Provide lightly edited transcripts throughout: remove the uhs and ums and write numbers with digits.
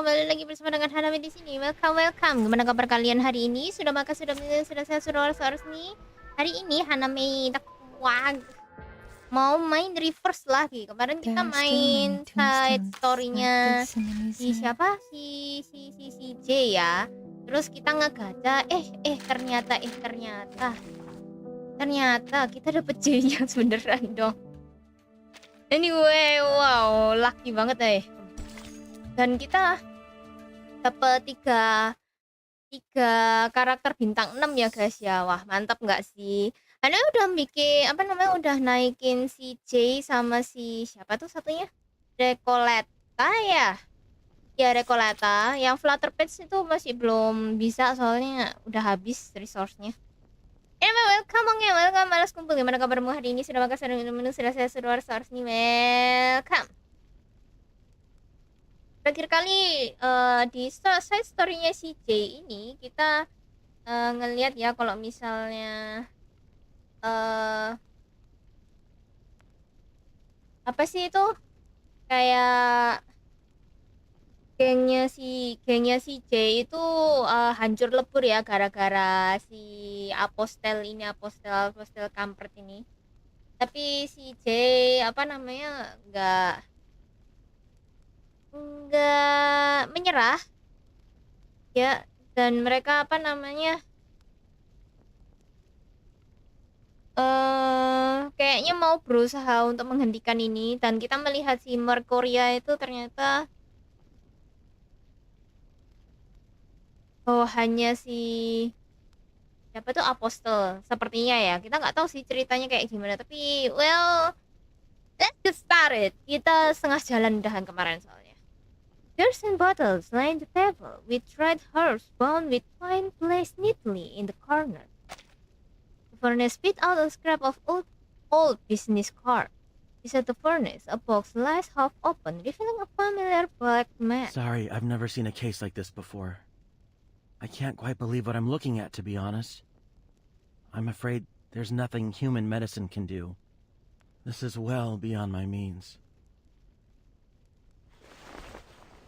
kembali lagi bersama dengan Haname di sini. Welcome. Gimana kabar kalian hari ini? Sudah makan, sudah minum, sudah sehat, sudah harus nih. Hari ini Haname tak mau main reverse lagi. Kemarin kita main side story-nya si siapa? Si J ya. Terus kita ngegacha, ternyata kita dapet J-nya beneran dong. Anyway, wow, lucky banget. Dan kita dapat tiga karakter bintang 6 ya guys ya. Wah, mantap nggak sih? Anda udah bikin udah naikin si J sama si siapa tuh satunya? Recoleta ya? Ya, Recoleta. Yang Flutter Page itu masih belum bisa soalnya udah habis resource-nya. Welcome, malas kumpul. Gimana kabarmu hari ini? Sudah makan, sudah minum, sudah saya sudah harus nih. Welcome. Terakhir kali di side story-nya si J ini kita ngelihat ya kalau misalnya apa sih itu kayak gengnya si J itu hancur lebur ya gara-gara si apostel kampret ini. Tapi si J nggak menyerah ya, dan mereka kayaknya mau berusaha untuk menghentikan ini. Dan kita melihat si Mercuria itu ternyata hanya si siapa tuh apostel sepertinya ya. Kita nggak tahu sih ceritanya kayak gimana, tapi well, let's get started. Kita setengah jalan udahan kemarin soalnya. Beers and bottles line the table with red herbs bound with twine placed neatly in the corner. The furnace spit out a scrap of old business card. Beside the furnace, a box lies half open, revealing a familiar black man. Sorry, I've never seen a case like this before. I can't quite believe what I'm looking at, to be honest. I'm afraid there's nothing human medicine can do. This is well beyond my means.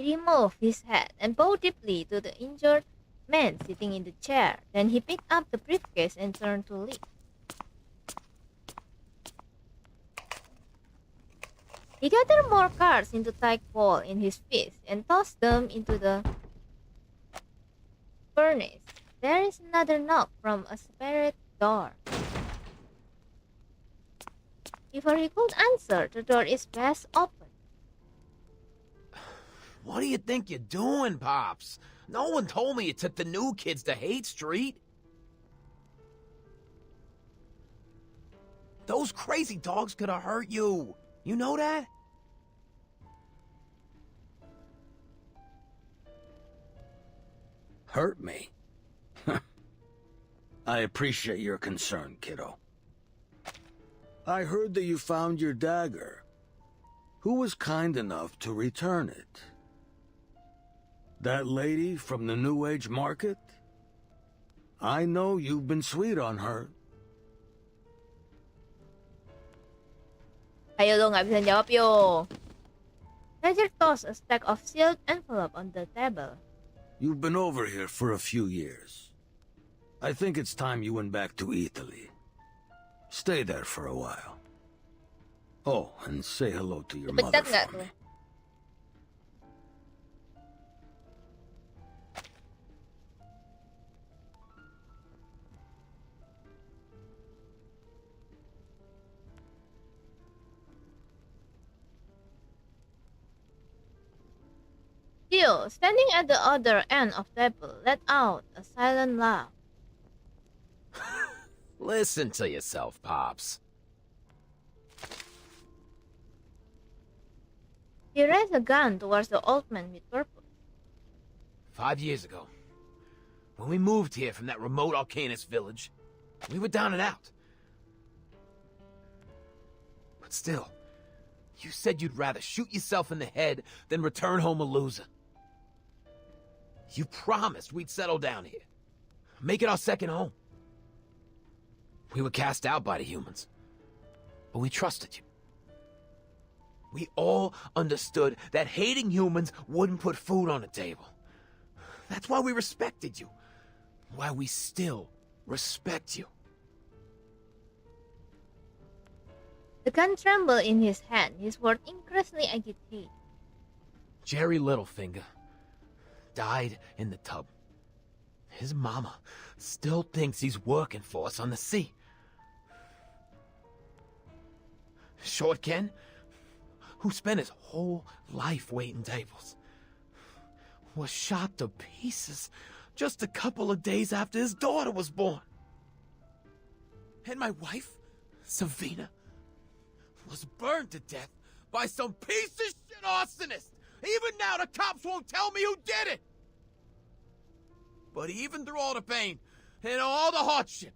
He removed his hat and bowed deeply to the injured man sitting in the chair. Then he picked up the briefcase and turned to leave. He gathered more cards into tight ball in his fist and tossed them into the furnace. There is another knock from a separate door. Before he could answer, the door is burst open. What do you think you're doing, Pops? No one told me you took the new kids to Hate Street. Those crazy dogs could have hurt you. You know that? Hurt me? I appreciate your concern, kiddo. I heard that you found your dagger. Who was kind enough to return it? That lady from the New Age market? I know you've been sweet on her. Ayo lo, nggak bisa jawab yo. Ledger tossed a stack of sealed envelope on the table. You've been over here for a few years. I think it's time you went back to Italy. Stay there for a while. Oh, and say hello to your mother for me. Jill, standing at the other end of the table, let out a silent laugh. Listen to yourself, Pops. He raised a gun towards the old man with purpose. 5 years ago, when we moved here from that remote Arcanist village, we were down and out. But still, you said you'd rather shoot yourself in the head than return home a loser. You promised we'd settle down here, make it our second home. We were cast out by the humans, but we trusted you. We all understood that hating humans wouldn't put food on the table. That's why we respected you. Why we still respect you. The gun trembled in his hand, his words increasingly agitated. Jerry Littlefinger died in the tub. His mama still thinks he's working for us on the sea. Short Ken, who spent his whole life waiting tables, was shot to pieces just a couple of days after his daughter was born. And my wife, Savina, was burned to death by some piece of shit arsonist. Even now the cops won't tell me who did it. But even through all the pain and all the hardship,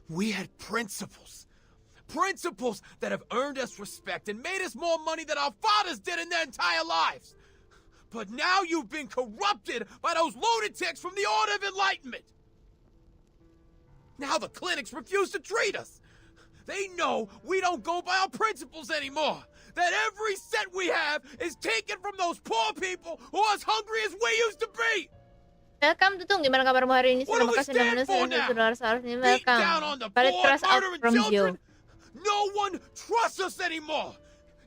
we had principles. Principles that have earned us respect and made us more money than our fathers did in their entire lives. But now you've been corrupted by those lunatics from the Order of Enlightenment. Now the clinics refuse to treat us. They know we don't go by our principles anymore. That every cent we have is taken from those poor people who are as hungry as we used to be. Welcome Tutung, gimana kabarmu hari ini? What do Terima we kasih sudah stand for menonton now? saudara seharusnya. Beat down on Welcome. the Balik poor, trust out murdering from you. children? No one trusts us anymore.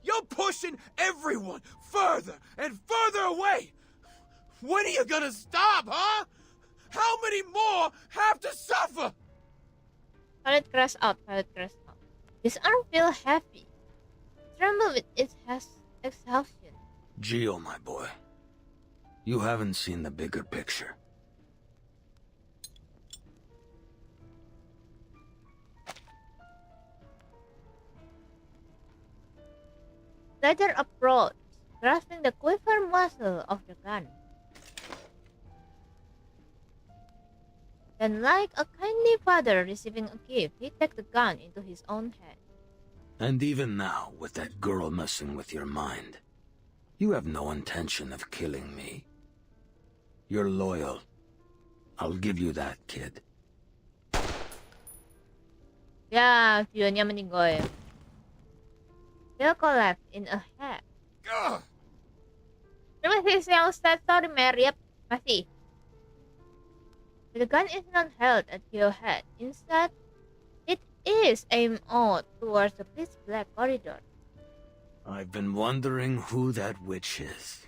You're pushing everyone further and further away. When are you gonna stop, huh? How many more have to suffer? Balik crash out, balik crash out. His arm felt heavy. Trembled with its exhaustion. Gio, my boy, you haven't seen the bigger picture. Ledger approached, grasping the quiver muzzle of the gun. Then, like a kindly father receiving a gift, he took the gun into his own hand. And even now, with that girl messing with your mind, you have no intention of killing me. You're loyal. I'll give you that, kid. Ya, Fionnya meninggal. He'll collapse in a heap. Ugh. Terima kasih yang Ustaz, sorry Mary. Yep, masih. The gun is not held at your head. Instead, it is aimed out towards the pitch black corridor. I've been wondering who that witch is.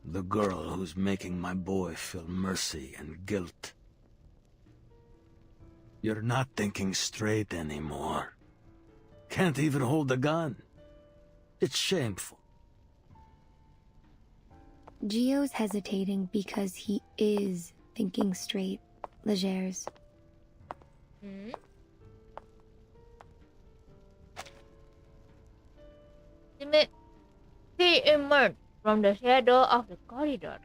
The girl who's making my boy feel mercy and guilt. You're not thinking straight anymore. Can't even hold a gun. It's shameful. Gio's hesitating because he is thinking straight, Legers. He emerged from the shadow of the corridor.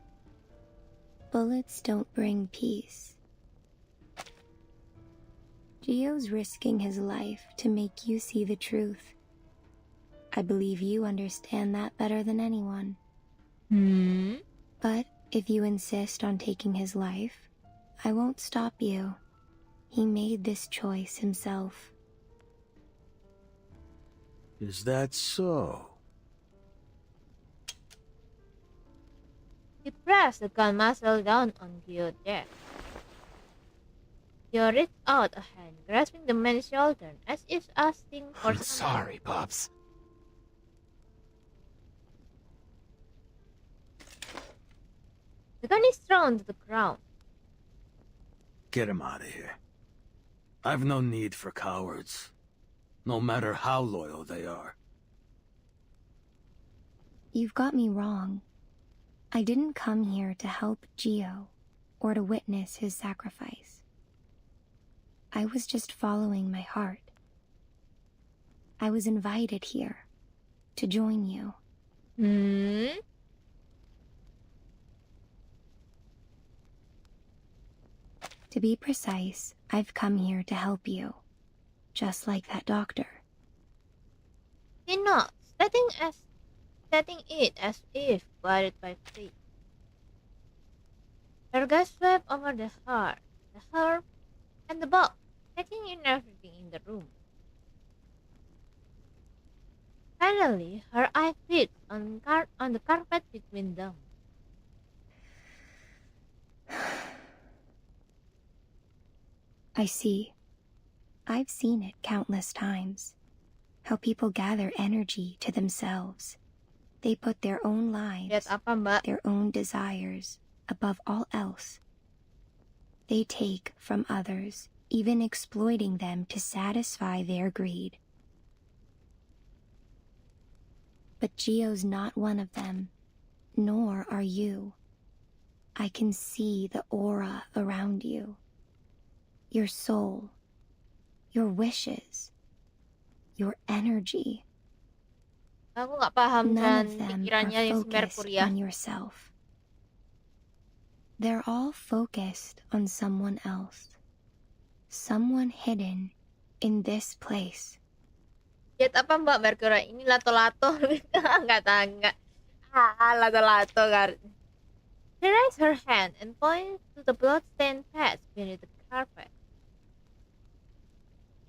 Bullets don't bring peace. Gio's risking his life to make you see the truth. I believe you understand that better than anyone. But if you insist on taking his life, I won't stop you. He made this choice himself. Is that so? He pressed the gun muzzle down on Gio's chest. Gio reached out a hand, grasping the man's shoulder, as if asking for I'm sorry, Pops. The gun is thrown to the ground. Get him out of here. I've no need for cowards, no matter how loyal they are. You've got me wrong. I didn't come here to help Gio or to witness his sacrifice. I was just following my heart. I was invited here to join you. To be precise, I've come here to help you, just like that doctor. He nods, setting it as if guided by fate. Her gaze swept over the heart, the herb, and the box, taking in everything in the room. Finally, her eye fixed on the carpet between them. I see. I've seen it countless times. How people gather energy to themselves. They put their own Lihat lives, apa, Mbak? their own desires, above all else. They take from others, even exploiting them to satisfy their greed. But Gio's not one of them, nor are you. I can see the aura around you. Your soul, your wishes, your energy. Aku nggak paham None dan of them pikirannya are yang si focused Merkur ya. on yourself. They're all focused on someone else. Someone hidden in this place. Lihat apa, Mbak Merkur? Ini lato-lato. Nggak tahu, nggak. Lato-lato kan. She raised her hand and pointed to the blood-stained patch beneath the carpet.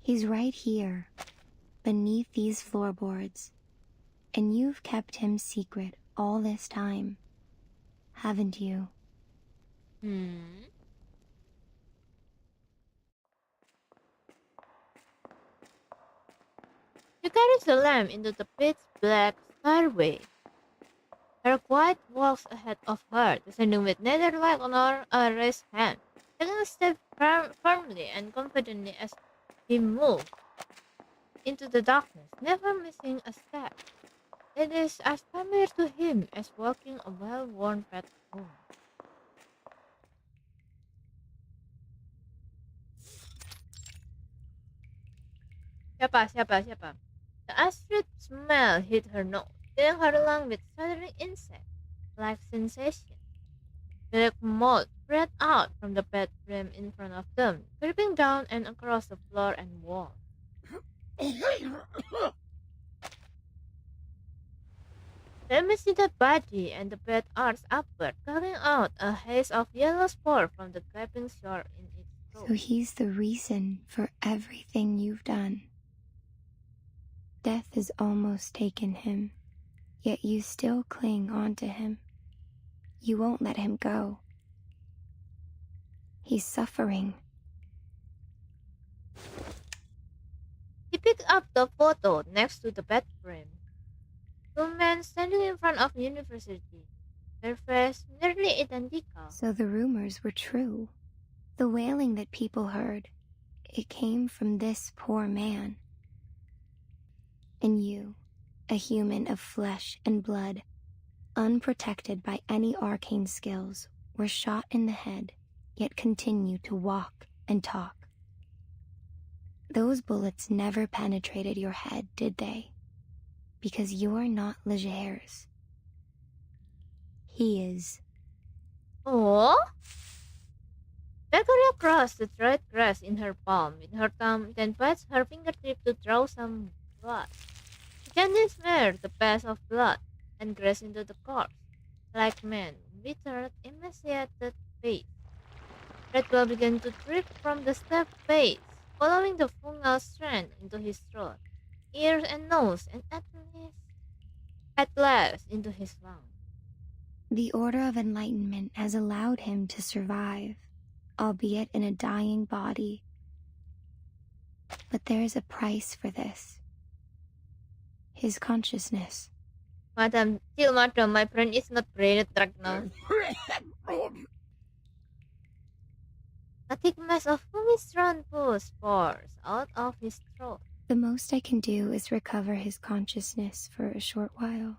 He's right here, beneath these floorboards. And you've kept him secret all this time, haven't you? She carries the lamp into the pitch-black stairway. Her quiet walks ahead of her, descending with neither light nor a raised hand, taking a step firmly and confidently as he moved into the darkness, never missing a step. It is as familiar to him as walking a well-worn path home. Siapa? The acrid smell hit her nose, filling her lungs with shuddering insect-like sensation. Black mold spread out from the bed frame in front of them, creeping down and across the floor and wall. The emaciated body and the bed arched upward, carrying out a haze of yellow spore from the gaping sore in its throat. So he's the reason for everything you've done. Death has almost taken him, yet you still cling onto him. You won't let him go. He's suffering. He picked up the photo next to the bed frame. Two men standing in front of the university, their faces nearly identical. So the rumors were true. The wailing that people heard, it came from this poor man. And you, a human of flesh and blood, unprotected by any arcane skills, were shot in the head, yet continue to walk and talk. Those bullets never penetrated your head, did they? Because you're not Leger's. He is. Oh? Mercury crossed the dried grass in her palm with her thumb, then patted her fingertip to draw some blood. She gently smeared the patch of blood and grazed into the corpse, like man, withered, emaciated face. Red blood began to drip from the stabbed face, following the fungal strand into his throat, ears and nose, and at last into his lungs. The Order of Enlightenment has allowed him to survive, albeit in a dying body. But there is a price for this. His consciousness. Madam, chill, madam. My brain is not brain track now. A thick mass of fumistrone pus pours out of his throat. The most I can do is recover his consciousness for a short while.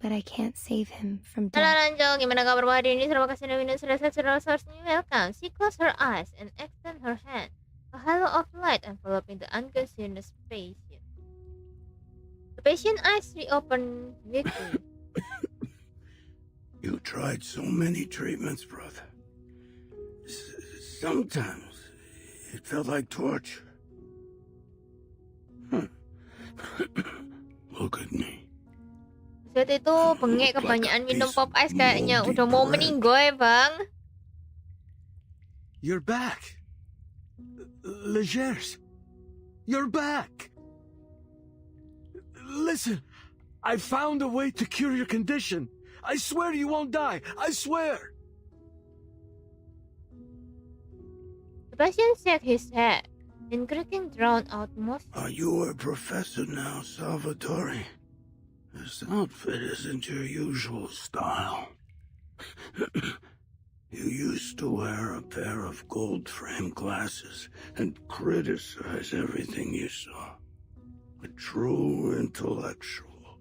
But I can't save him from Halo death. Ranjong, gimana kabar hari ini? Terima kasih sudah minum seharusnya welcome. She closed her eyes and extended her hand. A halo of light enveloping the unconscious patient. The patient's eyes reopened weakly. You tried so many treatments, brother. Sometimes it felt like torture. Look at me. Saat itu bengek kebanyakan minum pop ice kayaknya udah mau meninggoy, Bang. You're back. Legers. You're back. Listen, I found a way to cure your condition. I swear you won't die. I swear. Sebastian shook his head, and creaking drowned out most. Are you a professor now, Salvatore? This outfit isn't your usual style. You used to wear a pair of gold-framed glasses and criticize everything you saw. A true intellectual.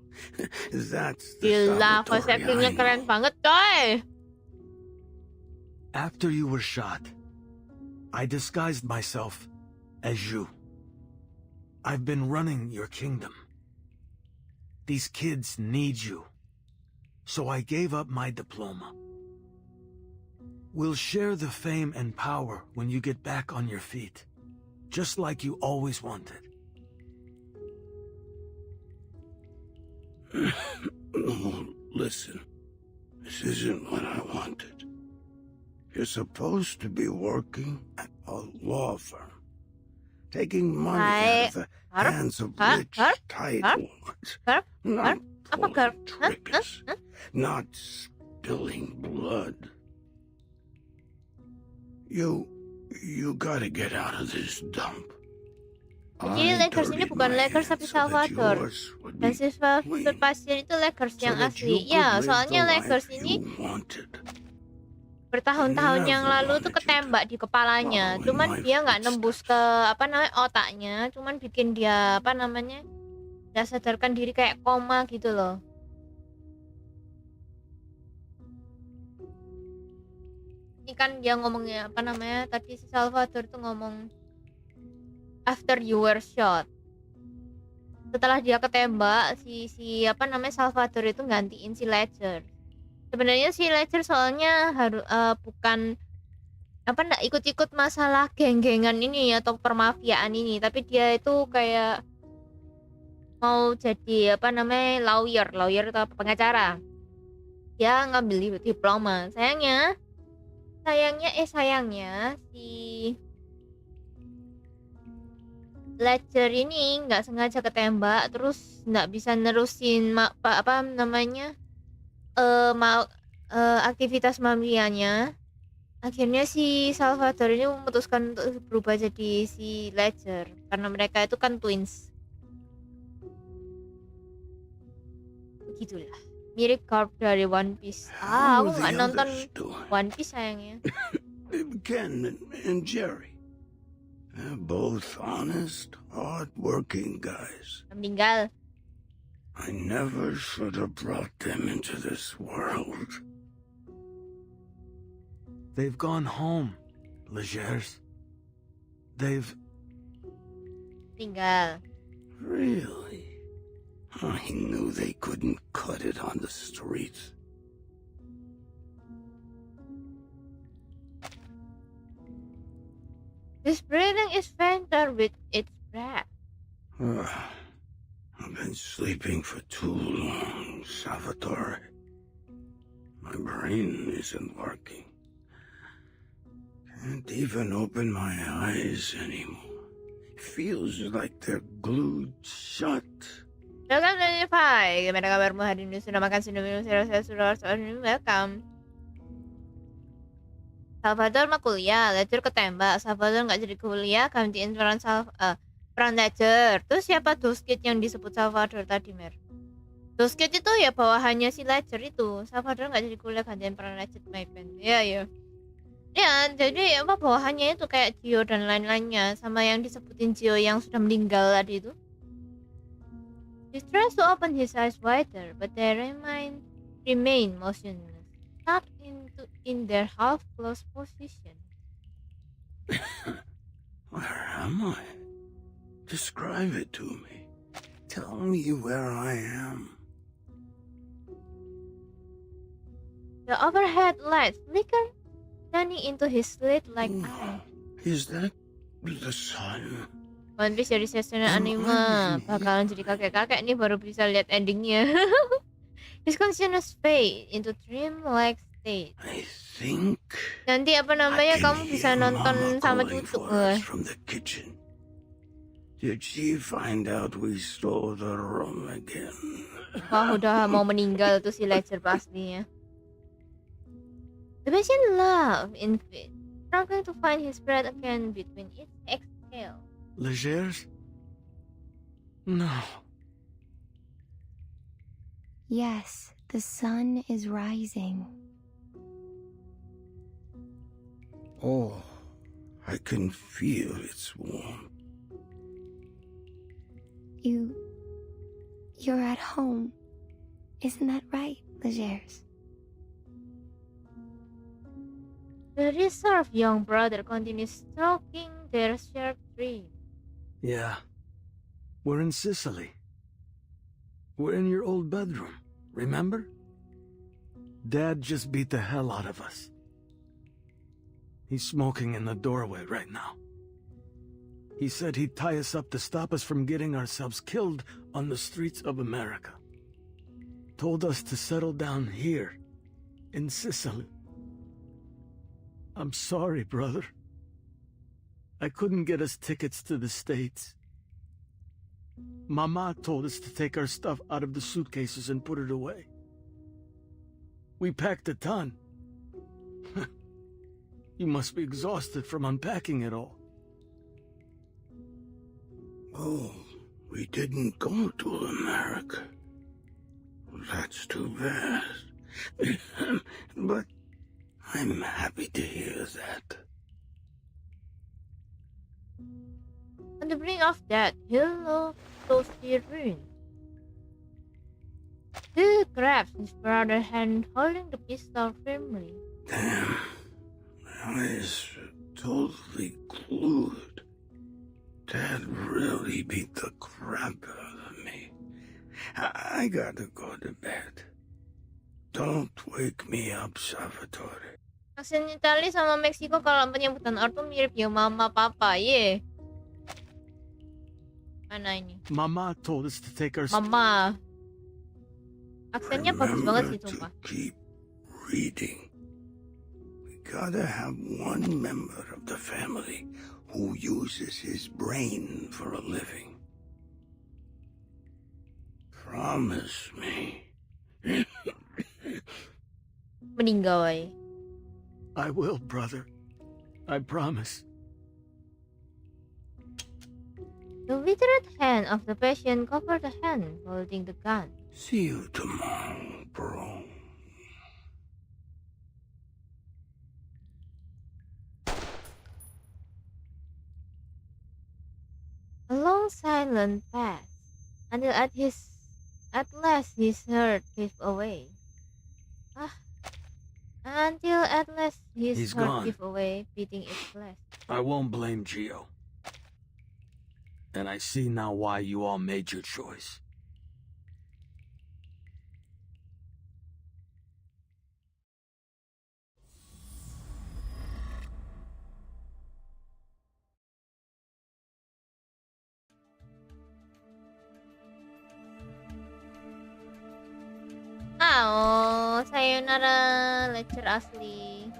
That's the Gila, voice Salvatore actingnya I keren know. banget, coy. After you were shot, I disguised myself as you. I've been running your kingdom. These kids need you. So I gave up my diploma. We'll share the fame and power when you get back on your feet, just like you always wanted. Listen, this isn't what I wanted. You're supposed to be working at a law firm, taking money out of the hands of rich tightwads, not pulling triggers, not spilling blood. You gotta get out of this dump. Jadi Lakers ini bukan Lakers tapi Salvador. Dan si pasien itu Lakers yang asli. Ya, soalnya Lakers ini bertahun-tahun yang lalu tuh ketembak di kepalanya. Cuman dia nggak nembus ke otaknya. Cuman bikin dia nggak sadarkan diri kayak koma gitu loh. Ini kan dia ngomongnya tadi si Salvador tuh ngomong after you were shot. Setelah dia ketembak si Salvador itu gantiin si Ledger. Sebenarnya si Ledger soalnya bukan nggak ikut-ikut masalah geng-gengan ini atau permafiaan ini, tapi dia itu kayak mau jadi lawyer atau pengacara. Dia ngambil diploma. Sayangnya si Ledger ini nggak sengaja ketembak, terus nggak bisa nerusin aktivitas mafianya. Akhirnya si Salvador ini memutuskan untuk berubah jadi si Ledger karena mereka itu kan twins. Begitulah. Mirip Garp dari One Piece. Aku nggak nonton One Piece sayangnya. Ken and Jerry. They're both honest, hard-working guys. Meninggal. I never should have brought them into this world. They've gone home, Legers. They've... Meninggal. Really? I knew they couldn't cut it on the streets. This breathing is fainter with its breath. I've been sleeping for too long, Salvatore. My brain isn't working. Can't even open my eyes anymore. Feels like they're glued shut. Welcome to Unify. Gimana kabarmu hari ini? Sudah makan, sudah minum, sudah welcome. Salvador mah kuliah, Ledger ketembak. Salvador nggak jadi kuliah, gantiin peran Ledger. Terus siapa Duskit yang disebut Salvador tadi, Mer? Duskit itu ya bawahannya si Ledger itu. Salvador nggak jadi kuliah, gantiin peran Ledger, my friend. Ya. Ya, jadi bawahannya itu kayak Gio dan lain-lainnya, sama yang disebutin Gio yang sudah meninggal tadi itu. He tries to open his eyes wider, but they remain motionless, stuck in their half-closed position. Where am I? Describe it to me. Tell me where I am. The overhead lights flicker, turning into his slit-like eye. Is that the sun? One Piece dari season anime bakalan jadi kakek-kakek nih, baru bisa lihat endingnya. His consciousness fade into dream-like state. I think Nanti kamu bisa nonton sama cucu. from the kitchen. Did she find out we stole the room again? Wah, udah mau meninggal tuh si Ledger pastinya. The patient laughed in fear, struggling to find his breath again between each exhale. Legers? No. Yes, the sun is rising. Oh, I can feel its warmth. You're at home. Isn't that right, Legers? The reserved young brother continues stroking their shared dream. Yeah. We're in Sicily. We're in your old bedroom, remember? Dad just beat the hell out of us. He's smoking in the doorway right now. He said he'd tie us up to stop us from getting ourselves killed on the streets of America. Told us to settle down here, in Sicily. I'm sorry, brother. I couldn't get us tickets to the States. Mama told us to take our stuff out of the suitcases and put it away. We packed a ton. You must be exhausted from unpacking it all. Oh, we didn't go to America. That's too bad. But I'm happy to hear that. On the brink of death, he looked close to the ruin. He grabbed his brother's hand, holding the pistol firmly. Damn, I was totally glued. Dad really beat the crap out of me. I gotta go to bed. Don't wake me up, Salvatore. Aksen Italia sama Meksiko kalau penyebutan ortu mirip ya mama papa, ye. Mana ini? Mama told us to take our Mama. Aksennya bagus banget sih, to sumpah. keep reading. We gotta have one member of the family who uses his brain for a living. Promise me. Meninggal, ay. I will, brother. I promise. The withered hand of the patient covered the hand holding the gun. See you tomorrow, bro. A long silence passed until at last his heart gave away. Until at last his He's heart gone. gave away, beating its breast. I won't blame Gio. And I see now why you all made your choice. Oh, sayonara, lecture asli.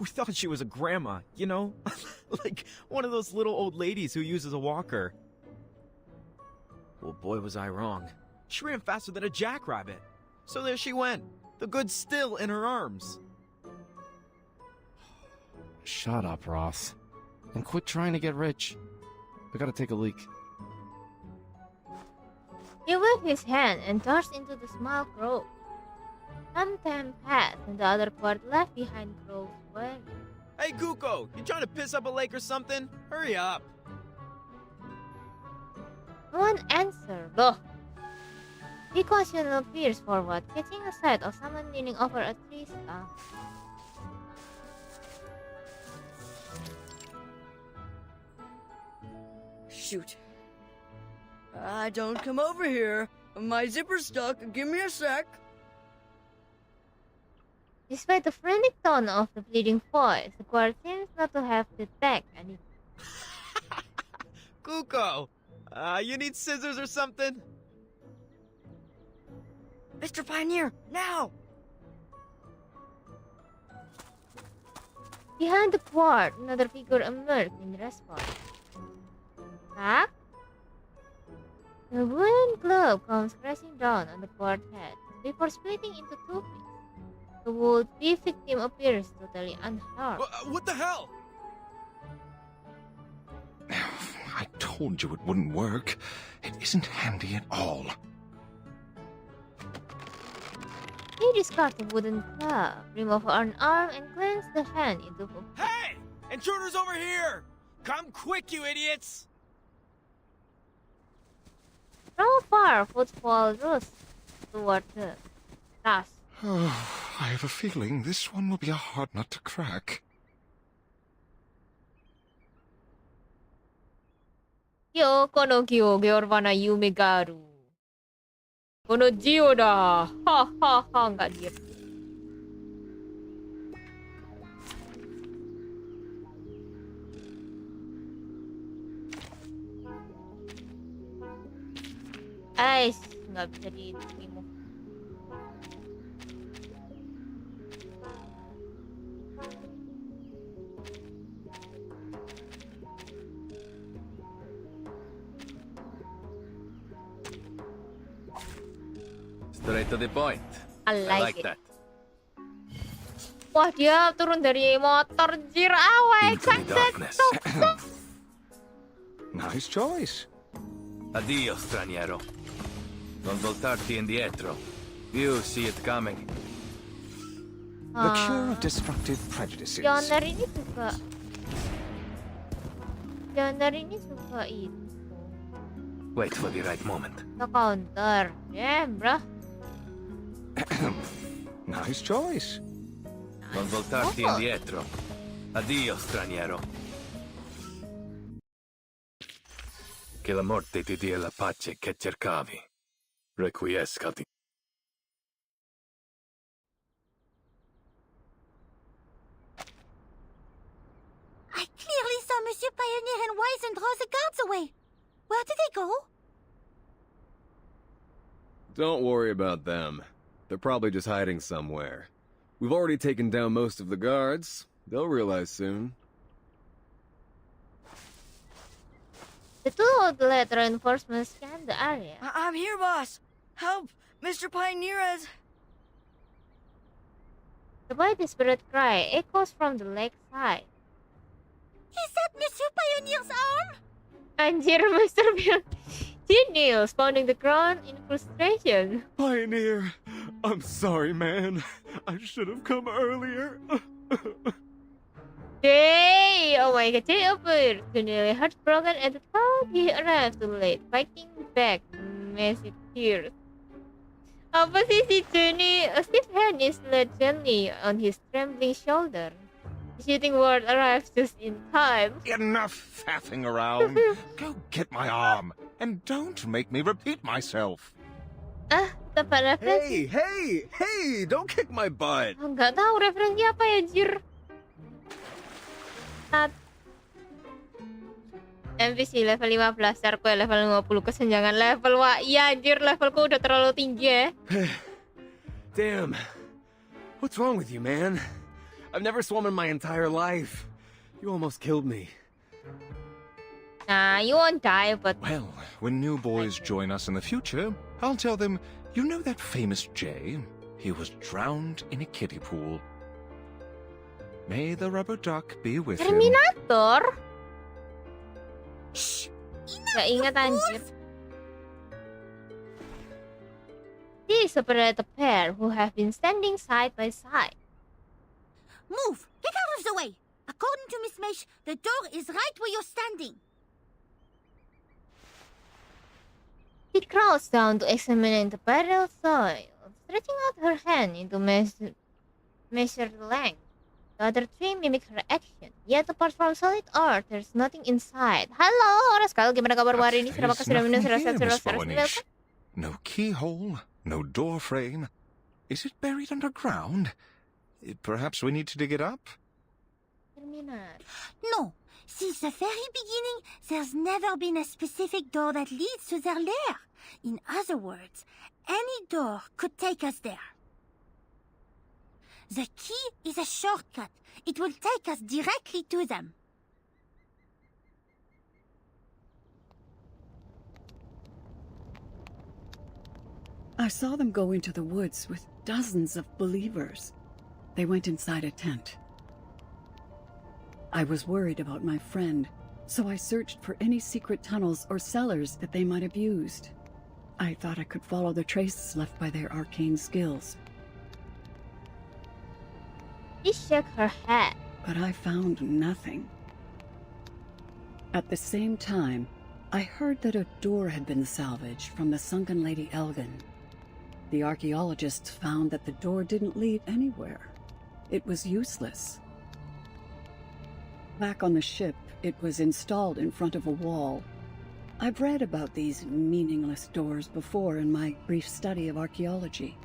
We thought she was a grandma, you know? Like one of those little old ladies who uses a walker. Well, boy, was I wrong. She ran faster than a jackrabbit. So there she went, the goods still in her arms. Shut up, Ross. And quit trying to get rich. I gotta take a leak. He waved his hand and dashed into the small grove. Some time passed and the other part left behind grows wagon. Hey, Kuko, you trying to piss up a lake or something? Hurry up. No one answered, though. He cautiously peers forward, catching a sight of someone leaning over a tree stump. Shoot. Don't come over here. My zipper's stuck. Give me a sec. Despite the frantic tone of the pleading voice, the guard seems not to have detected anything. Kuko! You need scissors or something? Mr. Pioneer, now! Behind the quad, another figure emerged in response. Tak? The wooden globe comes crashing down on the quad's head before splitting into two pieces. The would-be victim appears totally unharmed. What the hell? I told you it wouldn't work. It isn't handy at all. He discards the wooden club, removes an arm, and cleans the hand into a... Hey! Intruders over here! Come quick, you idiots! From afar, footfall rose toward the dust. I have a feeling this one will be a hard nut to crack. Yo, kono kyo georwana yume garu. Kono jio da. Ha ha ha, nggak dia. Ais, nggak bisa diterima. Straight to the point. I like it. that. Wah, dia turun dari motor jir awet. Into the darkness. Nice choice. Addio, straniero. Non voltarti indietro. You see it coming. The cure of destructive prejudices. Genre ini suka. Genre ini suka itu. Wait for the right moment. The counter. Damn, bro. Nice choice. Non voltarti indietro. Addio, straniero. Che la morte ti dia la pace che cercavi. Requiescati. I clearly saw Monsieur Pioneer and Wise draw the guards away. Where did they go? Don't worry about them. They're probably just hiding somewhere. We've already taken down most of the guards. They'll realize soon. The two old lead reinforcements scan the area. I'm here, boss. Help! Mr. Pioneer has... The boy's desperate cry echoes from the lakeside. Is that Monsieur Pioneer's arm? Anjir, Mr. Bill. He kneels, pounding the ground in frustration. Pioneer, I'm sorry, man. I should have come earlier. Jay! Oh my god, Jay appeared, genuinely heartbroken at the thought he arrived too late, fighting back massive tears. Apa sih si Jenny? A stiff hand is laid gently on his trembling shoulder. The shooting word arrives just in time. Enough faffing around. Go get my arm. And don't make me repeat myself. Ah, tepat referensi. Hey! Don't kick my butt. Oh, nggak tahu referensi apa ya, Jir. NPC level 15, Sarko level 50, kesenjangan level. Wah, iya anjir, levelku udah terlalu tinggi ya. Damn. What's wrong with you, man? I've never swum in my entire life. You almost killed me. Nah, you won't die, but... Well, when new boys join us in the future, I'll tell them, you know that famous Jay? He was drowned in a kiddie pool. May the rubber duck be with him. Terminator? Shh, gak ingat anjir. These separate the pair who have been standing side by side. Move! Get out of the way! According to Miss Mesh, the door is right where you're standing. She crouched down to examine the barrel soil, stretching out her hand into measure the length. The other three mimic her action. Yet apart from solid earth, there's nothing inside. Halo, Raskal, gimana kabar hari ini? Sudah makan, sudah minum, sudah No keyhole, no door frame. Is it buried underground? Perhaps we need to dig it up? No, Since the very beginning, there's never been a specific door that leads to their lair. In other words, any door could take us there. The key is a shortcut. It will take us directly to them. I saw them go into the woods with dozens of believers. They went inside a tent. I was worried about my friend, so I searched for any secret tunnels or cellars that they might have used. I thought I could follow the traces left by their arcane skills. She shook her head. But I found nothing. At the same time, I heard that a door had been salvaged from the sunken Lady Elgin. The archaeologists found that the door didn't lead anywhere. It was useless. Back on the ship, it was installed in front of a wall. I've read about these meaningless doors before in my brief study of archaeology.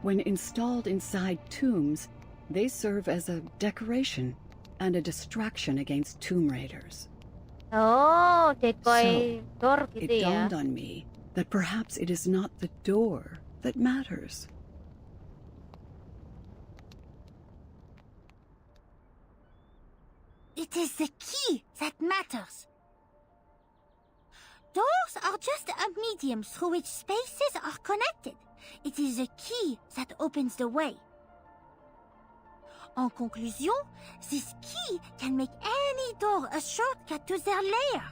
When installed inside tombs, they serve as a decoration and a distraction against tomb raiders. Oh, decoy door gitu It ya. dawned on me that perhaps it is not the door that matters. It is the key that matters. Doors are just a medium through which spaces are connected. It is the key that opens the way. En conclusion, this key can make any door a shortcut to their lair.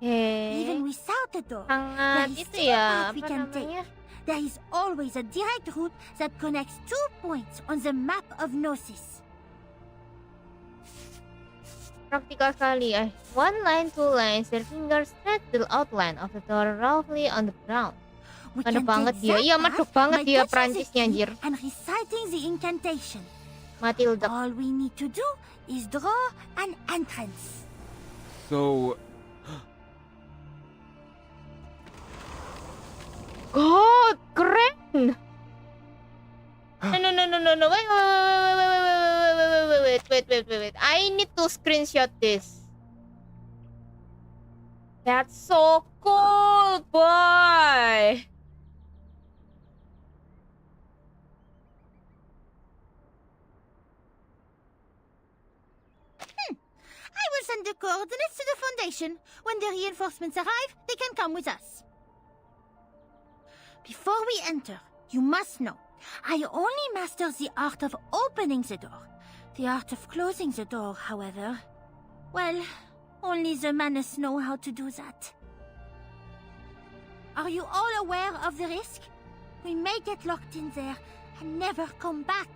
Even without a door, there is Itu still a ya, path we apa can namanya? take. There is always a direct route that connects 2 points on the map of Gnosis. Praktikal sekali. One line, 2 lines, their fingers thread the outline of the door roughly on the ground. We Medok can banget take dia. that Iya, path medok banget by dia touching the Prancisnya key anjir. and reciting the incantation. Matilda. All we need to do is draw an entrance. So, God, keren. No. Wait. I need to screenshot this. That's so cool, boy. I will send the coordinates to the Foundation. When the reinforcements arrive, they can come with us. Before we enter, you must know, I only master the art of opening the door. The art of closing the door, however, well, only the Manus know how to do that. Are you all aware of the risk? We may get locked in there and never come back.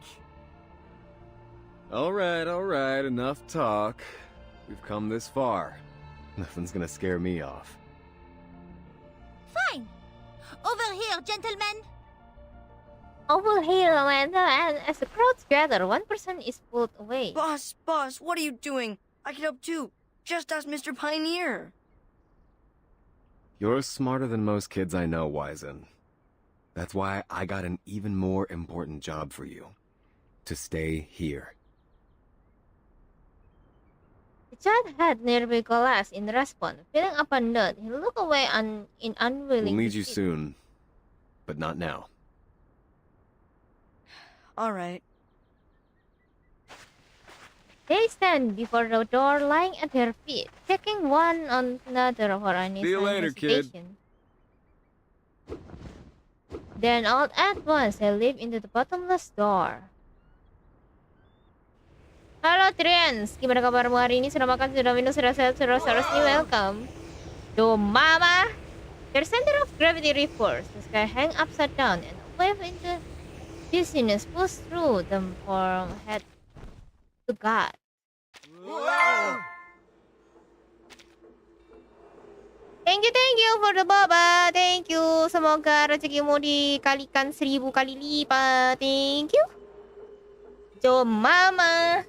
all right, enough talk. We've come this far. Nothing's gonna scare me off. Fine. Over here, gentlemen. Over here, Amanda, and as the crowds gather, one person is pulled away. Boss, what are you doing? I can help too. Just ask Mr. Pioneer. You're smarter than most kids I know, Wizen. That's why I got an even more important job for you. To stay here. The child had nearby collapsed in response. Feeling abandoned, he looked away in unwilling. We'll need to you speak. soon. But not now. All right. They stand before the door, lying at their feet, checking one another for any See you later, kid. hesitation. Then all at once, they leap into the bottomless door. Halo Trians, gimana kabarmu hari ini? Sudah makan, sudah minum, sudah sehat, sudah seharusnya welcome. Do mama! Their center of gravity reversed. The sky hang upside down and a wave into dizziness pushed through them from head to God. Thank you for the boba. Thank you. Semoga rezekimu dikalikan 1000 kali lipat. Thank you. Jo mama.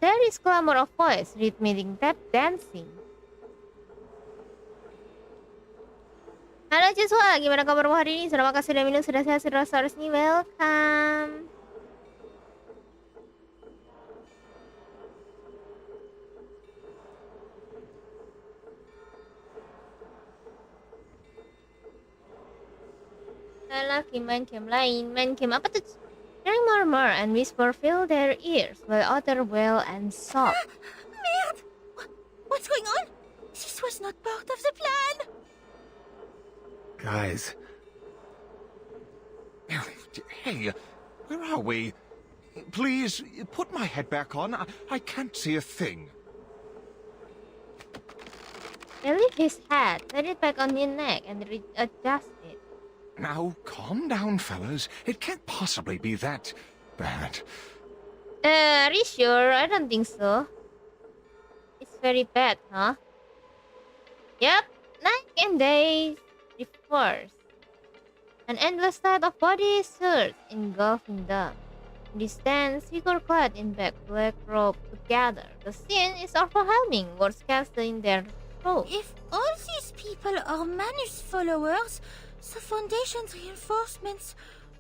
There is clamor of voice, rhythmic tap dancing. Halo Joshua, gimana kabarmu hari ini? Sudah makan, sudah minum, sudah sehat, sudah seharusnya welcome. main game lain. Main game apa tuh? Hearing murmur and whisper fill their ears while other wail and sob. Merde! What's going on? This was not part of the plan! Guys. Hey, where are we? Please, put my head back on. I can't see a thing. They lift his head, let it back on his neck, and readjust it. Now, calm down, fellas. It can't possibly be that bad. Are you sure? I don't think so. It's very bad, huh? Yep, night and day reverse. An endless tide of bodies surged, engulfing them. These dance, figure clad in black robe together. The scene is overwhelming, words casted in their throats. If all these people are Manus followers, the Foundation's reinforcements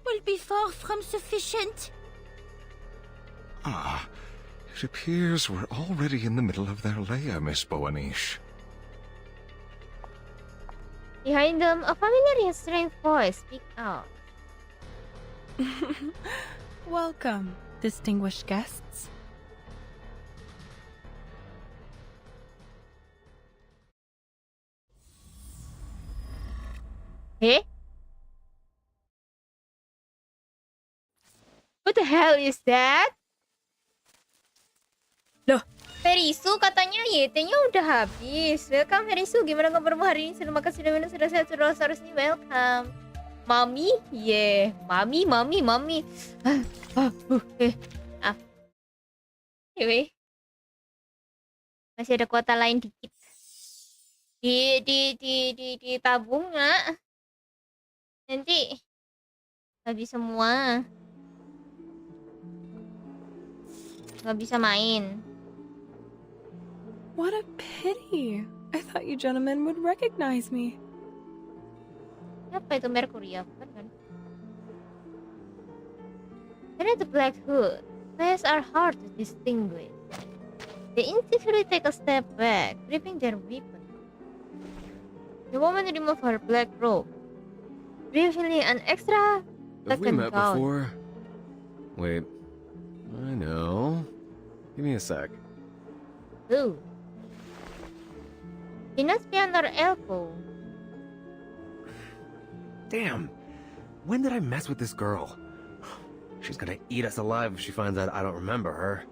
will be far from sufficient. Ah, it appears we're already in the middle of their lair, Miss Boanish. Behind them, a familiar strange voice speaks out. Welcome, distinguished guests. Hey? What the hell is that? Loh, Perisu katanya YT-nya udah habis. Welcome Perisu, gimana kabarmu hari ini? Sudah makan, sudah minum, sudah sehat, sudah seharusnya welcome. Mami? Yeah, mami. Anyway. Masih ada kuota lain dikit. Ditabung nak. Nanti habis semua. Nggak bisa main. What a pity. I thought you gentlemen would recognize me. Apa itu Mercury ya? Bukan kan? Beneath the black hood, faces are hard to distinguish. They instinctively take a step back, gripping their weapon. The woman removed her black robe, revealing an extra Have we met gown. before? Wait. I know. Give me a sec. Ooh. She nods beyond her elbow. Damn. When did I mess with this girl? She's gonna eat us alive if she finds out I don't remember her.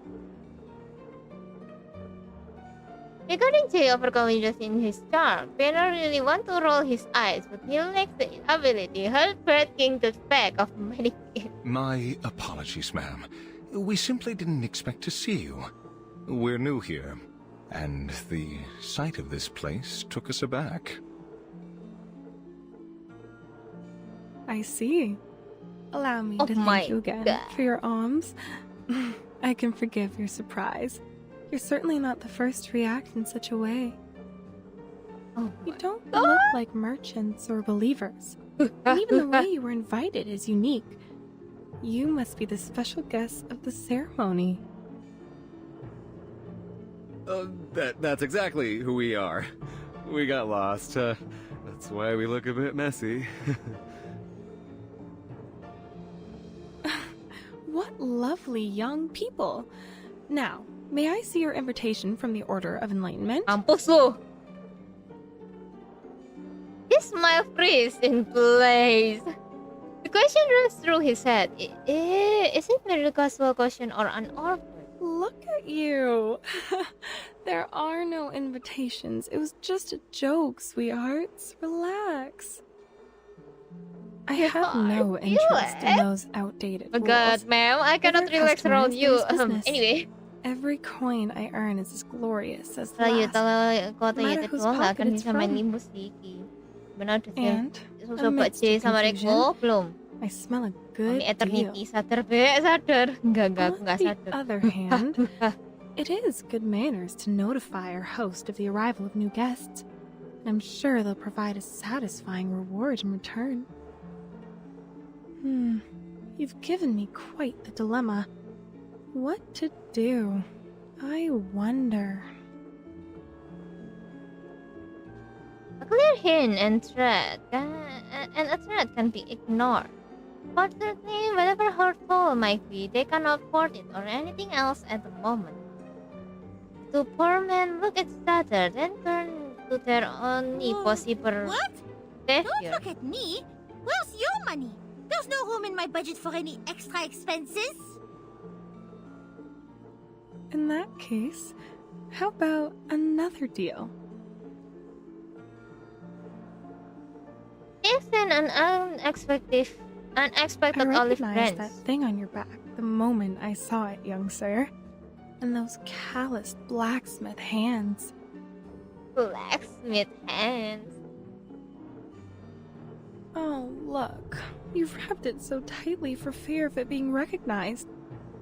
Regarding Jay overconfident in his charm, Banner really want to roll his eyes, but he lacks the ability heartbreaking to back of many kids. My apologies, ma'am. We simply didn't expect to see you. We're new here, and the sight of this place took us aback. I see. Allow me Oh to my thank you again God. for your alms. I can forgive your surprise. You're certainly not the first to react in such a way. Oh You my don't God. look like merchants or believers. And even the way you were invited is unique. You must be the special guest of the ceremony. That's exactly who we are. We got lost. That's why we look a bit messy. What lovely young people. Now, may I see your invitation from the Order of Enlightenment? Mampus lu. His smile freeze in place. The question runs through his head. Is it merely a casual question or an order? Look at you. There are no invitations. It was just a joke, sweethearts. Relax. I have no interest in those outdated Oh rules. god, ma'am, I They're cannot relax around customers, you. there's business. Anyway. Every coin I earn is as glorious as the Kalau you last. tahu kuota No matter YT whose doang nggak akan pocket it's bisa main from. limbus sih. Benar udah And coba amidst C the sama confusion, Reko belum? I smell a good Mami Eternity deal. sadar be sadar. Enggak aku On nggak the sadar. other hand, it is good manners to notify our host of the arrival of new guests. I'm sure they'll provide a satisfying reward in return. You've given me quite the dilemma. What to do? I wonder. A clear hint and a threat can be ignored. Unfortunately, whatever her soul might be, they cannot afford it or anything else at the moment. The two poor men look at each other, then turn to their only possible What? savior. Don't look at me. Where's your money? There's no room in my budget for any extra expenses. In that case, how about another deal? It's an unexpected I olive recognized branch. that thing on your back the moment I saw it, young sir. And those calloused blacksmith hands. Blacksmith hands. Oh, look. You've wrapped it so tightly for fear of it being recognized.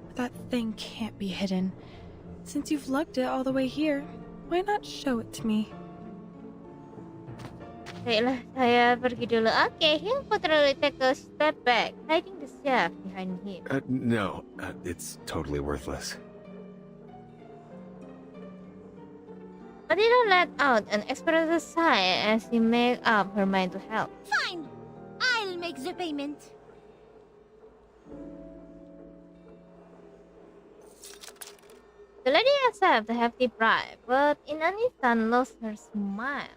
But that thing can't be hidden. Since you've lugged it all the way here, why not show it to me? Baiklah, saya pergi dulu. Okay, he'll literally take a step back, hiding the chef behind him. No, it's totally worthless. Adira let out an expressive sigh as she made up her mind to help. Fine. I'll make the payment. The lady accepted the hefty bribe, but in an instant lost her smile.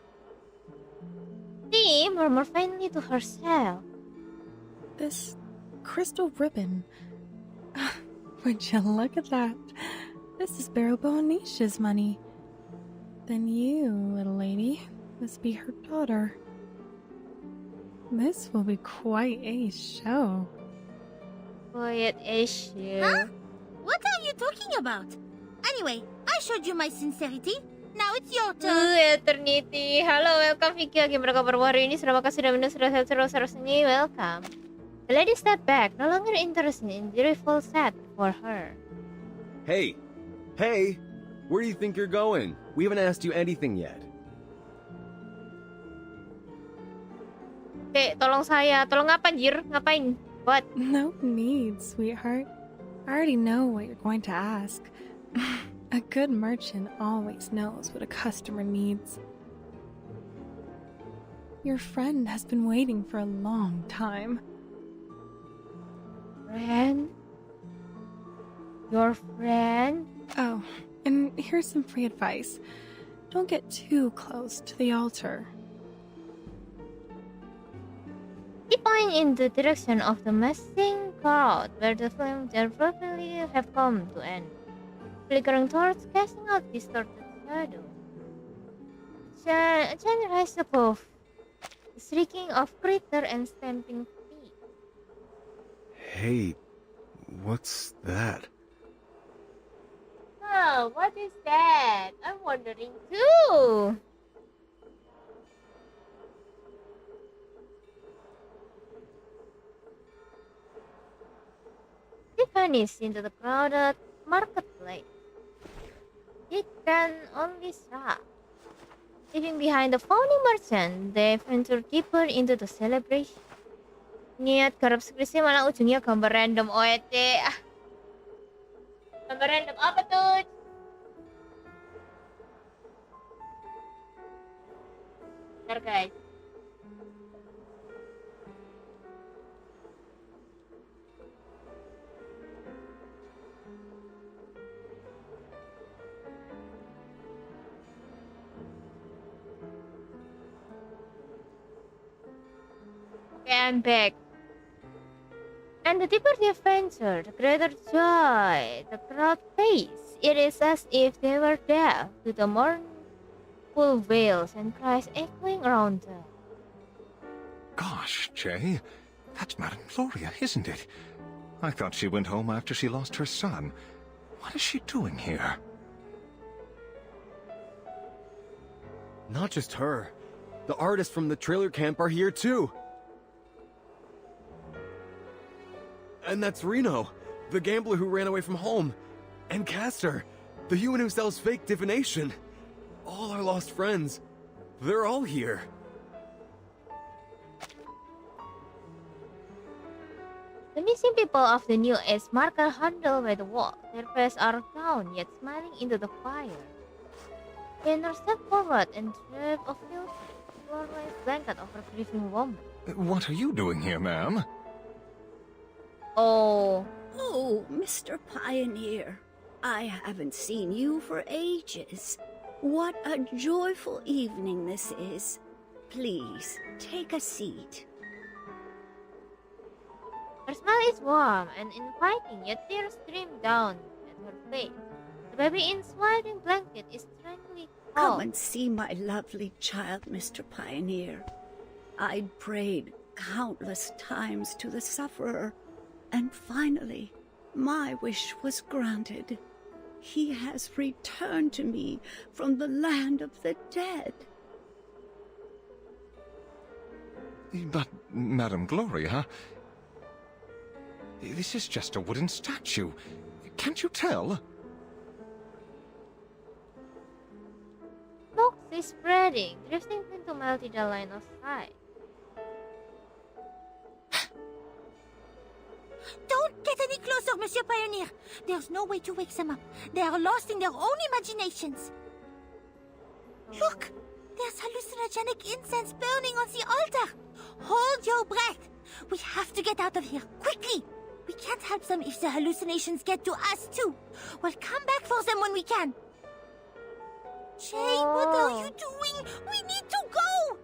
She murmured faintly to herself. This crystal ribbon. Would you look at that? This is Barrow Bonisha's money. Then you, little lady, must be her daughter. This will be quite a show. Quite a show. Huh? What are you talking about? Anyway, I showed you my sincerity. Now it's your turn. Eternity. Halo, welcome Vicky. Gimana kabar hari ini? Terima kasih sudah menonton seru-seru ini. Welcome. The lady stepped back, no longer interested in the rifle set for her. Hey! Hey! Where do you think you're going? We haven't asked you anything yet. Oke, tolong saya. Tolong apa, anjir? Ngapain? What? No need, sweetheart. I already know what you're going to ask. A good merchant always knows what a customer needs. Your friend has been waiting for a long time. Friend? Your friend? Oh, and here's some free advice. Don't get too close to the altar. He pointed in the direction of the massing crowd where the flames probably have come to end. Flickering torch casting out distorted shadow. A giant rise above, the shrieking of critter and stamping feet. Hey, what's that? Oh, what is that? I'm wondering too. He vanished into the crowded marketplace. He can only shrug. Leaving behind the phony merchant, they ventured deeper into the celebration. Niat garap skripsi malah ujungnya gambar random OET. Gambar random apa tuh? Bentar guys. Okay, I'm back. And the deeper the adventure, the greater joy the crowd faced. It is as if they were deaf to the mournful wails and cries echoing around them. Gosh, Jay, that's Madame Gloria, isn't it? I thought she went home after she lost her son. What is she doing here? Not just her. The artists from the trailer camp are here too. And that's Reno, the gambler who ran away from home. And Castor, the human who sells fake divination. All our lost friends. They're all here. The missing people of the new age marker huddled by the wall. Their faces are down, yet smiling into the fire. Banner stepped forward and draped a filthy, floor-length blanket over a grieving woman. What are you doing here, ma'am? Oh. Oh, Mr. Pioneer. I haven't seen you for ages. What a joyful evening this is. Please, take a seat. Her smile is warm and inviting, yet tears stream down at her face. The baby in swaddling blanket is strangely Come cold. and see my lovely child, Mr. Pioneer. I prayed countless times to the sufferer, and finally, my wish was granted. He has returned to me from the land of the dead. But, Madam Gloria, this is just a wooden statue. Can't you tell? Smoke is spreading, drifting into melty the line of sight. Don't get any closer, Monsieur Pioneer. There's no way to wake them up. They are lost in their own imaginations. Look! There's hallucinogenic incense burning on the altar. Hold your breath. We have to get out of here, quickly. We can't help them if the hallucinations get to us, too. We'll come back for them when we can. Jay, what are you doing? We need to go!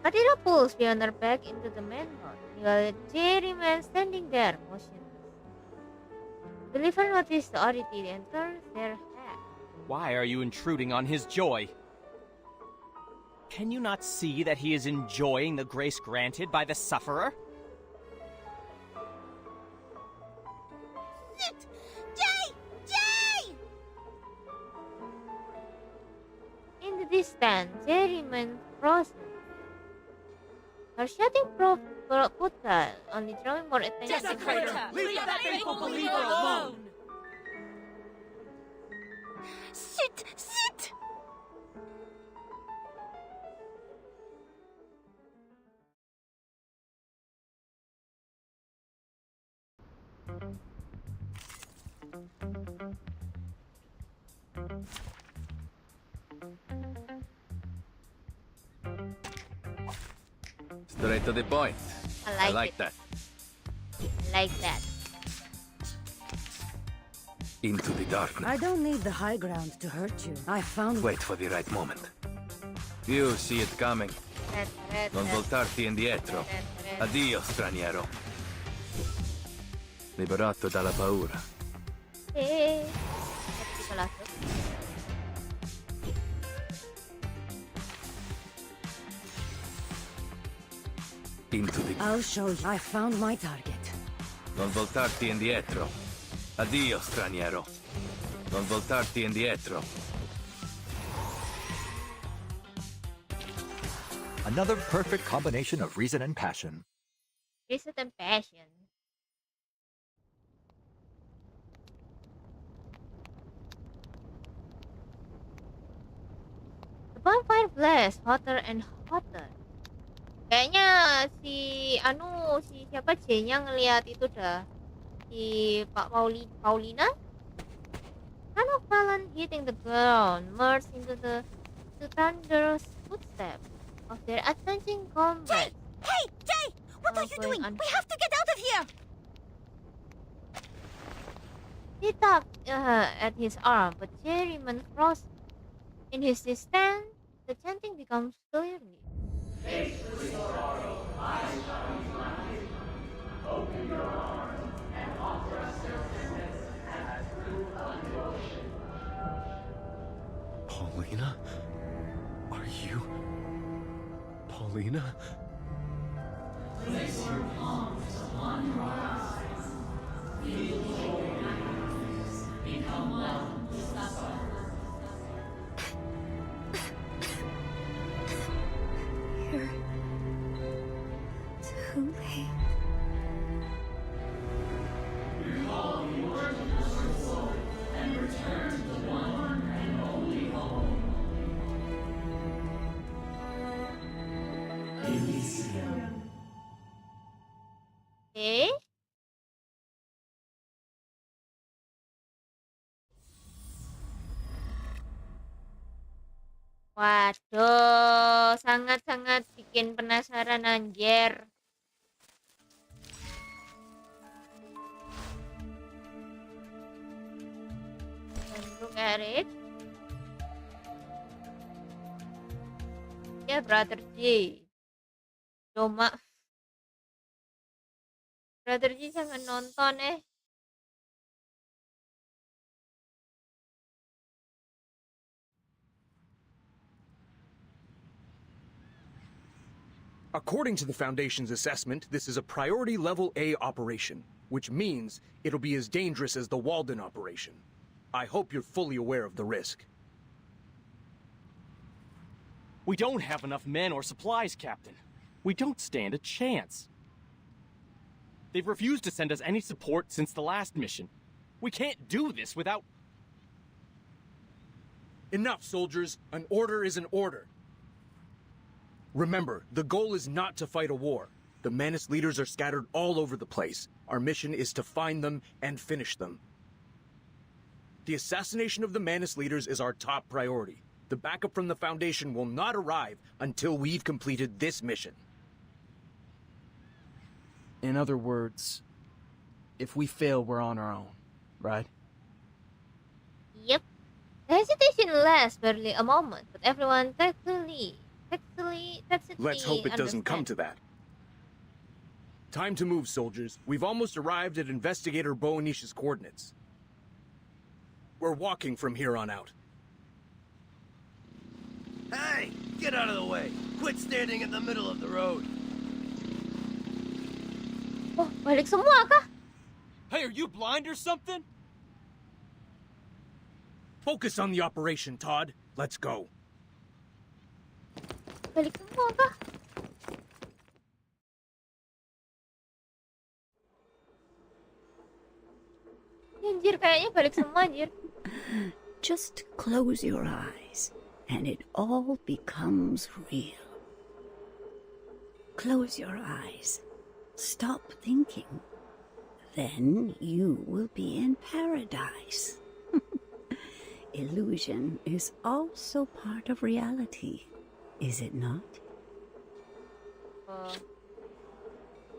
Katira pulls beyond her back into the main hall, while Jay remains standing there, motionless. The believer notices the oddity and turns their head. Why are you intruding on his joy? Can you not see that he is enjoying the grace granted by the sufferer? Shit! Jay! Jay! In the distance, Jay remains frozen. Her shouting futile, only drawing more attention. Desecrator! Leave that faithful believer alone! Sit! Sit! Straight to the point. I like that. Like that. Into the darkness. I don't need the high ground to hurt you. I found... Wait for the right moment. You see it coming. Non voltarti indietro. Addio, straniero. Liberato dalla paura. Into the... I'll show you. I found my target. Non voltarti indietro. Addio, straniero. Non voltarti indietro. Another perfect combination of reason and passion. Reason and passion. The bonfire blast hotter and hotter. Kayaknya si siapa J-nya ngelihat itu dah. Si Pak Paulina? Kind of violent hitting the ground, merged into the thunderous footsteps of their advancing combat. Hey, Jay! What are you doing? We have to get out of here! He tugged at his arm, but Jay remained frozen. In his distance, the chanting becomes clearly. Open your arms and offer us assistance as through an ocean. Paulina? Are you... Paulina? Place your palms upon your eyes. Feel your hands become one with the sun. You're too late. Recall the origin of your soul and return to the one and only home. Elysium. Eh? Waduh, sangat-sangat bikin penasaran anjir. got it. Ya, Brother J. Cuma Brother J jangan nonton According to the Foundation's assessment, this is a priority level A operation, which means it'll be as dangerous as the Walden operation. I hope you're fully aware of the risk. We don't have enough men or supplies, Captain. We don't stand a chance. They've refused to send us any support since the last mission. We can't do this without... Enough, soldiers. An order is an order. Remember, the goal is not to fight a war. The Manus leaders are scattered all over the place. Our mission is to find them and finish them. The assassination of the Manus leaders is our top priority. The backup from the Foundation will not arrive until we've completed this mission. In other words, if we fail, we're on our own, right? Yep. The hesitation lasts barely a moment, but everyone tacitly Let's hope it doesn't come to that. Time to move, soldiers. We've almost arrived at Investigator Boanish's coordinates. We're walking from here on out. Hey, get out of the way. Quit standing in the middle of the road. Oh, balik semua kah? Hey, are you blind or something? Focus on the operation, Todd. Let's go. Balik semua kah? Anjir, kayaknya balik semua, anjir. Just close your eyes, and it all becomes real. Close your eyes. Stop thinking. Then you will be in paradise. Illusion is also part of reality, is it not?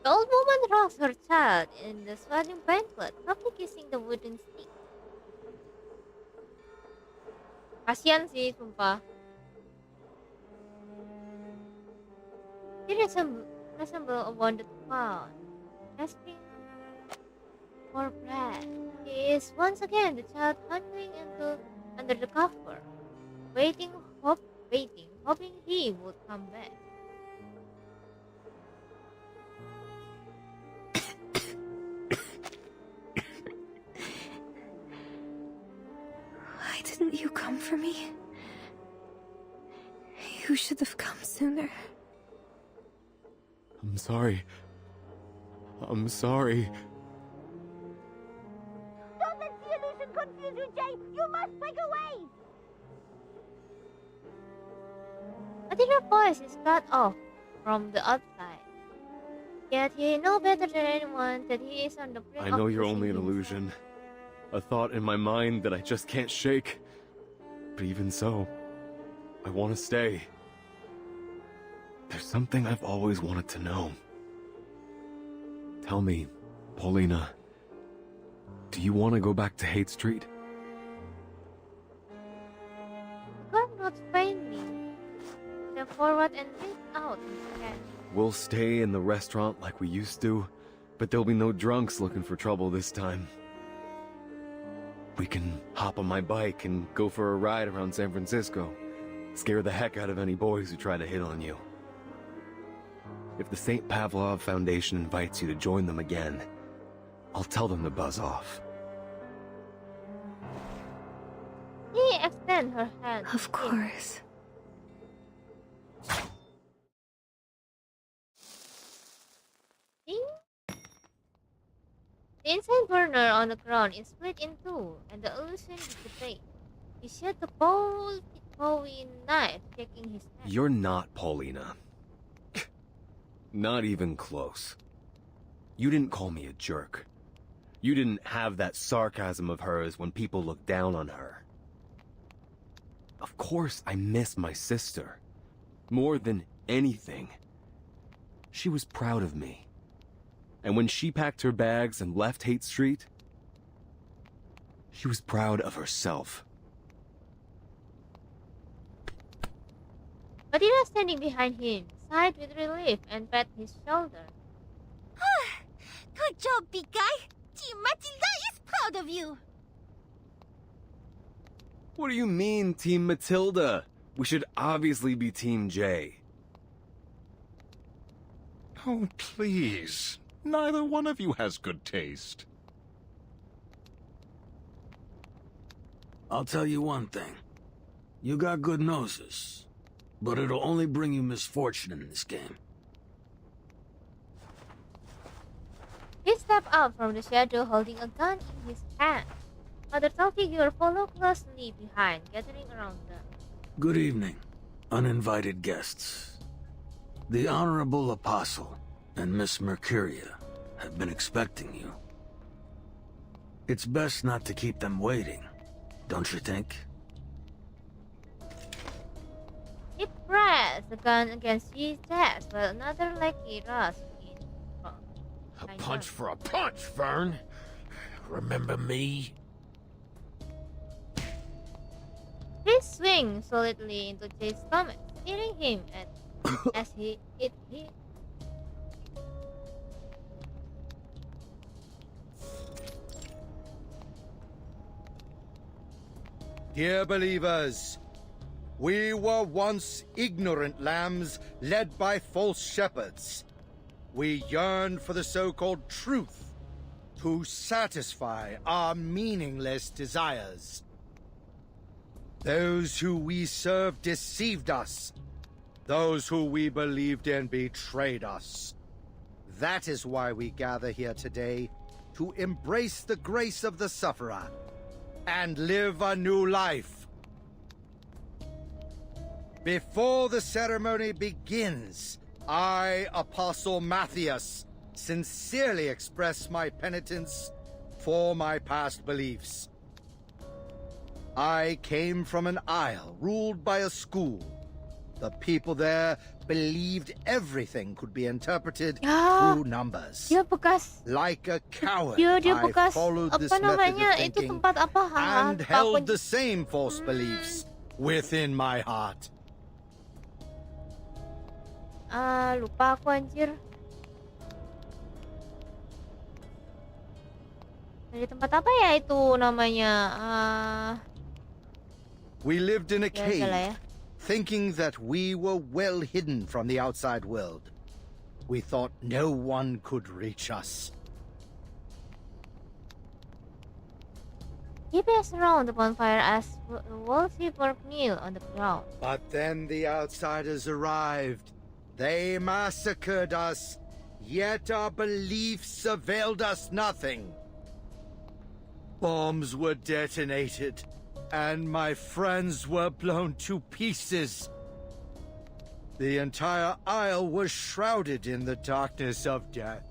The old woman rocks her child in the swelling banquet, probably kissing the wooden stick. Kasian sih, sumpah. He resemble a wounded clown, gasping for breath. He is once again the child hungering under the cover, hoping he would come back. Why didn't you come for me? You should have come sooner. I'm sorry. I'm sorry. Don't let the illusion confuse you, Jay! You must break away! But your voice is cut off from the outside. Yet he knows better than anyone that he is on the brink I of know you're losing only an himself. illusion. A thought in my mind that I just can't shake. But even so, I want to stay. There's something I've always wanted to know. Tell me, Paulina, do you want to go back to Hate Street? God not find me. Step forward and reach out his hand. We'll stay in the restaurant like we used to, but there'll be no drunks looking for trouble this time. We can hop on my bike and go for a ride around San Francisco. Scare the heck out of any boys who try to hit on you. If the St. Pavlov Foundation invites you to join them again, I'll tell them to buzz off. He extends her hand. Of course. Ding. The inside burner on the ground is split in two, and the illusion dissipates. He shot the bold Bowie knife, shaking his head. You're not Paulina. Not even close. You didn't call me a jerk. You didn't have that sarcasm of hers when people look down on her. Of course I miss my sister. More than anything. She was proud of me. And when she packed her bags and left Hate Street, she was proud of herself. Matilda, standing behind him, sighed with relief and pat his shoulder. Good job, big guy. Team Matilda is proud of you. What do you mean, Team Matilda? We should obviously be Team J. Oh, please. Neither one of you has good taste. I'll tell you one thing. You got good noses, but it'll only bring you misfortune in this game. He stepped out from the shadow holding a gun in his hand. Other tall figure followed closely behind, gathering around them. Good evening, uninvited guests. The Honorable Apostle and Miss Mercuria have been expecting you. It's best not to keep them waiting, don't you think? He pressed the gun against his chest while another lackey rushed in front. A punch for a punch, Vern. Remember me? He swings solidly into Jay's stomach, hitting him as he hit him. Dear believers, we were once ignorant lambs led by false shepherds. We yearned for the so-called truth to satisfy our meaningless desires. Those who we served deceived us. Those who we believed in betrayed us. That is why we gather here today to embrace the grace of the sufferer and live a new life. Before the ceremony begins, I, Apostle Matthias, sincerely express my penitence for my past beliefs. I came from an isle ruled by a school. The people there believed everything could be interpreted through numbers. Like a coward, I followed this method of thinking and held the same false beliefs within my heart. Lupa aku anjir. Dari tempat apa ya itu namanya? We lived in a cave, thinking that we were well hidden from the outside world. We thought no one could reach us. He passed around the bonfire as the Vtuber kneel on the ground. But then the outsiders arrived. They massacred us, yet our beliefs availed us nothing. Bombs were detonated, and my friends were blown to pieces. The entire isle was shrouded in the darkness of death.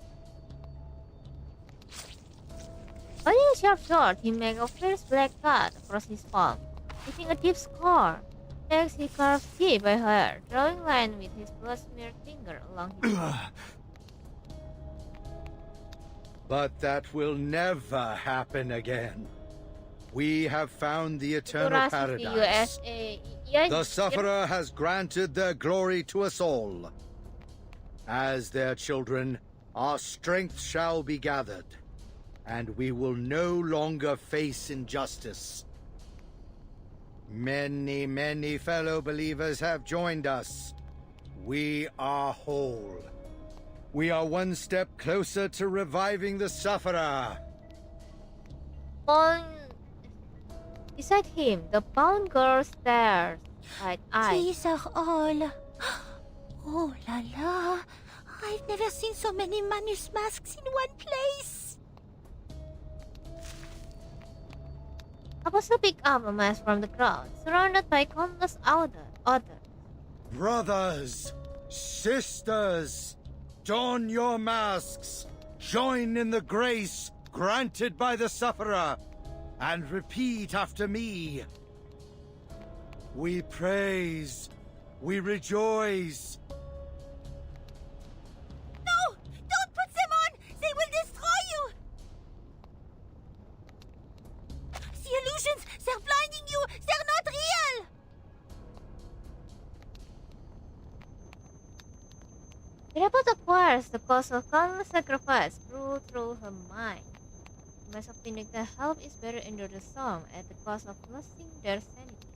Holding a sharp sword, he made a fierce black cut across his palm, leaving a deep scar. Next, he carved T by her, drawing line with his blood-smeared finger along his arm. But that will never happen again. We have found the eternal paradise. The sufferer has granted their glory to us all. As their children, our strength shall be gathered, and we will no longer face injustice. Many, many fellow believers have joined us. We are whole. We are one step closer to reviving the sufferer. Beside him, the bound girl stares wide-eyed. These are all. Oh la la! I've never seen so many Manus masks in one place. Apostle picked up a mask from the ground, surrounded by countless others. Brothers, sisters, don your masks, join in the grace granted by the sufferer, and repeat after me. We praise, we rejoice. No! Don't put them on! They will destroy you! The illusions, they're blinding you! They're not real! as the cost of countless sacrifice grew through her mind. The mass of beneath the help is buried under the song at the cost of losing their sanity.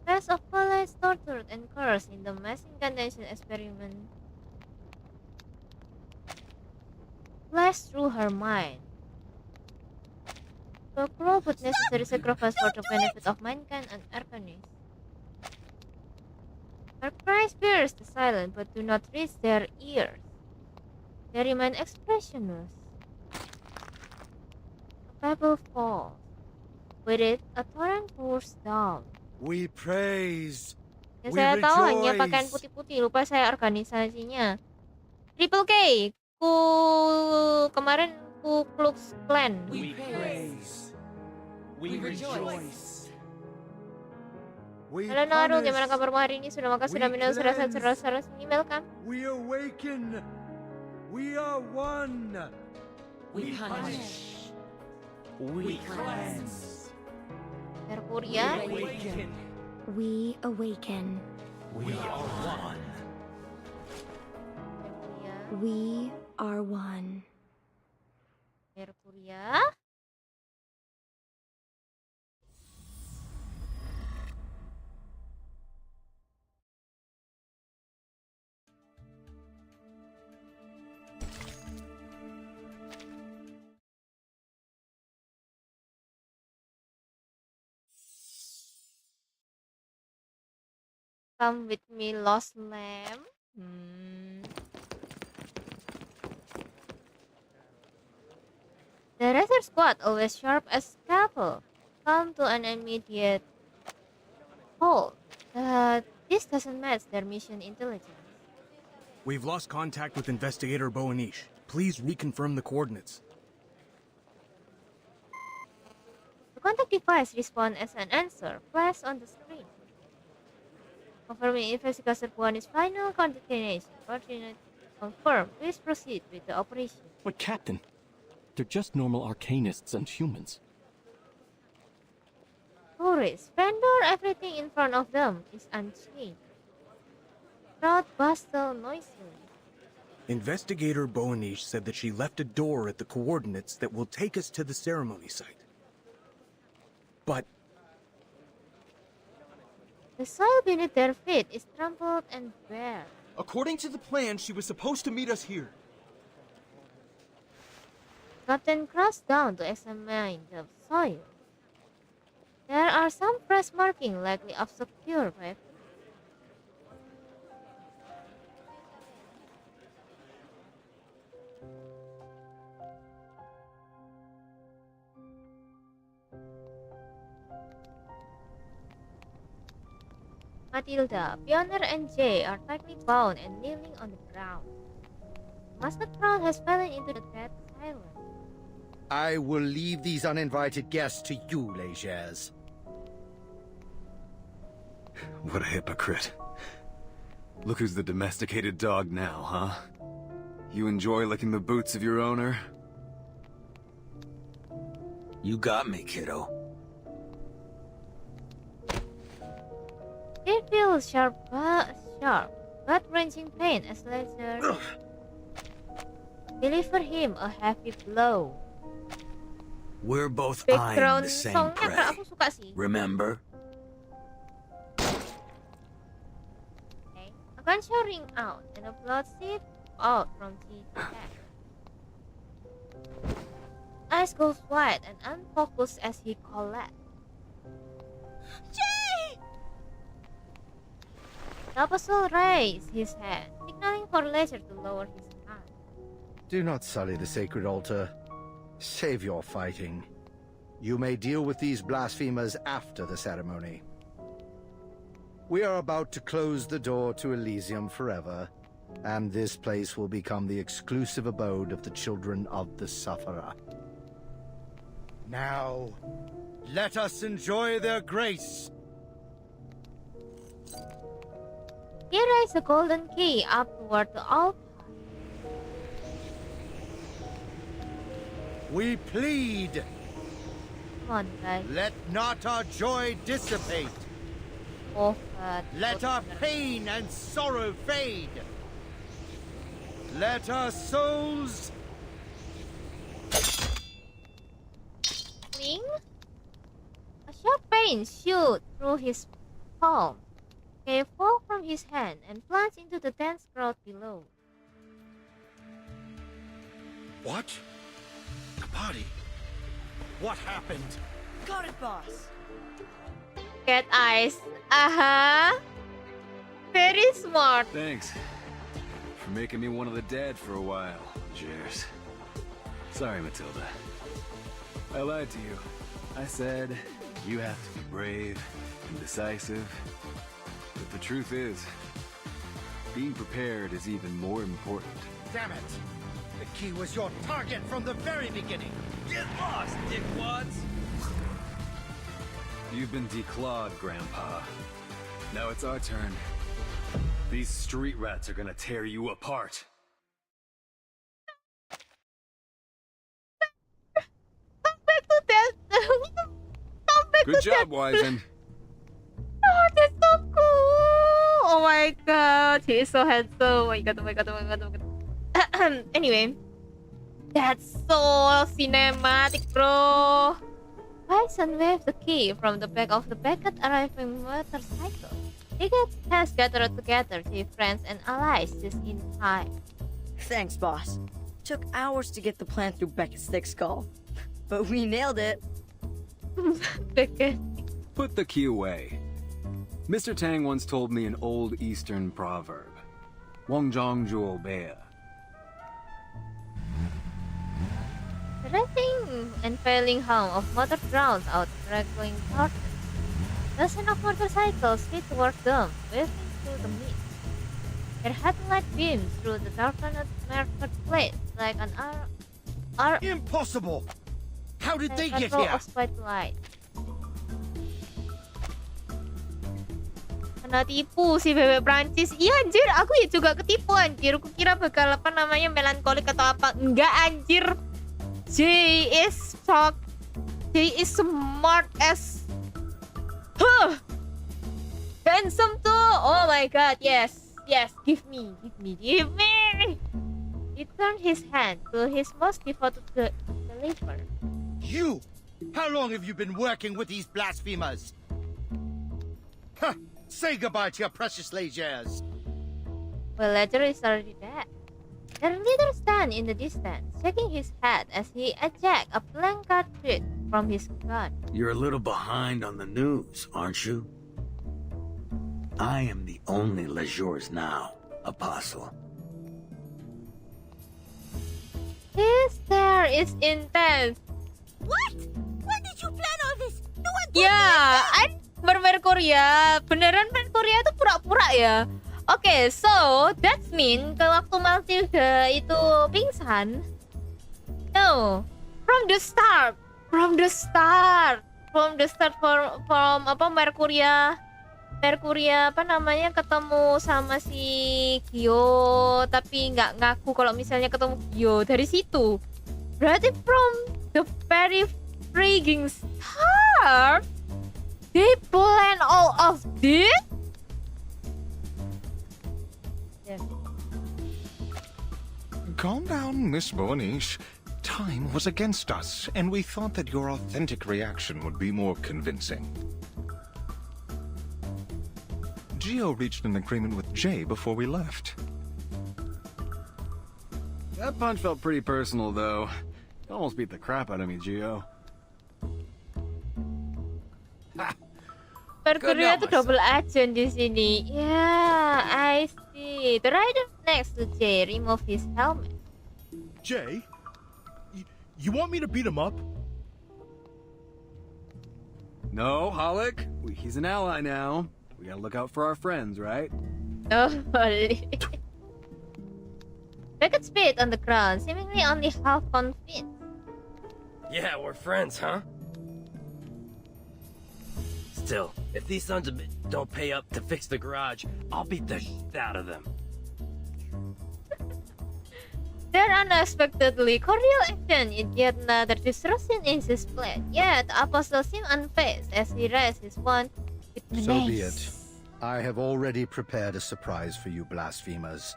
Thousands of colleagues tortured and cursed in the mass incantation experiment flashed through her mind. The cruel but necessary sacrifice for the benefit of mankind and arcanists. Her cries pierce the silence but do not reach their ears. They remain expressionless. A pebble falls. With it, a torrent pours down. We praise. Yang We saya tahu hanya rejoice. pakaian putih-putih, lupa saya organisasinya. Triple K, kemarin Ku Klux Klan. We praise. We rejoice. Halo Naru, gimana kabarmu hari ini? Sudah makan, sudah minum, sudah serat ini, welcome. We awaken. We are one. We punish. We cleanse. Merkuria. We awaken. We are one. We are one. Merkuria. Come with me, lost lamb. The Razor Squad, always sharp as scalpel, come to an immediate halt. This doesn't match their mission intelligence. We've lost contact with Investigator Boanish. Please reconfirm the coordinates. The contact device responds as an answer, flashed on the screen. Confirming Investigator Boanish's final coordination. Coordinate confirmed. Please proceed with the operation. But Captain, they're just normal arcanists and humans. Tourists, vendor, everything in front of them is unchanged. Crowd bustle noisily. Investigator Boanish said that she left a door at the coordinates that will take us to the ceremony site. But the soil beneath their feet is trampled and bare. according to the plan, she was supposed to meet us here. Captain crouched down to examine the soil. There are some fresh markings likely obscured by Matilda, Pioneer, and Jay are tightly bound and kneeling on the ground. The masked crowd has fallen into the dead silence. I will leave these uninvited guests to you, Legers. What a hypocrite. Look who's the domesticated dog now, huh? You enjoy licking the boots of your owner? You got me, kiddo. They feel sharp, gut-wrenching pain as Ledger deliver him a heavy blow. We're both eyeing Background the same songnya prey. aku suka sih. Remember? Okay. A gunshot ring out and a blood seeped out from his head. Eyes goes wide and unfocused as he collapsed. Jay! The apostle raised his hand, signaling for Ledger to lower his hand. Do not sully the sacred altar. Save your fighting. You may deal with these blasphemers after the ceremony. We are about to close the door to Elysium forever, and this place will become the exclusive abode of the children of the Sufferer. Now, let us enjoy their grace. He raised the golden key up toward the altar. We plead. Come on, guys. Let not our joy dissipate. Oh, God. Let our pain and sorrow fade. Let our souls... Swing. A sharp pain shoot through his palm. He fall from his hand and plunge into the dense crowd below. What? The party? What happened? Got it, boss. Cat eyes. Very smart. Thanks for making me one of the dead for a while. Cheers. Sorry, Matilda. I lied to you. I said you have to be brave and decisive. But the truth is, being prepared is even more important. Damn it! The key was your target from the very beginning! Get lost, dickwads! You've been declawed, Grandpa. Now it's our turn. These street rats are gonna tear you apart. Come back to that. Come back Good to job, that. Wizen. Oh, that's so cool! Oh my god, he is so handsome. Oh my god, oh my god, oh my god, oh my god. Anyway, that's so cinematic, bro. Wizen waves the key from the back of the Beckett arriving motorcycle. Beckett has gathered together his friends and allies just in time. Thanks, boss. Took hours to get the plan through Beckett's thick skull, but we nailed it. Beckett. Put the key away. Mr. Tang once told me an old Eastern proverb. Wangzhong Zhuo Bea. The racing and failing hum of motor drowns out crackling torches. Dozens of motorcycles speed towards them, waving through the mist. Their headlight beams through the darkened marketplace like an Impossible! How did they get arrow here? of spotlight. Kena tipu si bebek Prancis. Iya anjir, aku ya juga ketipu anjir. Aku kira bakal apa namanya melankolik atau apa. Enggak anjir. J is smart as handsome too. Oh my god, yes. Yes, give me. He turned his hand to his most devoted believer. You! How long have you been working with these blasphemers? Huh! Say goodbye to your precious leisures. Well, Ledger is already dead. Their leader stands in the distance, shaking his head as he ejects a blank cartridge from his gun. You're a little behind on the news, aren't you? I am the only Lejours now, Apostle. His stare is intense. What? When did you plan all this? No one told Ya, Merkoria. Beneran Merkoria itu pura-pura ya. Oke, so that mean ke waktu Matilda itu pingsan. No, from the start from apa Merkuria apa namanya ketemu sama si Gio tapi nggak ngaku kalau misalnya ketemu Gio dari situ. Berarti from the very freaking start they plan all of this. Calm down, Miss Bornish. Time was against us, and we thought that your authentic reaction would be more convincing. Gio reached an agreement with Jay before we left. That punch felt pretty personal, though. You almost beat the crap out of me, Gio. Mercury itu double agent di sini. Yeah, I see. The rider next to Jay removed his helmet. Jay, you want me to beat him up? No, Holic. He's an ally now. We gotta look out for our friends, right? Oh, Beckett spit on the ground, seemingly only half convinced. Yeah, we're friends, huh? Still, if these sons of bitches don't pay up to fix the garage, I'll beat the shit out of them. Their unexpectedly cordial action is yet another disruption in his plan. Yet the apostle seemed unfazed as he raised his wand with menace. So be it. I have already prepared a surprise for you blasphemers.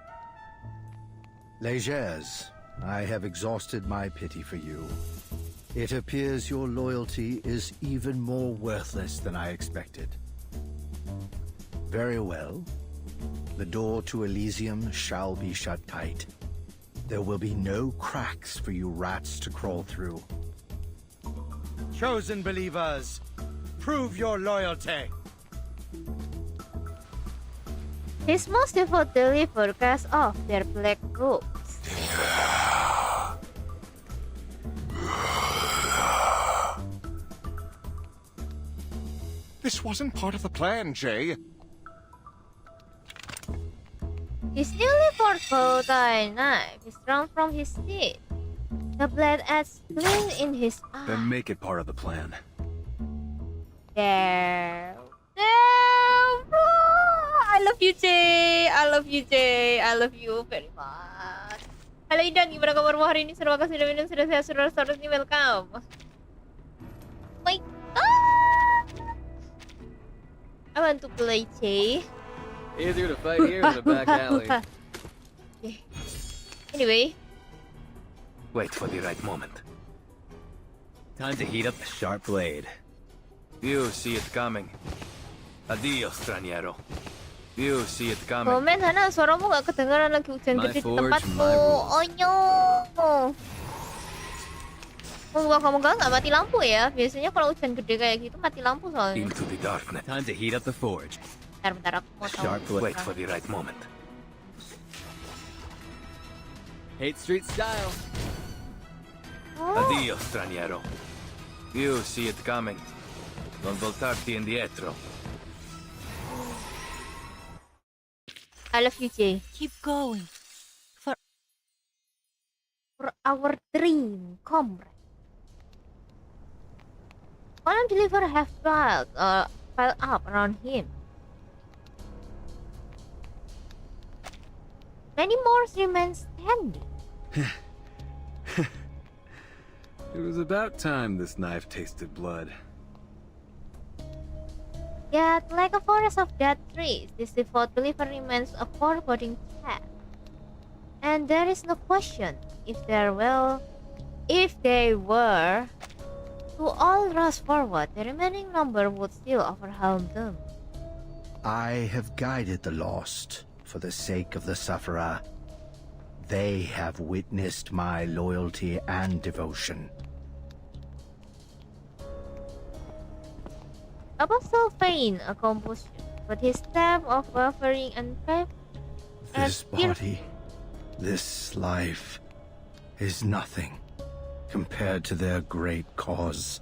Légers, I have exhausted my pity for you. It appears your loyalty is even more worthless than I expected. Very well. The door to Elysium shall be shut tight. There will be no cracks for you rats to crawl through. Chosen believers, prove your loyalty. His most devout believer cast off their black robes. This wasn't part of the plan, Jay. His newly forged knife is drawn from his teeth. The blade adds gleam in his eye. Then make it part of the plan. Damn. I love you, Jay. I love you, Jay. I love you very much. Halo Idan, gimana kabarmu hari ini? Terima kasih sudah minum, sudah sehat, sudah selamat nih, welcome. My God. I want to play, Jay. Easier to fight here than a back alley. Okay. Anyway. Wait for the right moment. Time to heat up the sharp blade. You see it coming. Adios, straniero. You see it coming. Komen, Hana, suaramu gak kedengaran lagi hujan gede di tempatmu. Oh no. Moga-moga nggak mati lampu ya. Biasanya kalau hujan gede kayak gitu mati lampu soalnya. Into the darkness. Time to heat up the forge. Bentar, aku mau tahu. Wait for the right moment. Hate Street style. Oh. Adios, straniero. You see it coming. Non voltarti indietro. I love you, Jay. Keep going. For our dream, comrade. Column deliver have piled up around him. Many more remain standing. It was about time this knife tasted blood. Yet, like a forest of dead trees, this devout believer remains a foreboding path. And there is no question if they were to all rush forward, the remaining number would still overwhelm them. I have guided the lost for the sake of the sufferer. They have witnessed my loyalty and devotion. Apostle feigned a composure, but his stab of buffering and faith This body, this life, is nothing compared to their great cause.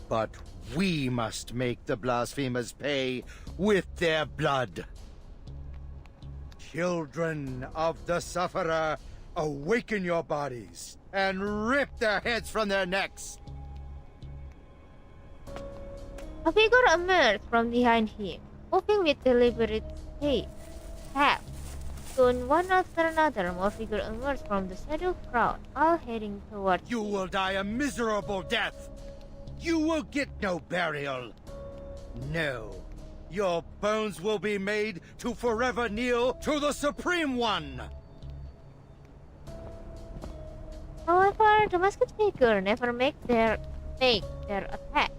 But we must make the blasphemers pay with their blood. Children of the sufferer, awaken your bodies and rip their heads from their necks. A figure emerged from behind him, moving with deliberate step. Soon, one after another, more figures emerged from the shadow crowd, all heading towards You will die a miserable death. You will get no burial. No, your bones will be made to forever kneel to the Supreme One. However, the masked figure never make their attack.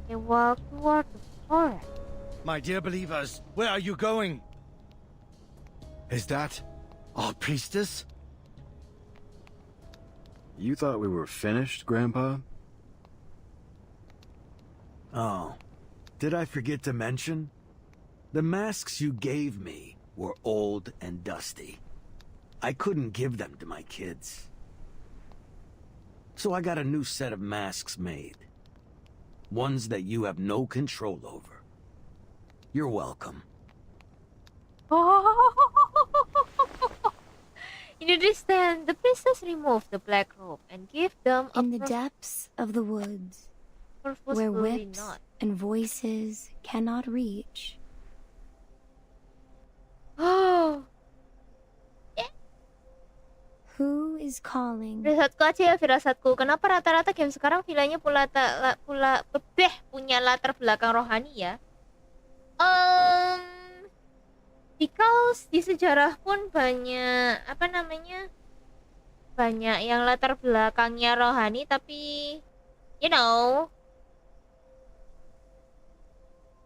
They walk toward the forest. My dear believers, where are you going? Is that our priestess? You thought we were finished, Grandpa? Oh, did I forget to mention? The masks you gave me were old and dusty. I couldn't give them to my kids. So I got a new set of masks made. Ones that you have no control over. You're welcome. In the distance, the priestess removed the black robe and gave them in the depths of the woods, where whips and voices cannot reach. Oh. Who is calling? Firasatku aja ya firasatku. Kenapa rata-rata game sekarang vilanya punya latar belakang rohani ya? Because di sejarah pun banyak banyak yang latar belakangnya rohani, tapi you know,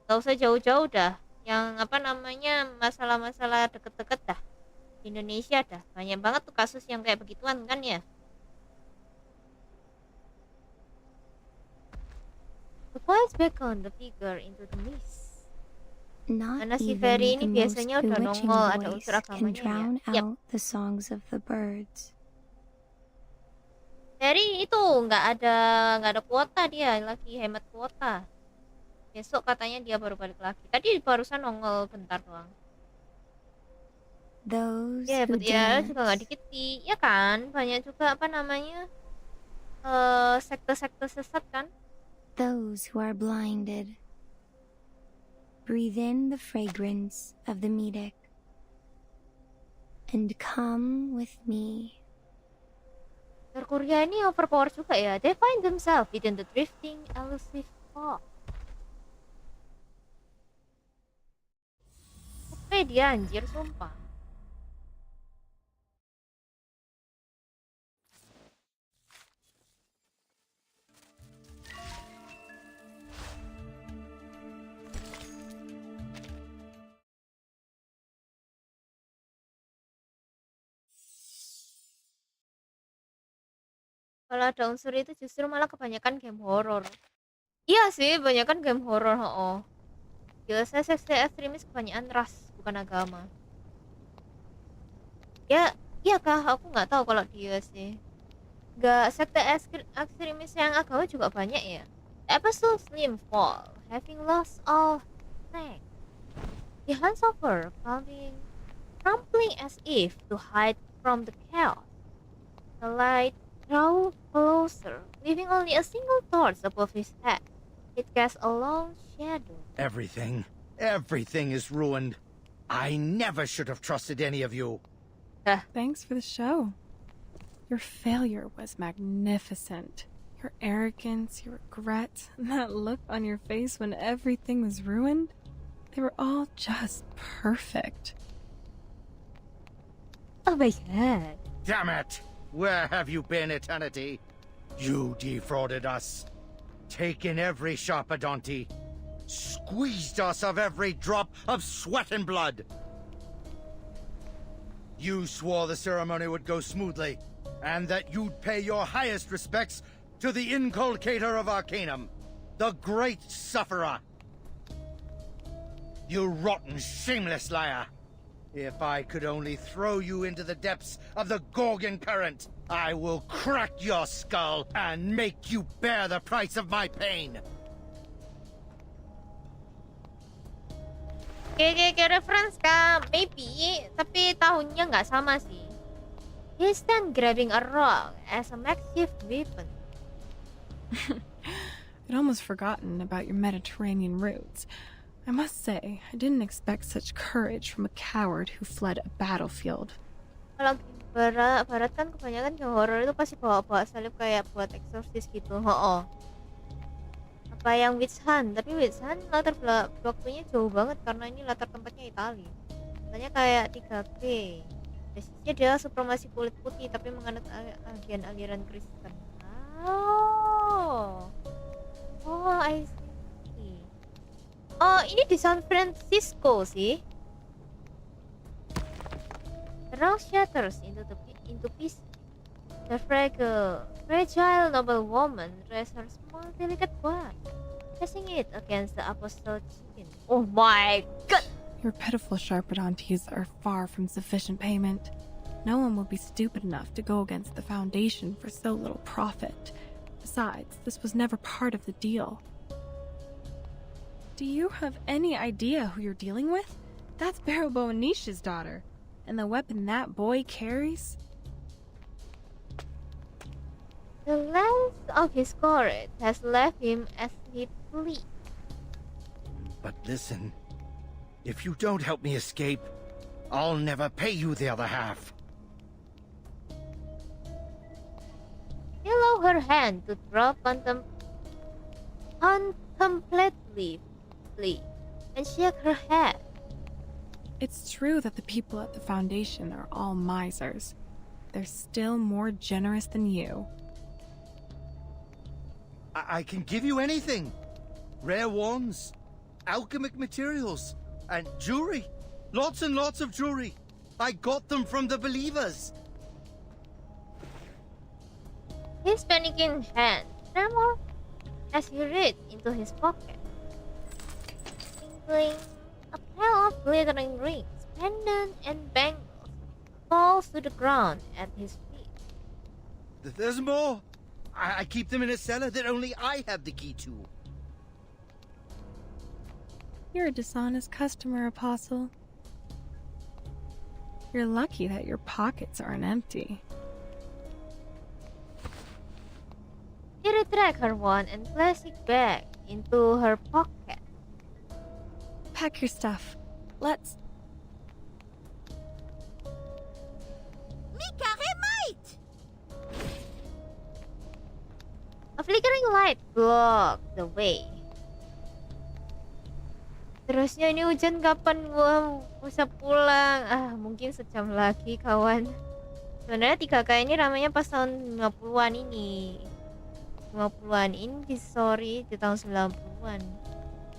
gak usah jauh-jauh dah. Yang masalah-masalah deket-deket dah. Di Indonesia dah banyak banget tuh kasus yang kayak begituan kan ya. The quiet beckon the figure into the mist. Karena si Ferry ini biasanya udah nongol ada unsur agamanya ya. Yep. The songs of the birds. Ferry itu nggak ada kuota, dia lagi hemat kuota. Besok katanya dia baru balik lagi. Tadi barusan nongol bentar doang. Ya, ya juga nggak dikit sih, ya kan? Banyak juga sekte-sekte sesat kan? Those who are blinded. Breathe in the fragrance of the meadow and come with me. Korea ini overpower juga ya. They find themselves within the drifting elusive fog. Oke dia anjir sumpah. Kalau ada unsur itu justru malah kebanyakan game horror. Iya sih, kebanyakan game horror. Biasa sekte ekstremis kebanyakan ras, bukan agama. Ya, iya kah? Aku nggak tahu kalau dia sih. Nggak, sekte ekstremis yang agama juga banyak ya. Episode Slim Fall, having lost all neck. The hands over, crumpling as if to hide from the chaos. The light draw closer, leaving only a single torch above his head. It casts a long shadow. Everything is ruined. I never should have trusted any of you. Thanks for the show. Your failure was magnificent. Your arrogance, your regret, and that look on your face when everything was ruined, they were all just perfect. Oh my god. Damn it! Where have you been, Eternity? You defrauded us, taken every Sharpadonti, squeezed us of every drop of sweat and blood. You swore the ceremony would go smoothly, and that you'd pay your highest respects to the inculcator of Arcanum, the great sufferer. You rotten, shameless liar. If I could only throw you into the depths of the Gorgon current, I will crack your skull and make you bear the price of my pain. Kayak reference kah? Maybe, tapi tahunnya nggak sama sih. He's then grabbing a rock as a makeshift weapon. I'd almost forgotten about your Mediterranean roots. I must say, I didn't expect such courage from a coward who fled a battlefield. Kalau barat kan kebanyakan game horror itu pasti bawa salib kayak buat eksorsis gitu. Apa yang Witch Hunt, tapi Witch Hunt latar waktunya jauh banget karena ini latar tempatnya Italia. Katanya kayak 3G. Basisnya dia supremasi kulit putih tapi menganut agen aliran Kristen. Oh, I see. Oh, ini di San Francisco sih. The rock shatters into pieces. The fragile noble woman rests her small delicate body, pressing it against the apostle's chin. Oh my god! Your pitiful Sharpadontes are far from sufficient payment. No one will be stupid enough to go against the Foundation for so little profit. Besides, this was never part of the deal. Do you have any idea who you're dealing with? That's Barrow Nisha's daughter. And the weapon that boy carries? The length of his cord has left him as he bleeds. But listen, if you don't help me escape, I'll never pay you the other half. She lowered her hand to draw contemplatively and shake her head. It's true that the people at the Foundation are all misers. They're still more generous than you. I can give you anything. Rare wands, alchemic materials, and jewelry. Lots and lots of jewelry. I got them from the believers. His panicking hand trembled as he reached into his pocket. Twinkling, a pair of glittering rings, pendant, and bangles falls to the ground at his feet. There's more. I keep them in a cellar that only I have the key to. You're a dishonest customer, Apostle. You're lucky that your pockets aren't empty. She retracted her wand and placed it back into her pocket. Pack your stuff. Let's... A flickering light blocked the way. Terusnya ini hujan kapan gua bisa pulang? Mungkin sejam lagi kawan. Sebenarnya 3K ini ramainya pas tahun 50-an ini. 50-an ini sorry di tahun 90-an.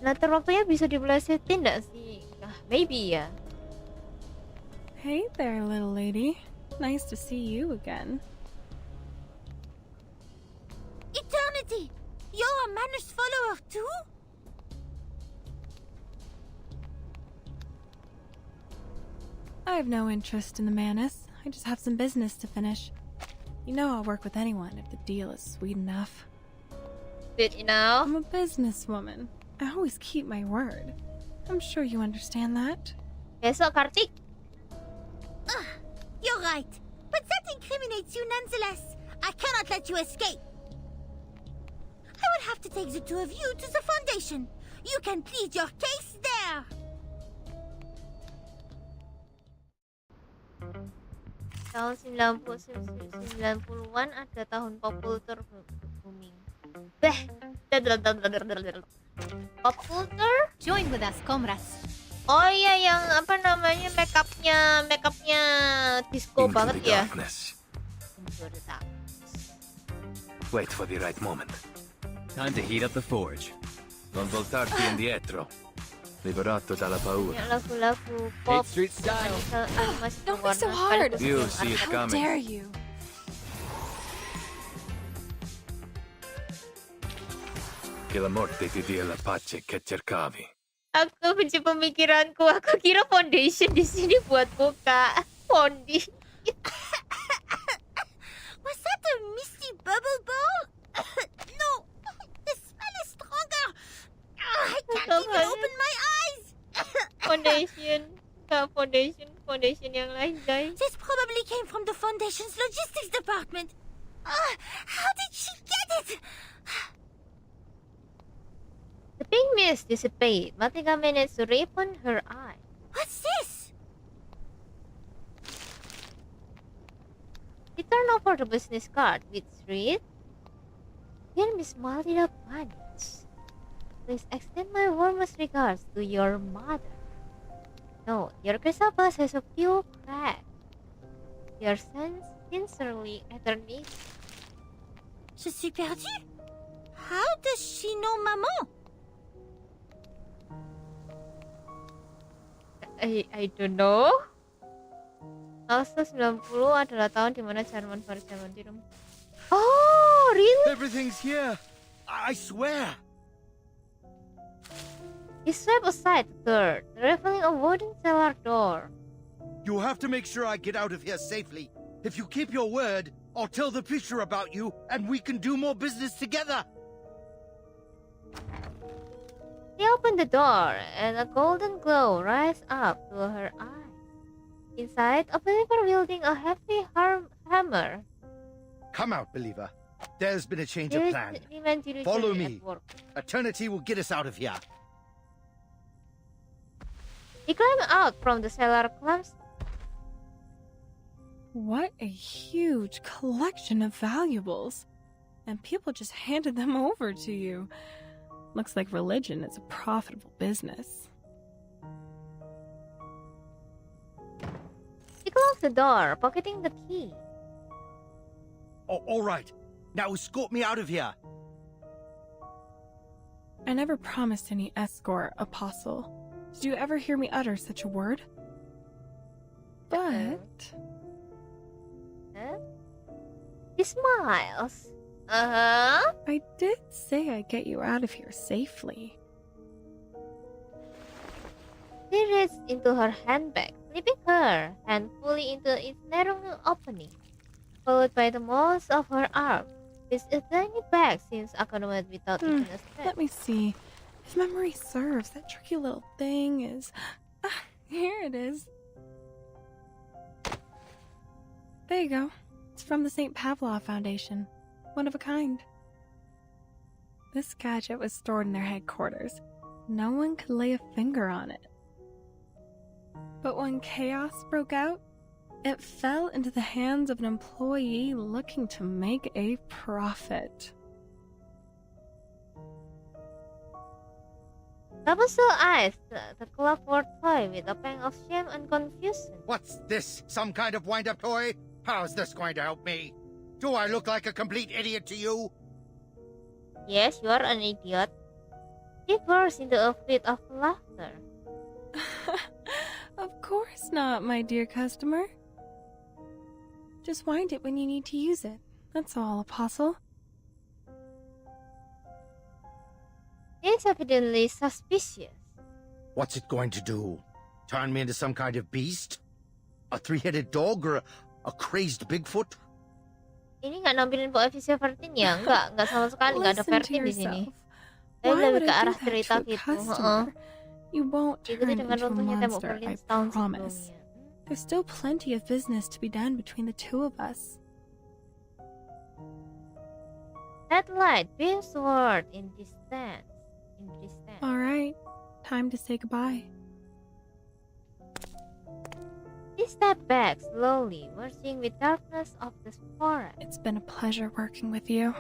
Nah, waktunya bisa dipelesetin nggak sih? Maybe ya. Hey there, little lady. Nice to see you again. Eternity! You're a Manus follower too? I have no interest in the Manus. I just have some business to finish. You know I'll work with anyone if the deal is sweet enough. Did you know? I'm a businesswoman. I always keep my word. I'm sure you understand that. Besok, Kartik. You're right. But that incriminates you nonetheless. I cannot let you escape. I would have to take the two of you to the Foundation. You can plead your case there. Tahun 90-an ada tahun pop culture booming. Pop culture? Join with us, comrades. Oh iya, yang apa namanya makeupnya disco banget ya. Wait for the right moment. Time to heat up the forge. Non voltarti indietro. Liberato dalla paura. Lagu-lagu pop. Street style. Don't be so hard. You see it How coming. dare you? Che la morte ti dia la pace che cercavi. Aku benci pemikiranku. Aku kira foundation di sini buat buka fondi. Was that a misty bubble ball? No, the smell is stronger. I can't even open my eyes. Foundation, foundation yang lain, guys. This probably came from the Foundation's logistics department. How did she get it? The pink mist dissipated, letting a minute to open her eye. What's this? She turned over the business card, which read, "Dear Miss Malina Bunch, please extend my warmest regards to your mother. Note, your chrysalis has a few cracks. Your son sincerely, Eternity." Je suis perdue. How does she know Maman? I don't know. Also 90 adalah tahun dimana Jerman baru zaman di rumah. Oh, really? Everything's here. I swear. He swept aside the dirt, revealing a wooden cellar door. You have to make sure I get out of here safely. If you keep your word, I'll tell the preacher about you, and we can do more business together. She opened the door, and a golden glow rised up to her eyes. Inside, a believer wielding a heavy hammer. Come out, believer. There's been a change of plan. Follow me. Eternity will get us out of here. He climbed out from the cellar clumsily. What a huge collection of valuables. And people just handed them over to you. Looks like religion is a profitable business. the door, pocketing the key. Oh, all right. Now escort me out of here. I never promised any escort, Apostle. Did you ever hear me utter such a word? But... He smiles. Uh-huh. I did say I'd get you out of here safely. He reaches into her handbag, slipping her hand fully into its narrow opening, followed by the most of her arm. This tiny bag seems accommodated without even a step. Let me see. If memory serves, that tricky little thing is... Ah, here it is. There you go. It's from the St. Pavlov Foundation. One of a kind. This gadget was stored in their headquarters. No one could lay a finger on it. But when chaos broke out, it fell into the hands of an employee looking to make a profit. Rapunzel eyes the clockwork toy with a pang of shame and confusion. What's this? Some kind of wind-up toy? How's this going to help me? Do I look like a complete idiot to you? Yes, you are an idiot. He burst into a fit of laughter. Of course not, my dear customer. Just wind it when you need to use it. That's all, Apostle. He's evidently suspicious. What's it going to do? Turn me into some kind of beast? A three-headed dog or a crazed Bigfoot? Ini nggak nampilin po episode 13 ya? Nggak sama sekali nggak ada Listen to vertin di sini. yourself. Tapi Why lebih would ke I do arah that cerita to a gitu. customer? You won't Ikuti turn dengan into a runtuhnya tembok monster, Berlin I setahun promise. sebelumnya. There's still plenty of business to be done between the two of us. That light beams toward in distance. All right, time to say goodbye. He stepped back slowly, merging with darkness of the forest. It's been a pleasure working with you.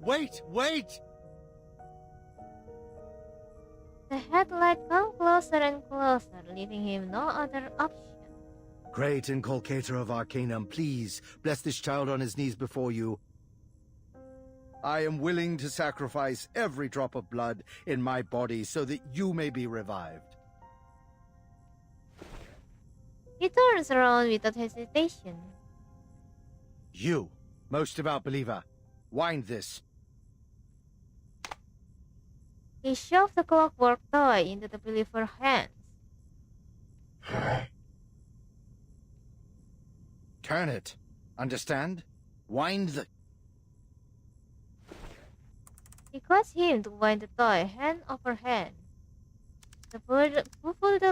Wait, wait! The headlight come closer and closer, leaving him no other option. Great inculcator of Arcanum, please bless this child on his knees before you. I am willing to sacrifice every drop of blood in my body so that you may be revived. He turns around without hesitation. You, most devout believer, wind this. He shoved the clockwork toy into the believer's hands. Turn it. Understand? Wind the... He caused him to wind the toy hand over hand. The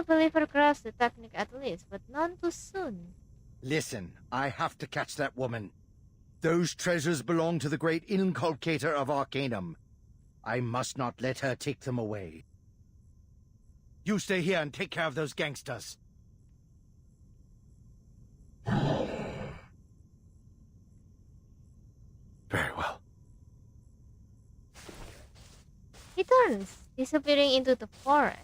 believer grasps the technique at least, but none too soon. Listen, I have to catch that woman. Those treasures belong to the great inculcator of Arcanum. I must not let her take them away. You stay here and take care of those gangsters. Very well. He turns, disappearing into the forest.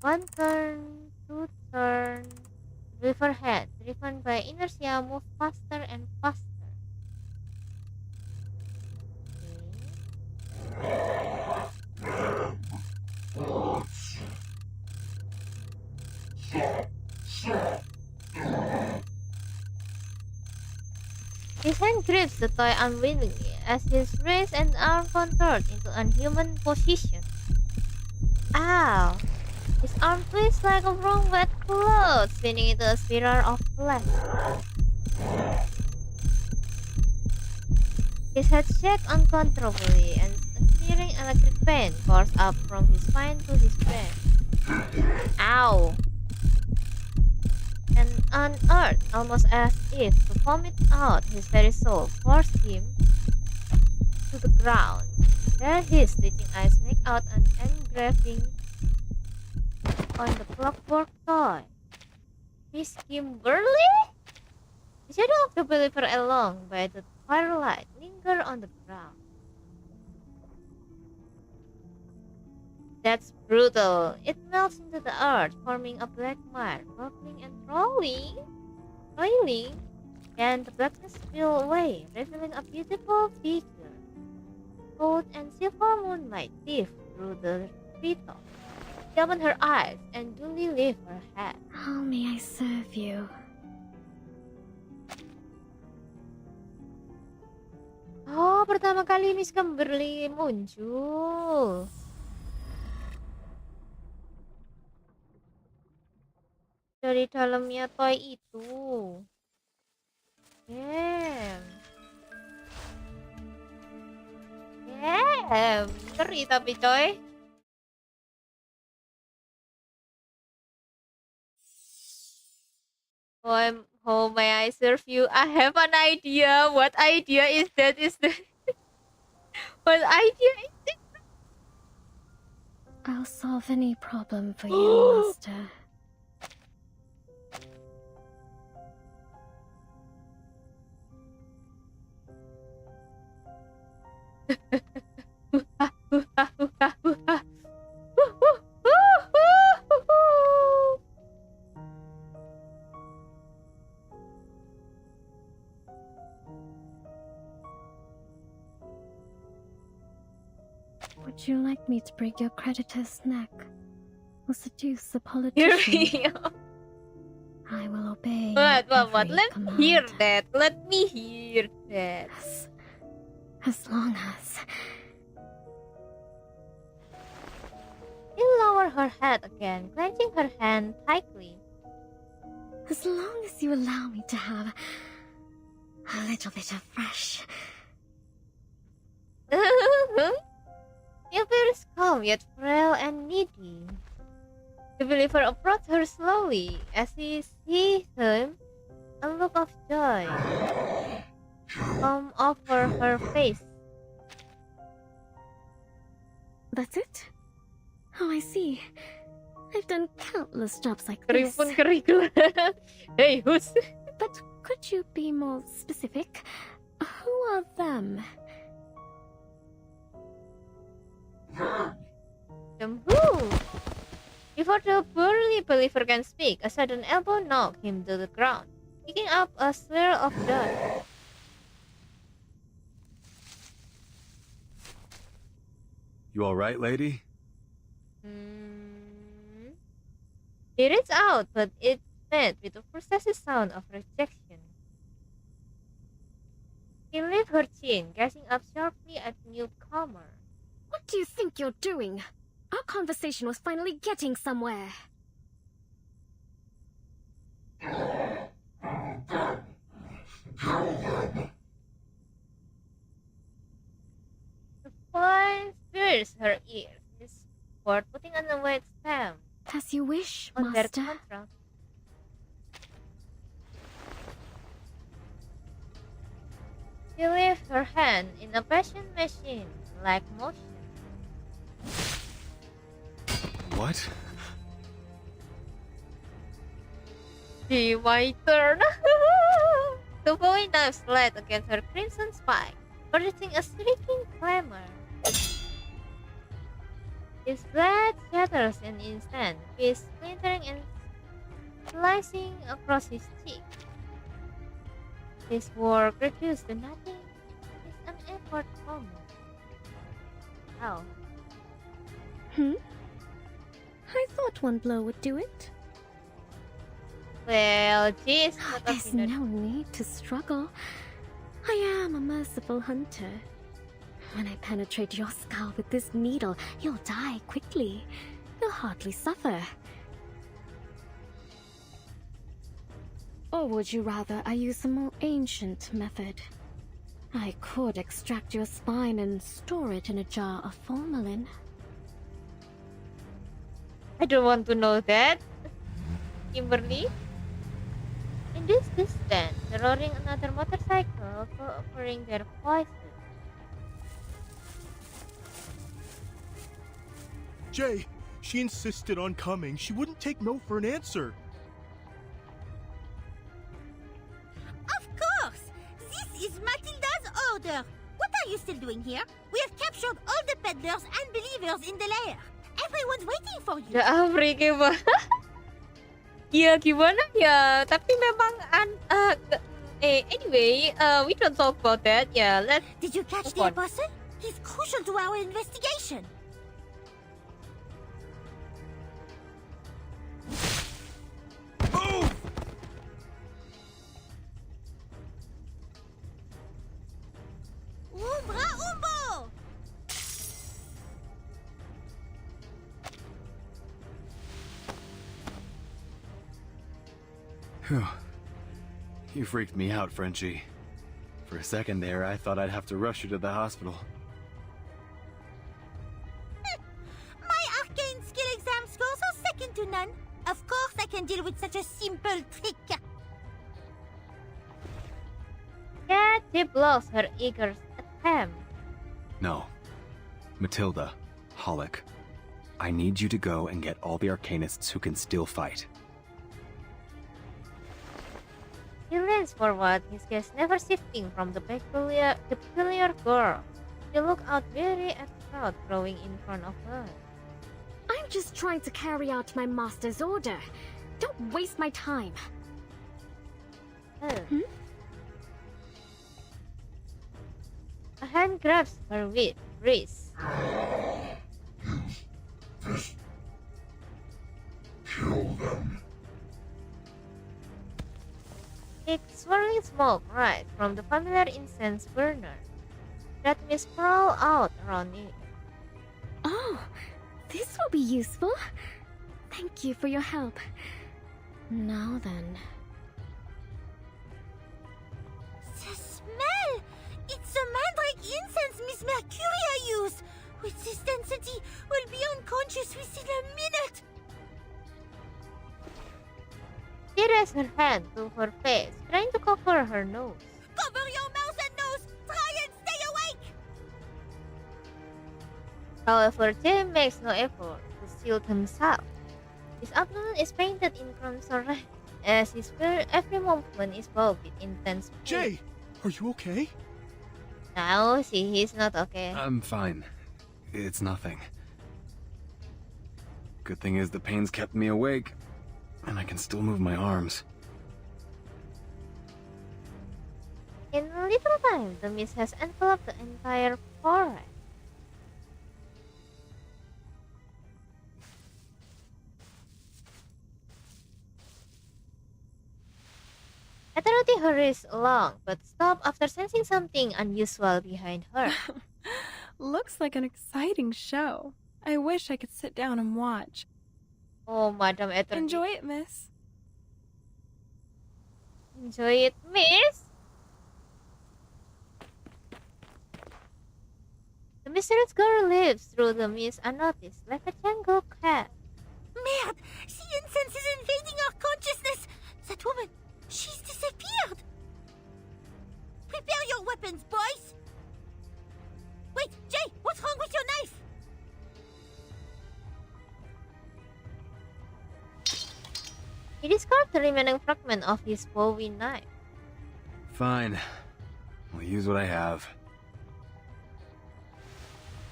One turn, two turn. River head, driven by inertia, move faster and faster. His hand grips the toy unwillingly as his wrist and arm contort into unhuman position. Ow! His arm twists like a wrong wet cloth, spinning into a spiral of flesh. His head shakes uncontrollably, and a searing electric pain pours up from his spine to his brain. Ow! And unearthed, almost as if to vomit out his very soul, forced him to the ground. There his twitching eyes make out an engraving on the clockwork toy. Miss Kimberly? The shadow of the believer along by the firelight linger on the ground. That's brutal. It melts into the earth, forming a black mark, bubbling and rolling. And the blackness spilled away, revealing a beautiful figure. Gold and silver moonlight lift through the treetops. She opened her eyes and duly lifted her head. How may I serve you? Oh, pertama kali Miss Kimberly muncul. Dari dalamnya toy itu. Damn. Ngeri tapi coy. How may I serve you? I have an idea. What idea is that? What idea is it? I'll solve any problem for you, Master. Would you like me to break your creditor's neck or seduce a politician? I will obey. What? Let me hear that. Let me hear that. As long as She lowered her head again, clenching her hand tightly. As long as you allow me to have a little bit of fresh. She appears calm yet frail and needy. The believer approached her slowly as he sees him. A look of joy come over her face. That's it? Oh, I see. I've done countless jobs like this. Hey, who's? But could you be more specific? Who are them? Them who? Before the burly believer can speak, a sudden elbow knocked him to the ground, kicking up a slur of dust. You alright, lady? He reached out, but it met with a possessive sound of rejection. She lifted her chin, gazing up sharply at the newcomer. What do you think you're doing? Our conversation was finally getting somewhere. The voice pierced her ears, before putting an away stamp As you wish, on their Master. contract. She lifted her hand in a passion machine-like motion. What? My turn. The boy knife slid against her crimson spike, producing a shrieking clamor. His blade shatters in an instant, piece splintering and slicing across his cheek. His work reduced to nothing is an effort moment. How? I thought one blow would do it. Well, geez, There's no need to struggle. I am a merciful hunter. When I penetrate your skull with this needle, you'll die quickly. You'll hardly suffer. Or would you rather I use a more ancient method? I could extract your spine and store it in a jar of formalin. I don't want to know that. Kimberly? In this distance, roaring another motorcycle, offering their voices. Jay, she insisted on coming. She wouldn't take no for an answer. Of course! This is Matilda's order! What are you still doing here? We have captured all the peddlers and believers in the lair. Everyone's waiting for you. Udah gimana? Ya gimana ya? Tapi memang anyway, we don't talk about that. Yeah, let's. Did you catch the apostle? He's crucial to our investigation. Move! Umbra umbo! Phew. You freaked me out, Frenchie. For a second there, I thought I'd have to rush you to the hospital. My arcane skill exam scores are second to none. Of course I can deal with such a simple trick. She blows her eager attempt. No. Matilda, Hollick, I need you to go and get all the arcanists who can still fight. He leans forward, his gaze never shifting from the peculiar girl. She looked out weary at the crowd growing in front of her. I'm just trying to carry out my master's order. Don't waste my time. A hand grabs her wrist. Kill them. It's swirling smoke right from the familiar incense burner. That mist sprawl out around it. Oh, this will be useful. Thank you for your help. Now then. The smell! It's the mandrake incense Miss Mercuria used! With this density, we'll be unconscious within a minute! She raised her hand to her face, trying to cover her nose. Cover your mouth and nose! Try and stay awake! However, Jim makes no effort to shield himself. His abdomen is painted in crimson red, as his every movement is bowed with intense pain. Jay, are you okay? No, see, he's not okay. I'm fine. It's nothing. Good thing is the pain's kept me awake, and I can still move my arms. In a little time, the mist has enveloped the entire forest. Hati-hati hurries along, but stops after sensing something unusual behind her. Looks like an exciting show. I wish I could sit down and watch. Oh, Madam Eternity. Enjoy it, miss. Enjoy it, miss. The mysterious girl lives through the mist unnoticed, like a jungle cat. Merde! The incense is invading our consciousness! That woman, she's disappeared! Prepare your weapons, boys! Wait, Jay, what's wrong with your knife? He discarded the remaining fragment of his Bowie knife. Fine. I'll use what I have.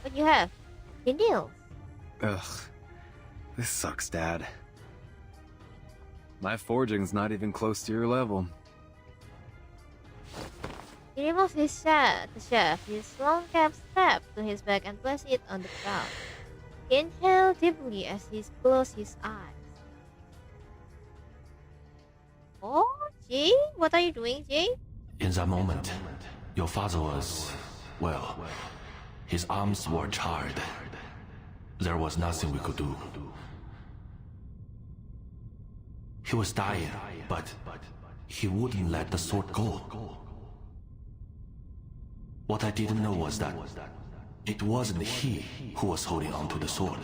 What you have? The nails. Ugh. This sucks, Dad. My forging's not even close to your level. He removes the shaft, his long cap strapped to his back and places it on the ground. He inhaled deeply as he closed his eyes. Oh, Jay? What are you doing, Jay? In that moment, your father was, well, his arms were charred. There was nothing we could do. He was dying, but he wouldn't let the sword go. What I didn't know was that it wasn't he who was holding onto the sword,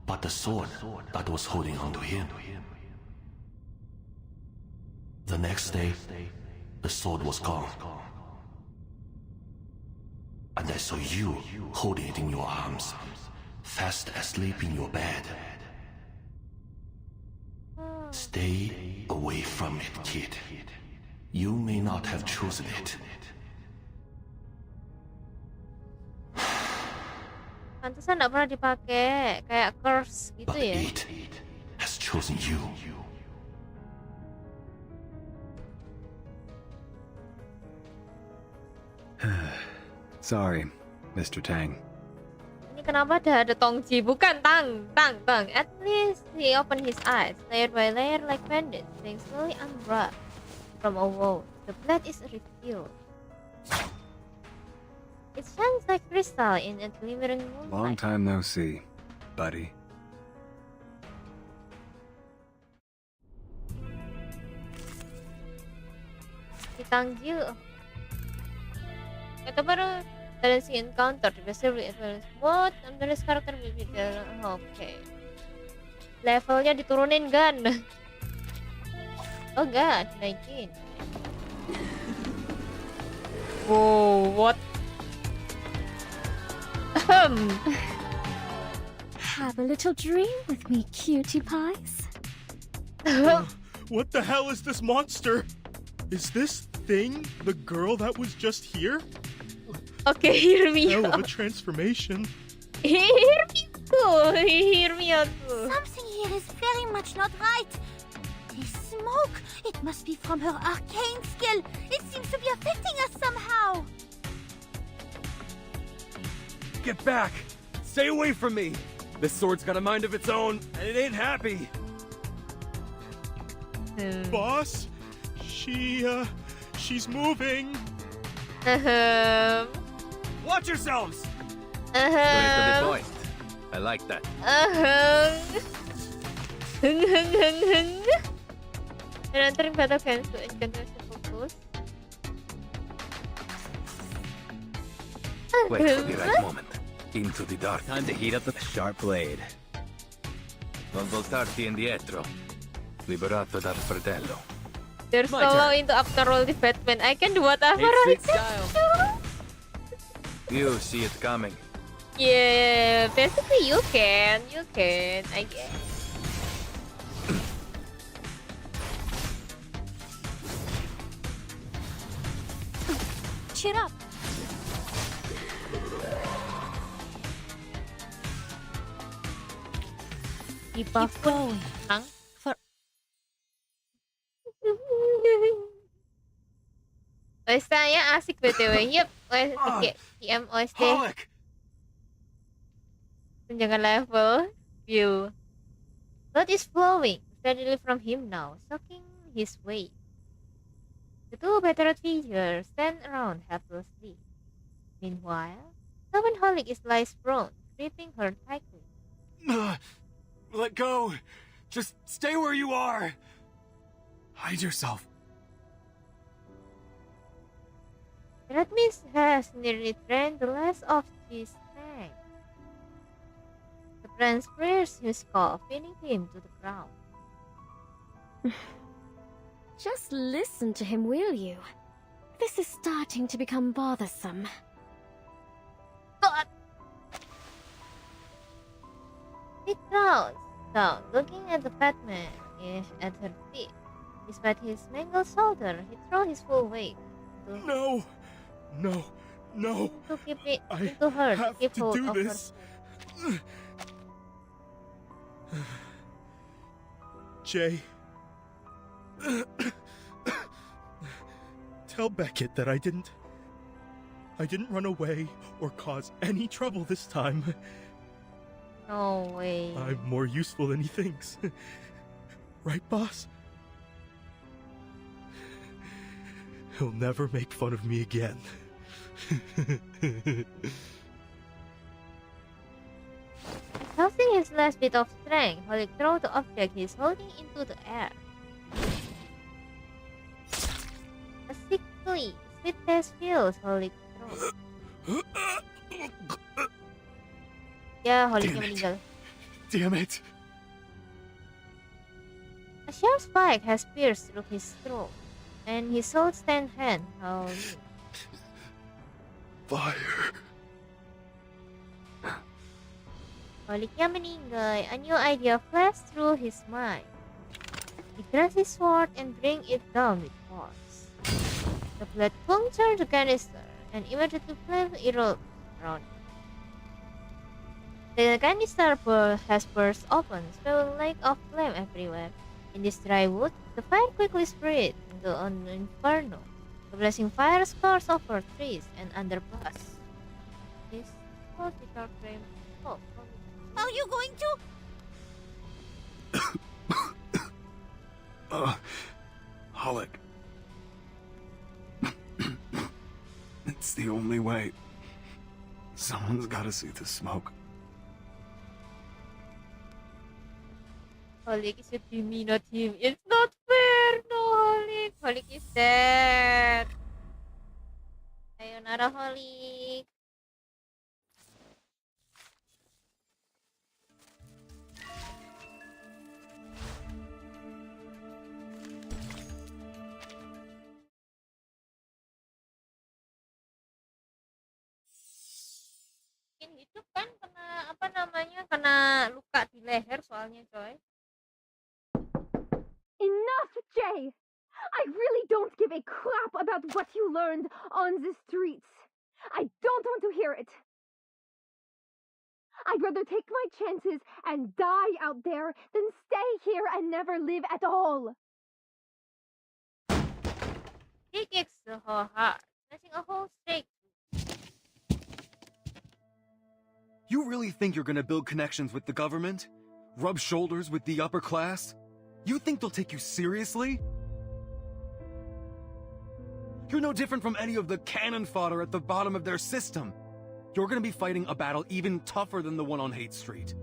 but the sword that was holding onto him. The next day, the sword was gone. And I saw you holding it in your arms, fast asleep in your bed. Stay away from it, kid. You may not have chosen it. Pantesan nggak pernah dipakai, kayak curse gitu But ya. it has chosen you. Sorry, Mr. Tang. Ini kenapa ada Tongji? Bukan Tang. At least he opened his eyes, layer by layer like bandits, being slowly unwrapped from a wound. The blood is revealed. It shines like crystal in a glimmering Long moonlight. time no see, buddy. Si Tangji. Ito baru balancing encounter, basically as well as what underneath karakter berbeda. Oke. Levelnya diturunin kan? Oh enggak, dinaikin. Wow, what? Have a little dream with me, cutie pies. What the hell is this monster? Is this thing the girl that was just here? Okay, hear me Hell out. of a transformation. Hear me too. Hear me out too. Something here is very much not right. This smoke, it must be from her arcane skill. It seems to be affecting us somehow. Get back! Stay away from me! This sword's got a mind of its own, and it ain't happy! Boss, she's moving. Watch yourselves! Straight to the point. I like that. And entering battle can to encounter focus. Wait for the right moment. Into the dark. Time to heat up the sharp blade. Non voltarti indietro. Liberato dal fratello. They're so into after all the Batman. I can do whatever I can do. You see it coming. Yeah, basically you can, I guess. Cheer up. Keep going. OST-nya asik BTW. Yep, OST PM OST. Tunjangan level. View. Blood is flowing steadily from him now, soaking his weight. The two battered figures stand around helplessly. Meanwhile, Holic is lies prone, gripping her tightly. Let go! Just stay where you are! Hide yourself. Radmis has nearly drained the last of his strength. The prince clears his skull, pinning him to the ground. Just listen to him, will you? This is starting to become bothersome. God! He crouches down, looking at the Batman at her feet. Despite his mangled shoulder, he throws his full weight No! to keep it into her to keep hold of this. Jay, tell Beckett that I didn't run away or cause any trouble this time. No way. I'm more useful than he thinks. Right, boss? He'll never make fun of me again. Tossing his last bit of strength, Holic throws the object he's holding into the air. A sickly, sweet taste fills Holic throat. Ya, Holicnya meninggal. Damn it! A sharp spike has pierced through his throat, and his soul stand hand howling. Fire. Holicnya meninggal. A new idea flashed through his mind. He grabs his sword and brings it down with force. The blood punctured the canister, and immediately flame erupted around it. The canister has burst open, spilling a lake of flame everywhere. In this dry wood, the fire quickly spread into an inferno. The blazing fire scars over trees and underbrush. This was the dark frame. Oh, Are you going to? Hollick. It's the only way. Someone's gotta see the smoke. Holic is with me, not him. It's not fair. No, Holic. Holic is dead. Sayonara, Holic. Mungkin hidup kan kena apa namanya, kena luka di leher soalnya, coy. Enough, Jay! I really don't give a crap about what you learned on the streets. I don't want to hear it. I'd rather take my chances and die out there than stay here and never live at all. He kicks the whole heart, smashing a hole straight. You really think you're gonna build connections with the government? Rub shoulders with the upper class? You think they'll take you seriously? You're no different from any of the cannon fodder at the bottom of their system. You're gonna be fighting a battle even tougher than the one on Hate Street.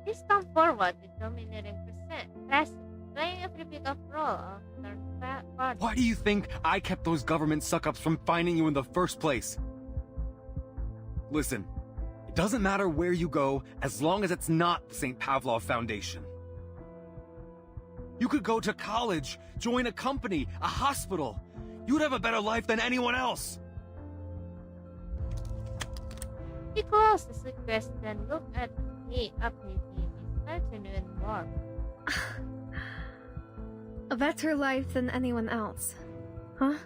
Please come forward with dominating presence, playing every bit of role of third party. Why do you think I kept those government suck-ups from finding you in the first place? Listen, it doesn't matter where you go as long as it's not the St. Pavlov Foundation. You could go to college, join a company, a hospital. You'd have a better life than anyone else. He closed the suitcase and looked at me up his genuine warmth. A better life than anyone else, huh?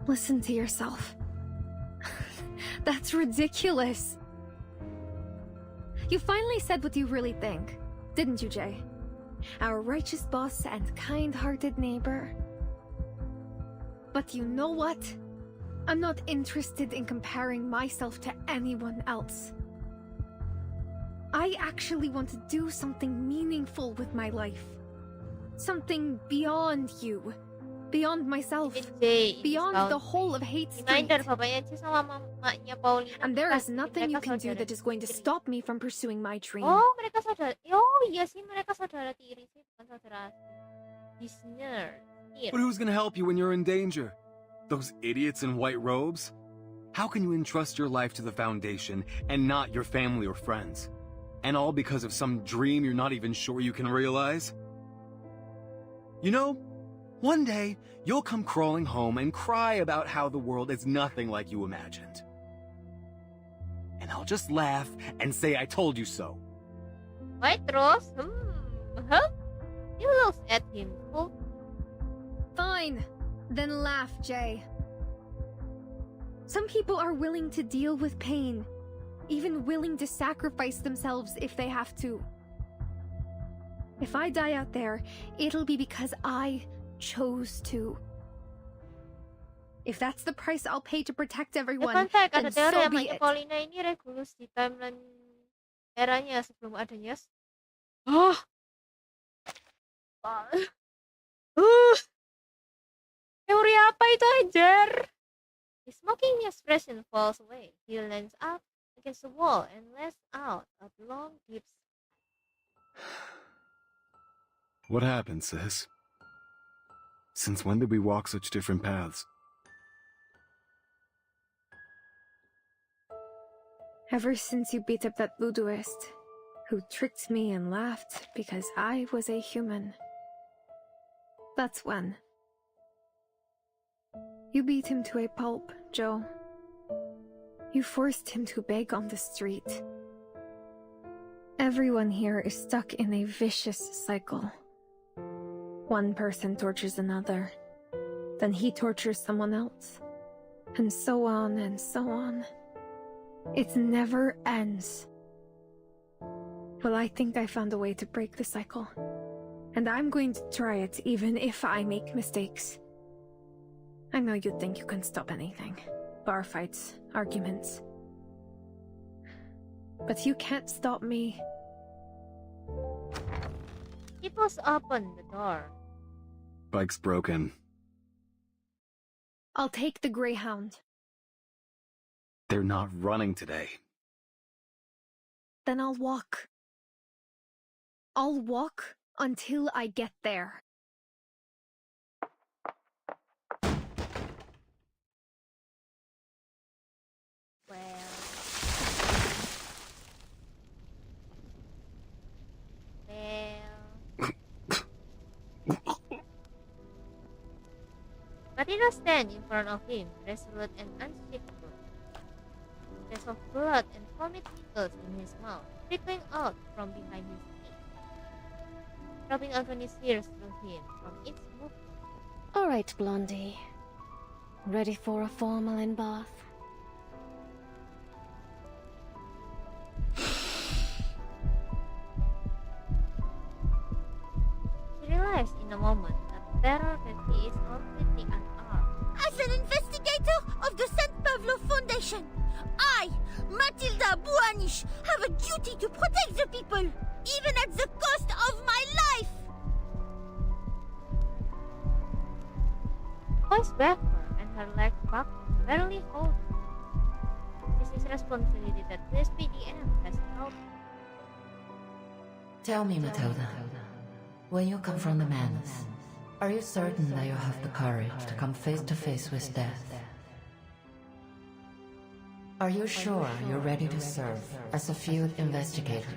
Listen to yourself. That's ridiculous. You finally said what you really think, didn't you, Jay? Our righteous boss and kind-hearted neighbor. But you know what? I'm not interested in comparing myself to anyone else. I actually want to do something meaningful with my life. Something beyond you. Beyond myself. Beyond the whole of Hate Street. And there is nothing you can do that is going to stop me from pursuing my dream. Oh, mereka saudara. Oh, iya sih, mereka saudara tiri sih, bukan saudara asli. But who's gonna help you when you're in danger? Those idiots in white robes? How can you entrust your life to the Foundation and not your family or friends? And all because of some dream you're not even sure you can realize? You know, one day you'll come crawling home and cry about how the world is nothing like you imagined. And I'll just laugh and say I told you so. Wait, Rose? Huh? He looks at him. Oh. Fine. Then laugh, Jay. Some people are willing to deal with pain, even willing to sacrifice themselves if they have to. If I die out there, it'll be because I chose to. If that's the price I'll pay to protect everyone, then so be it. Paulina ini Regulus di timeline eranya sebelum adanya. Oh. Teori apa itu, anjir? The smoking expression falls away. He leans up against the wall and lets out a long, deep. What happened, sis? Since when did we walk such different paths? Ever since you beat up that voodooist, who tricked me and laughed because I was a human. That's when. You beat him to a pulp, Joe. You forced him to beg on the street. Everyone here is stuck in a vicious cycle. One person tortures another, then he tortures someone else. And so on and so on. It never ends. Well, I think I found a way to break the cycle. And I'm going to try it even if I make mistakes. I know you think you can stop anything. Bar fights, arguments. But you can't stop me. It was open the door. Bike's broken. I'll take the Greyhound. They're not running today. Then I'll walk. I'll walk until I get there. Marina stands in front of him, resolute and unshakable. Trace of blood and vomit trickles in his mouth, trickling out from behind his teeth. Rubbing Anthony's ears through him from its movement. Alright, Blondie. Ready for a formal in-bath? He realized in a moment that terror that he is completely unarmed. As an investigator of the St. Pavlo Foundation, I, Matilda Buanish, have a duty to protect the people, even at the cost of my life! Voice backward and her legs backward, barely holding. This is responsibility that the SPDM has held. Tell me, Matilda, when you confront the menace, are you certain that you have the courage to come face to face with death? Are you sure you're ready to serve as a field investigator?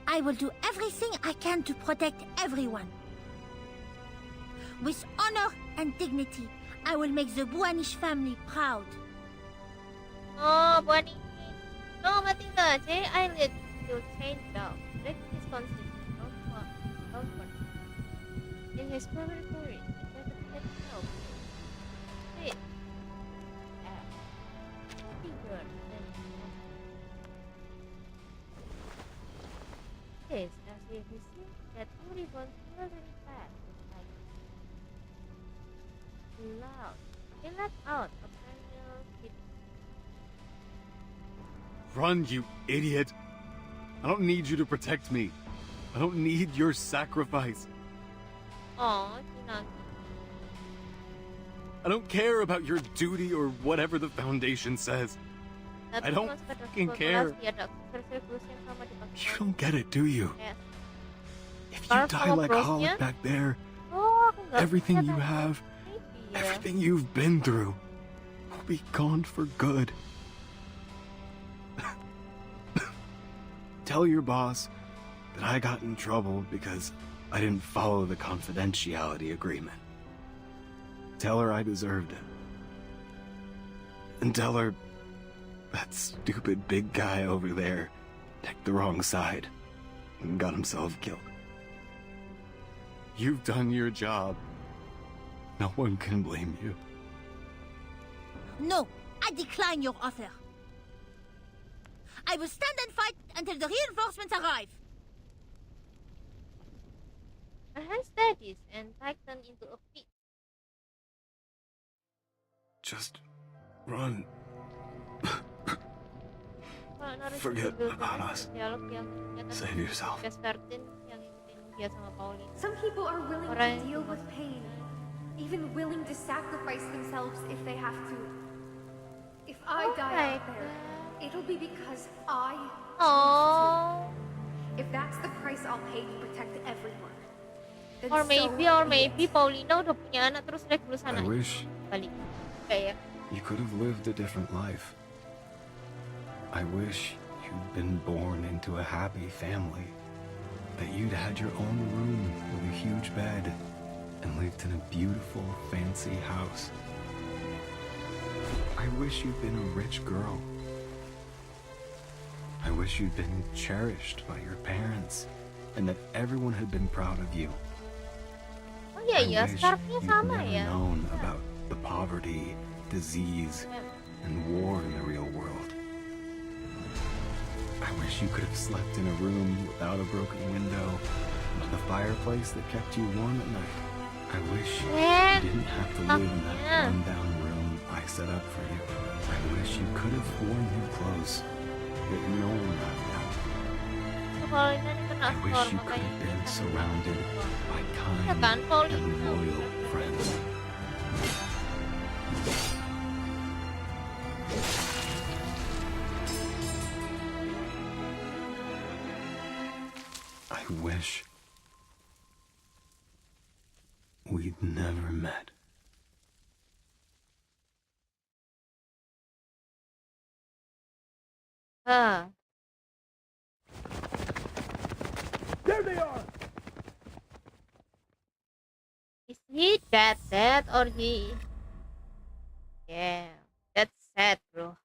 I will do everything I can to protect everyone. With honor and dignity, I will make the Buanish family proud. Oh, Buanish. No, Matilda, J. Eyelid will change down. Break his conscience. Don't worry. In his laboratory, it doesn't get help. Wait. Figure. It is as if he sees that two ribbons fluttering past his eyes. Loud. He let out a perennial hit. Run, you idiot! I don't need you to protect me. I don't need your sacrifice. Aw, Hinagi. I don't care about your duty or whatever the Foundation says. I don't fucking care. You don't get it, do you? If you die like Holland back there, everything you have, everything you've been through, will be gone for good. Tell your boss that I got in trouble because I didn't follow the confidentiality agreement. Tell her I deserved it. And tell her that stupid big guy over there picked the wrong side and got himself killed. You've done your job. No one can blame you. No, I decline your offer. I will stand and fight until the reinforcements arrive. Her hand steadies and tightened into a fist. Just run. Forget about us. Save yourself. Some people are willing to deal with pain, even willing to sacrifice themselves if they have to. If I die out there, it'll be because I choose to. If that's the price I'll pay to protect everyone. Or maybe Paulina udah punya anak terus rekrut sana. I wish Balik. Kayak you could have lived a different life. I wish you'd been born into a happy family. That you'd had your own room with a huge bed and lived in a beautiful, fancy house. I wish you'd been a rich girl. I wish you'd been cherished by your parents and that everyone had been proud of you. Oh iya ya, scarfnya sama never ya. known about the poverty, disease, and war in the real world. I wish you could have slept in a room without a broken window, with a fireplace that kept you warm at night. I wish you didn't have to live in that run-down room I set up for you. I wish you could have worn new clothes that no one would know. I wish you could have been surrounded by kind and loyal friends. I wish we'd never met. There they are! Is he dead or he? Yeah, that's sad, bro.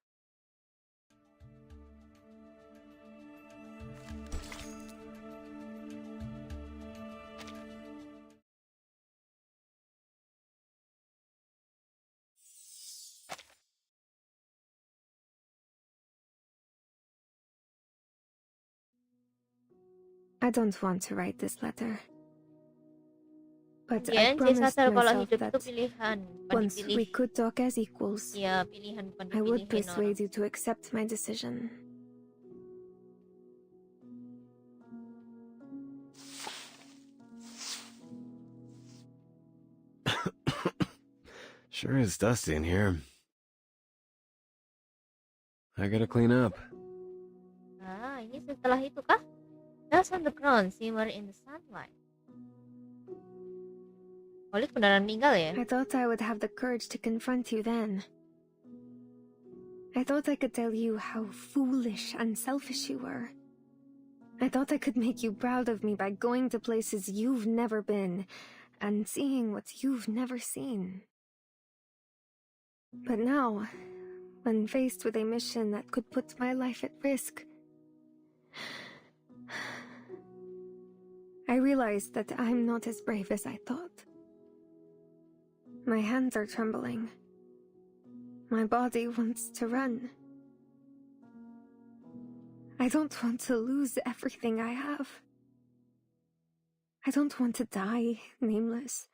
I don't want to write this letter. But Kemudian I promised sadar kalau myself hidup that itu pilihan, bukan once dipilih. we could talk as equals, Iya, pilihan bukan I would dipilihin persuade you to accept my decision. Sure is dusty in here. I gotta clean up. Ah, ini setelah itu kah? Dust on the ground, simmer in the sunlight. Olik beneran meninggal ya? I thought I would have the courage to confront you then. I thought I could tell you how foolish and selfish you were. I thought I could make you proud of me by going to places you've never been and seeing what you've never seen. But now, when faced with a mission that could put my life at risk, I realized that I'm not as brave as I thought. My hands are trembling. My body wants to run. I don't want to lose everything I have. I don't want to die nameless.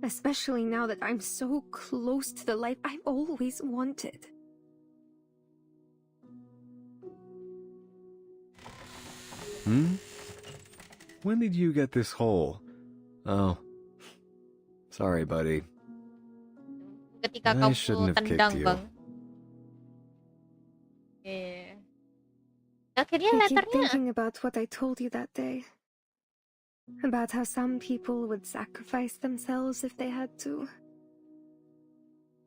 Especially now that I'm so close to the life I've always wanted. When did you get this hole? Oh. Sorry, buddy. Ketika I kamu shouldn't have tendang, kicked you. Bang. Yeah. Akhirnya I keep letternya. thinking about what I told you that day. About how some people would sacrifice themselves if they had to.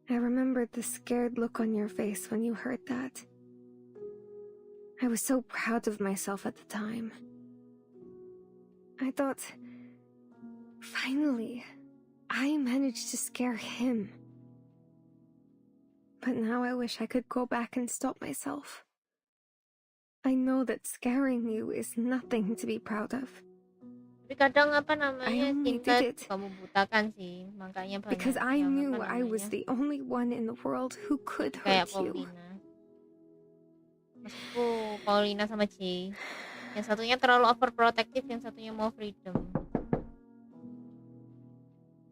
I remembered the scared look on your face when you heard that. I was so proud of myself at the time. I thought, finally, I managed to scare him. But now I wish I could go back and stop myself. I know that scaring you is nothing to be proud of. Tapi kadang apa namanya cinta kamu butakan sih, makanya banyak. Because I knew I was the only one in the world who could hurt you. Maksudku Paulina sama Jay. Yang satunya terlalu overprotective, yang satunya mau freedom.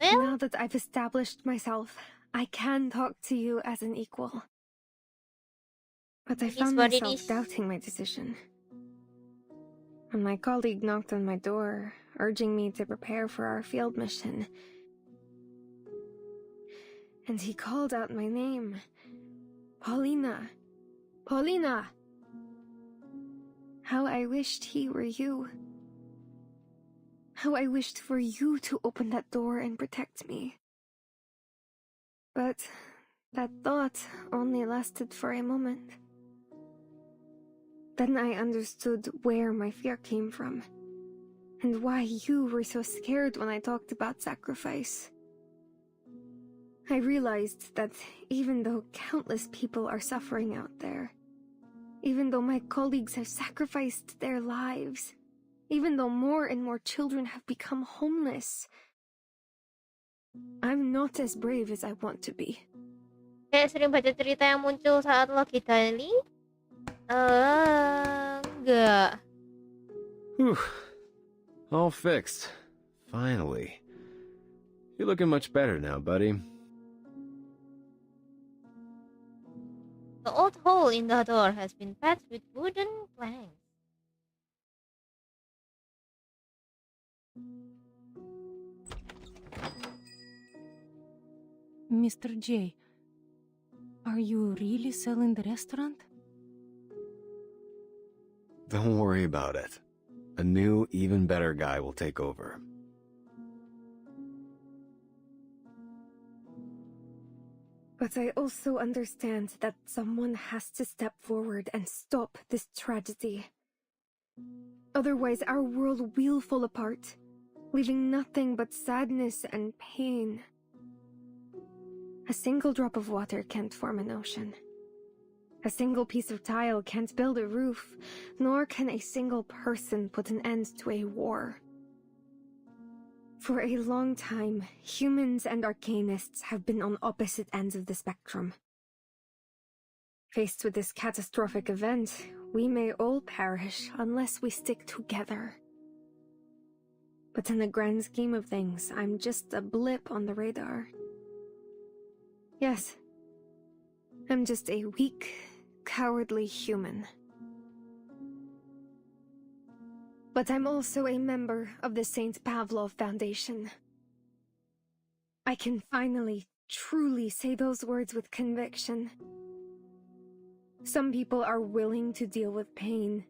Now that I've established myself, I can talk to you as an equal. But I found myself doubting my decision. When my colleague knocked on my door, urging me to prepare for our field mission, and he called out my name, Paulina, Paulina. How I wished he were you. How I wished for you to open that door and protect me. But that thought only lasted for a moment. Then I understood where my fear came from, and why you were so scared when I talked about sacrifice. I realized that even though countless people are suffering out there, even though my colleagues have sacrificed their lives, even though more and more children have become homeless, I'm not as brave as I want to be. Kayak sering baca cerita yang muncul saat lagi dining? Enggak. Whew. All fixed. Finally. You're looking much better now, buddy. The old hole in the door has been patched with wooden planks. Mr. J, are you really selling the restaurant? Don't worry about it. A new, even better guy will take over. But I also understand that someone has to step forward and stop this tragedy. Otherwise, our world will fall apart, leaving nothing but sadness and pain. A single drop of water can't form an ocean. A single piece of tile can't build a roof, nor can a single person put an end to a war. For a long time, humans and arcanists have been on opposite ends of the spectrum. Faced with this catastrophic event, we may all perish unless we stick together. But in the grand scheme of things, I'm just a blip on the radar. Yes, I'm just a weak, cowardly human. But I'm also a member of the St. Pavlov Foundation. I can finally, truly say those words with conviction. Some people are willing to deal with pain,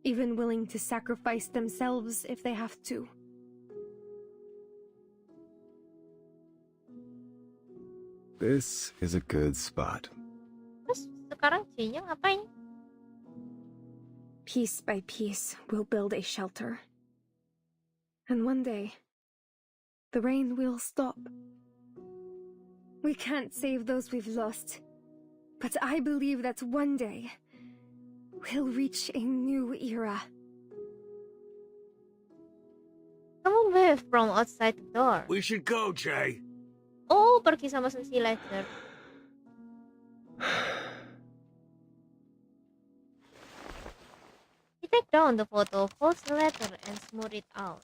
even willing to sacrifice themselves if they have to. This is a good spot. Terus sekarang J-nya ngapain? Piece by piece, we'll build a shelter. And one day, the rain will stop. We can't save those we've lost, but I believe that one day, we'll reach a new era. Someone waved from outside the door. We should go, Jay. Oh, pergi sama si Ledger. He took down the photo, folds the letter, and smoothed it out.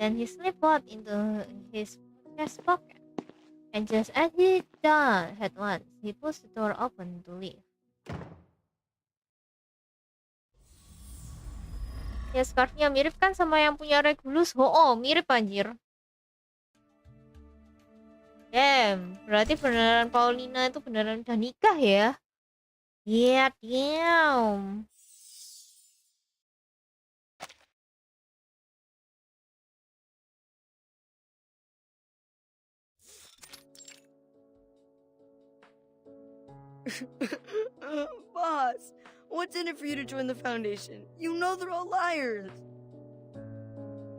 Then he slipped both into his chest pocket. And just as he had once, he pushed the door open to leave. Ya, scarfnya mirip kan sama yang punya Regulus? Oh, mirip anjir. Damn, berarti beneran Paulina itu beneran udah nikah ya? Yeah, damn. Boss, what's in it for you to join the Foundation? You know they're all liars.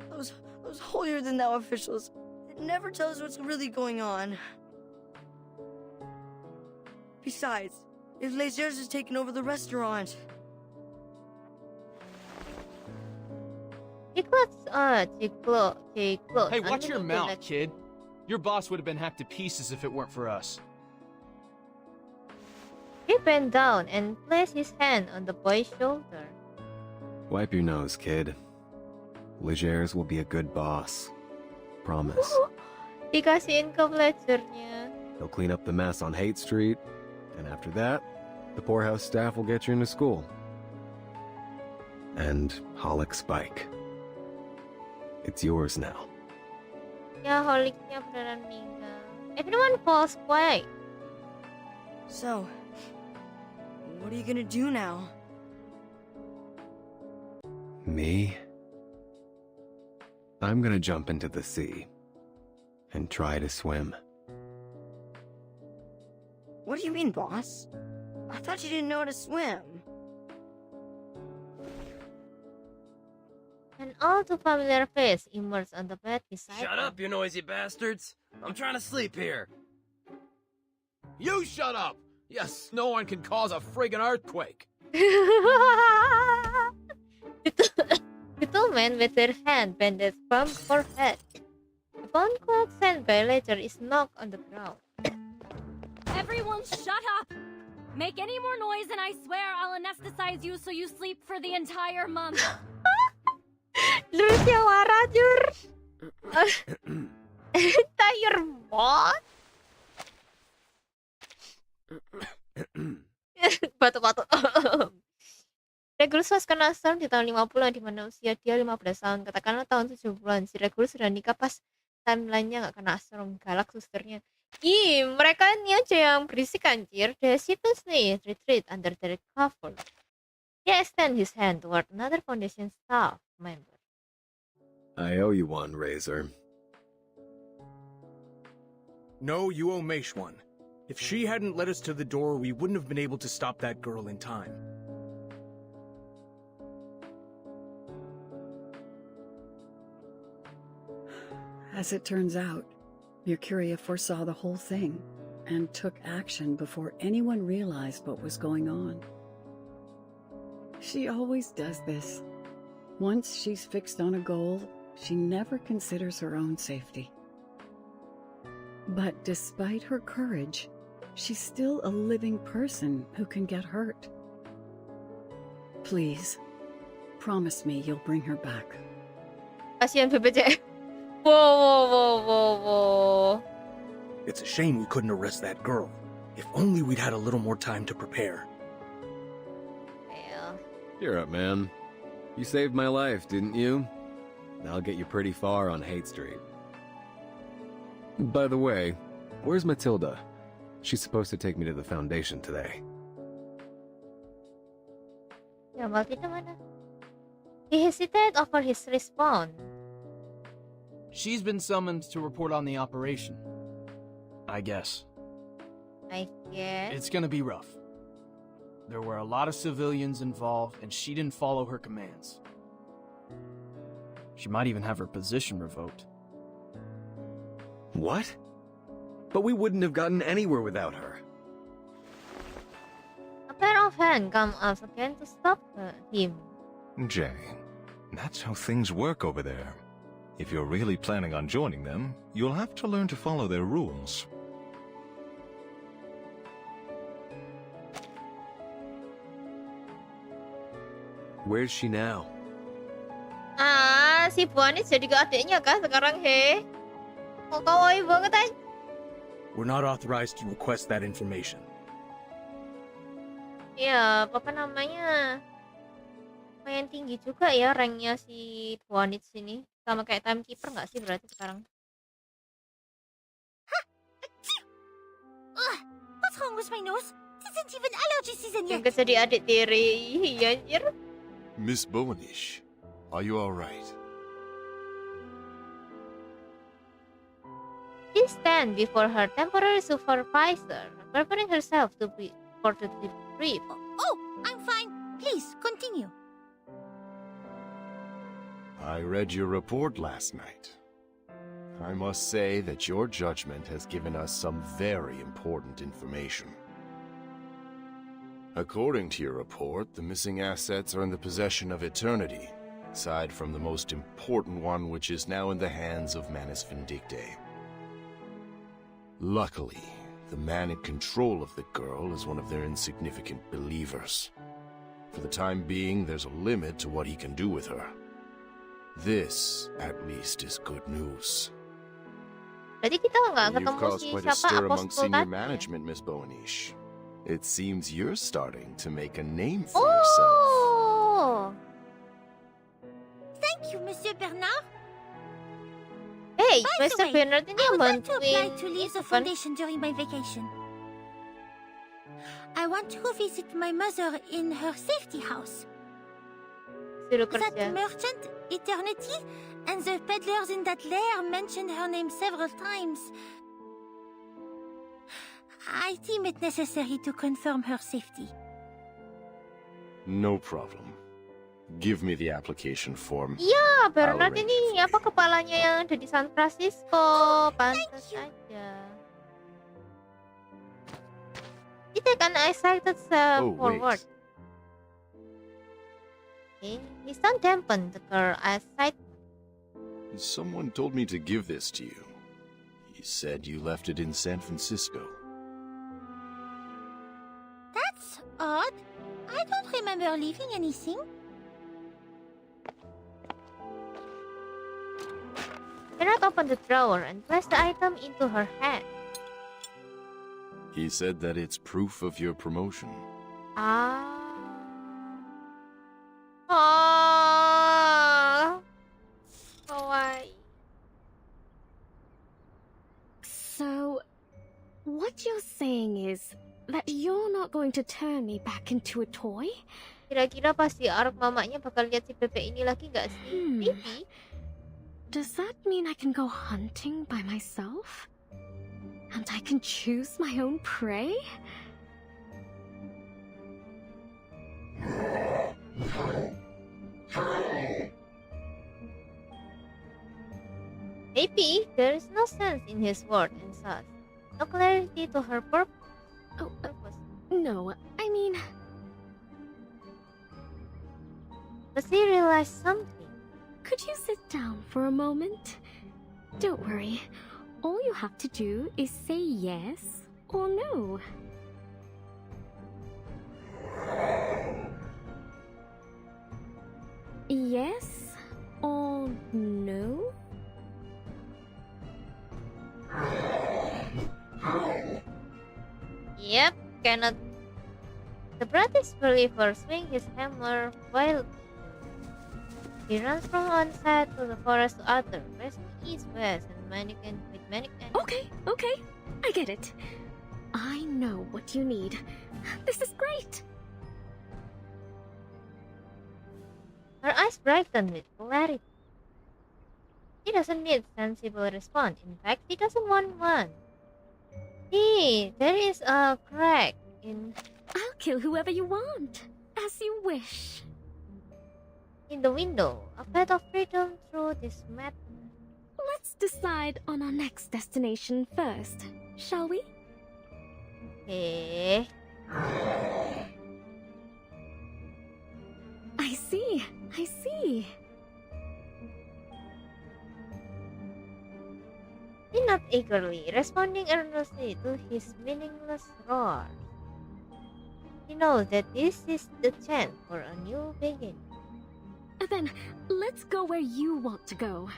Those holier-than-thou officials never tell us what's really going on. Besides, if Lasers has taken over the restaurant... Hey, watch your mouth, kid. Your boss would have been hacked to pieces if it weren't for us. He bent down and placed his hand on the boy's shoulder. Wipe your nose, kid. Legers will be a good boss. Promise. Dikasihin ke Ledgernya. He'll clean up the mess on Hate Street, and after that, the poorhouse staff will get you into school. And Holic Spike. It's yours now. Ya, Holicnya beneran meninggal. Everyone falls quiet. So, what are you gonna do now? Me? I'm gonna jump into the sea and try to swim. What do you mean, boss? I thought you didn't know how to swim. An all too familiar face emerged on the bed beside Shut him. up, you noisy bastards! I'm trying to sleep here. You shut up! Yes, no one can cause a friggin' earthquake. The two men with their hand bended from forehead. phone call sent by letter is knocked on the ground. Everyone shut up! Make any more noise and I swear I'll anesthetize you so you sleep for the entire month. Lurus yang marah, Jur. Tire bot. Batuk-batuk. Regulus was kena storm di tahun 50 di mana usia dia 15 tahun. Katakanlah tahun 70-an. Si Regulus sudah nikah pas timeline-nya nggak kena storm. Galak susternya. Ih, mereka ini aja yang berisik anjir. The Sneeze retreat under their cover. He extend his hand toward another Foundation staff member. I owe you one, Razor. No, you owe Meish one. If she hadn't led us to the door, we wouldn't have been able to stop that girl in time. As it turns out, Mercuria foresaw the whole thing and took action before anyone realized what was going on. She always does this. Once she's fixed on a goal, she never considers her own safety. But despite her courage, she's still a living person who can get hurt. Please, promise me you'll bring her back. Kasihan BPJS. Whoa. It's a shame we couldn't arrest that girl. If only we'd had a little more time to prepare. Well. Cheer up, man. You saved my life, didn't you? I'll get you pretty far on Hate Street. By the way, where's Matilda? She's supposed to take me to the Foundation today. Ya, Matilda mana? He hesitated over his response. She's been summoned to report on the operation. I guess. It's gonna be rough. There were a lot of civilians involved, and she didn't follow her commands. She might even have her position revoked. What? But we wouldn't have gotten anywhere without her. A pair of hands come up again to stop him. Jay, that's how things work over there. If you're really planning on joining them, you'll have to learn to follow their rules. Where's she now? Si Buanis jadi ke adiknya kah sekarang, he? Oh, kawaii banget aja. We're not authorized to request that information. Iya, apa namanya? Lumayan tinggi juga ya ranknya si Buanis ini. Sama kayak timekeeper nggak sih berarti sekarang? What's wrong with my nose? It isn't even allergy season yet. Yang jadi adik tiri, iya anjir. Miss Bowenish, are you alright? She stands before her temporary supervisor, preparing herself to be for the brief. Oh, I'm fine. Please, continue. I read your report last night. I must say that your judgment has given us some very important information. According to your report, the missing assets are in the possession of Eternity, aside from the most important one, which is now in the hands of Manus Vindicte. Luckily, the man in control of the girl is one of their insignificant believers. For the time being, there's a limit to what he can do with her. This, at least, is good news. Berarti kita nggak You've ketemu caused si quite a siapa stir among Apostle senior tadi. management, Miss Bowenish. It seems you're starting to make a name for yourself. Oh. Thank you, Monsieur Bernard. Hey, By Mr. the way, Bernard ini I would like to apply bantuin to leave the bukan? Foundation during my vacation. I want to visit my mother in her safety house. Suruh That kerja. merchant, Eternity, and the peddlers in that lair mentioned her name several times. I deem it necessary to confirm her safety. No problem. Give me the application form. Iya, Bernard I'll ini apa kepalanya yang ada di San Francisco. Pantas aja. He take an excited step Oh, forward. wait. Okay. His tone dampened the girl excitement. Someone told me to give this to you. He said you left it in San Francisco. That's odd. I don't remember leaving anything. Janet opened the drawer and placed the item into her hand. He said that it's proof of your promotion. Ah. Oh. Kawaii. So, what you're saying is that you're not going to turn me back into a toy? Kira-kira pasti arc mamanya bakal lihat si bebek ini lagi gak sih? Maybe. Does that mean I can go hunting by myself? And I can choose my own prey? Maybe there is no sense in his word and such. No clarity to her purpose. No, I mean... Does he realize something? Could you sit down for a moment? Don't worry. All you have to do is say yes or no. Yes or no? Yep, cannot. The British believer swings his hammer while he runs from one side to the forest to other, facing east, west, and mannequin with mannequin. Okay, I get it. I know what you need. This is great. Her eyes brighten with clarity. He doesn't need sensible response. In fact, he doesn't want one. See, there is a crack in... I'll kill whoever you want, as you wish. In the window, a path of freedom through this map. Let's decide on our next destination first, shall we? Okay. I see. He nodded eagerly, responding earnestly to his meaningless roar. He knows that this is the chance for a new beginning. Then, let's go where you want to go.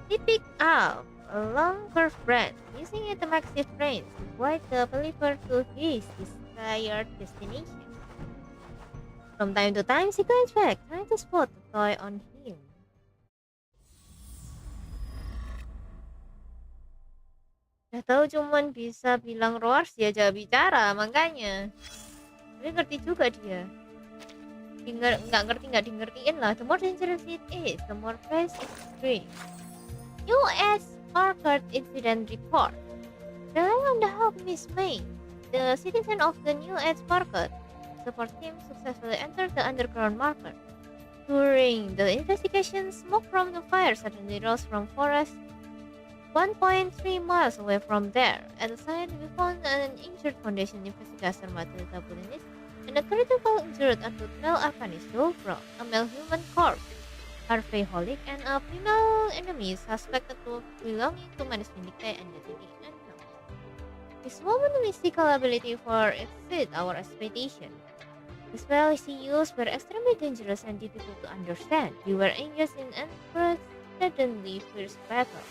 He picked up a long curved branch, using it to massive brains to guide the believer to his desired destination. From time to time, she glanced back, trying to spot the toy on him. Udah tahu cuman bisa bilang roars, dia aja bicara, makanya. Tapi ngerti juga dia. Nggak ngertiin lah. The more dangerous it is, the more fresh it screams. U.S. Market Incident Report. Relying on the help Miss May, the citizen of the New Edge Market, support team successfully entered the underground market. During the investigation, smoke from the fire suddenly rose from forest 1.3 miles away from there. At the site, we found an injured foundation investigator Matilda Bulinis and a critical injured Antutmel Arcanis Dobro, a male human corpse, Harvey Holick, and a female enemy suspected to belonging to Manis Vindicte and Destiny Unknown. This woman's mystical ability far exceeded our expectation. The spells he used were extremely dangerous and difficult to understand. We were engaged in unprecedentedly fierce battle.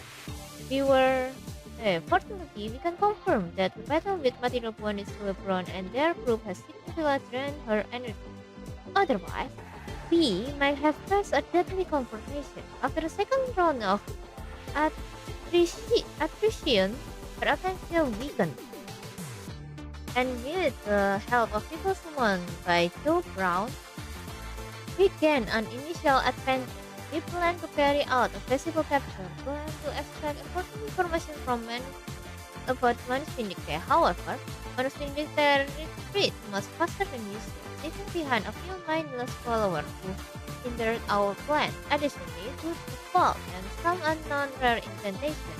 Fortunately, we can confirm that the battle with Matilda is Sebelum and their group has significantly drained her energy. Otherwise, we might have faced a deadly confrontation. After the second round of attrition, her attention weakened. And with the help of people summoned by Joe Brown, we gained an initial advantage. We plan to carry out a visible capture, plan to extract important information from about Manus Vindicte. However, Manus Vindicte retreat much faster than usual, leaving behind a few mindless followers who hindered our plan. Additionally, due to fog and some unknown rare indentation,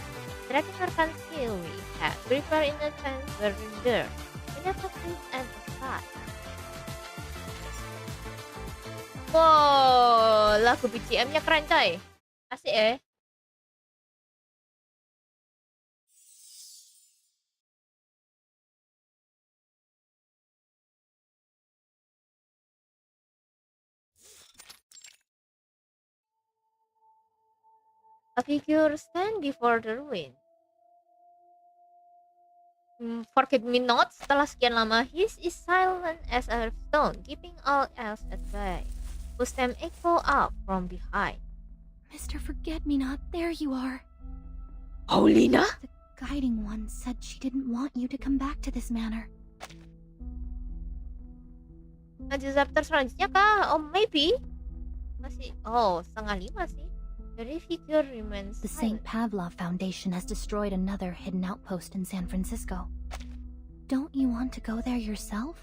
Berdasarkan skill we have, prepare in advance surrender. We never quit at the start. Wow, lagu BGM-nya keren coy. Asik ya. A figure stand before the ruin. Forget me not, setelah sekian lama, he is silent as a stone, keeping all else at bay. Footsteps echo up from behind. Mr. Forget-Me-Not, there you are. Paulina? The guiding one said she didn't want you to come back to this manor. Lanjut chapter selanjutnya kah? Oh, maybe. Masih, 4:30 sih. The figure remains The St. Pavlov Foundation has destroyed another hidden outpost in San Francisco. Don't you want to go there yourself?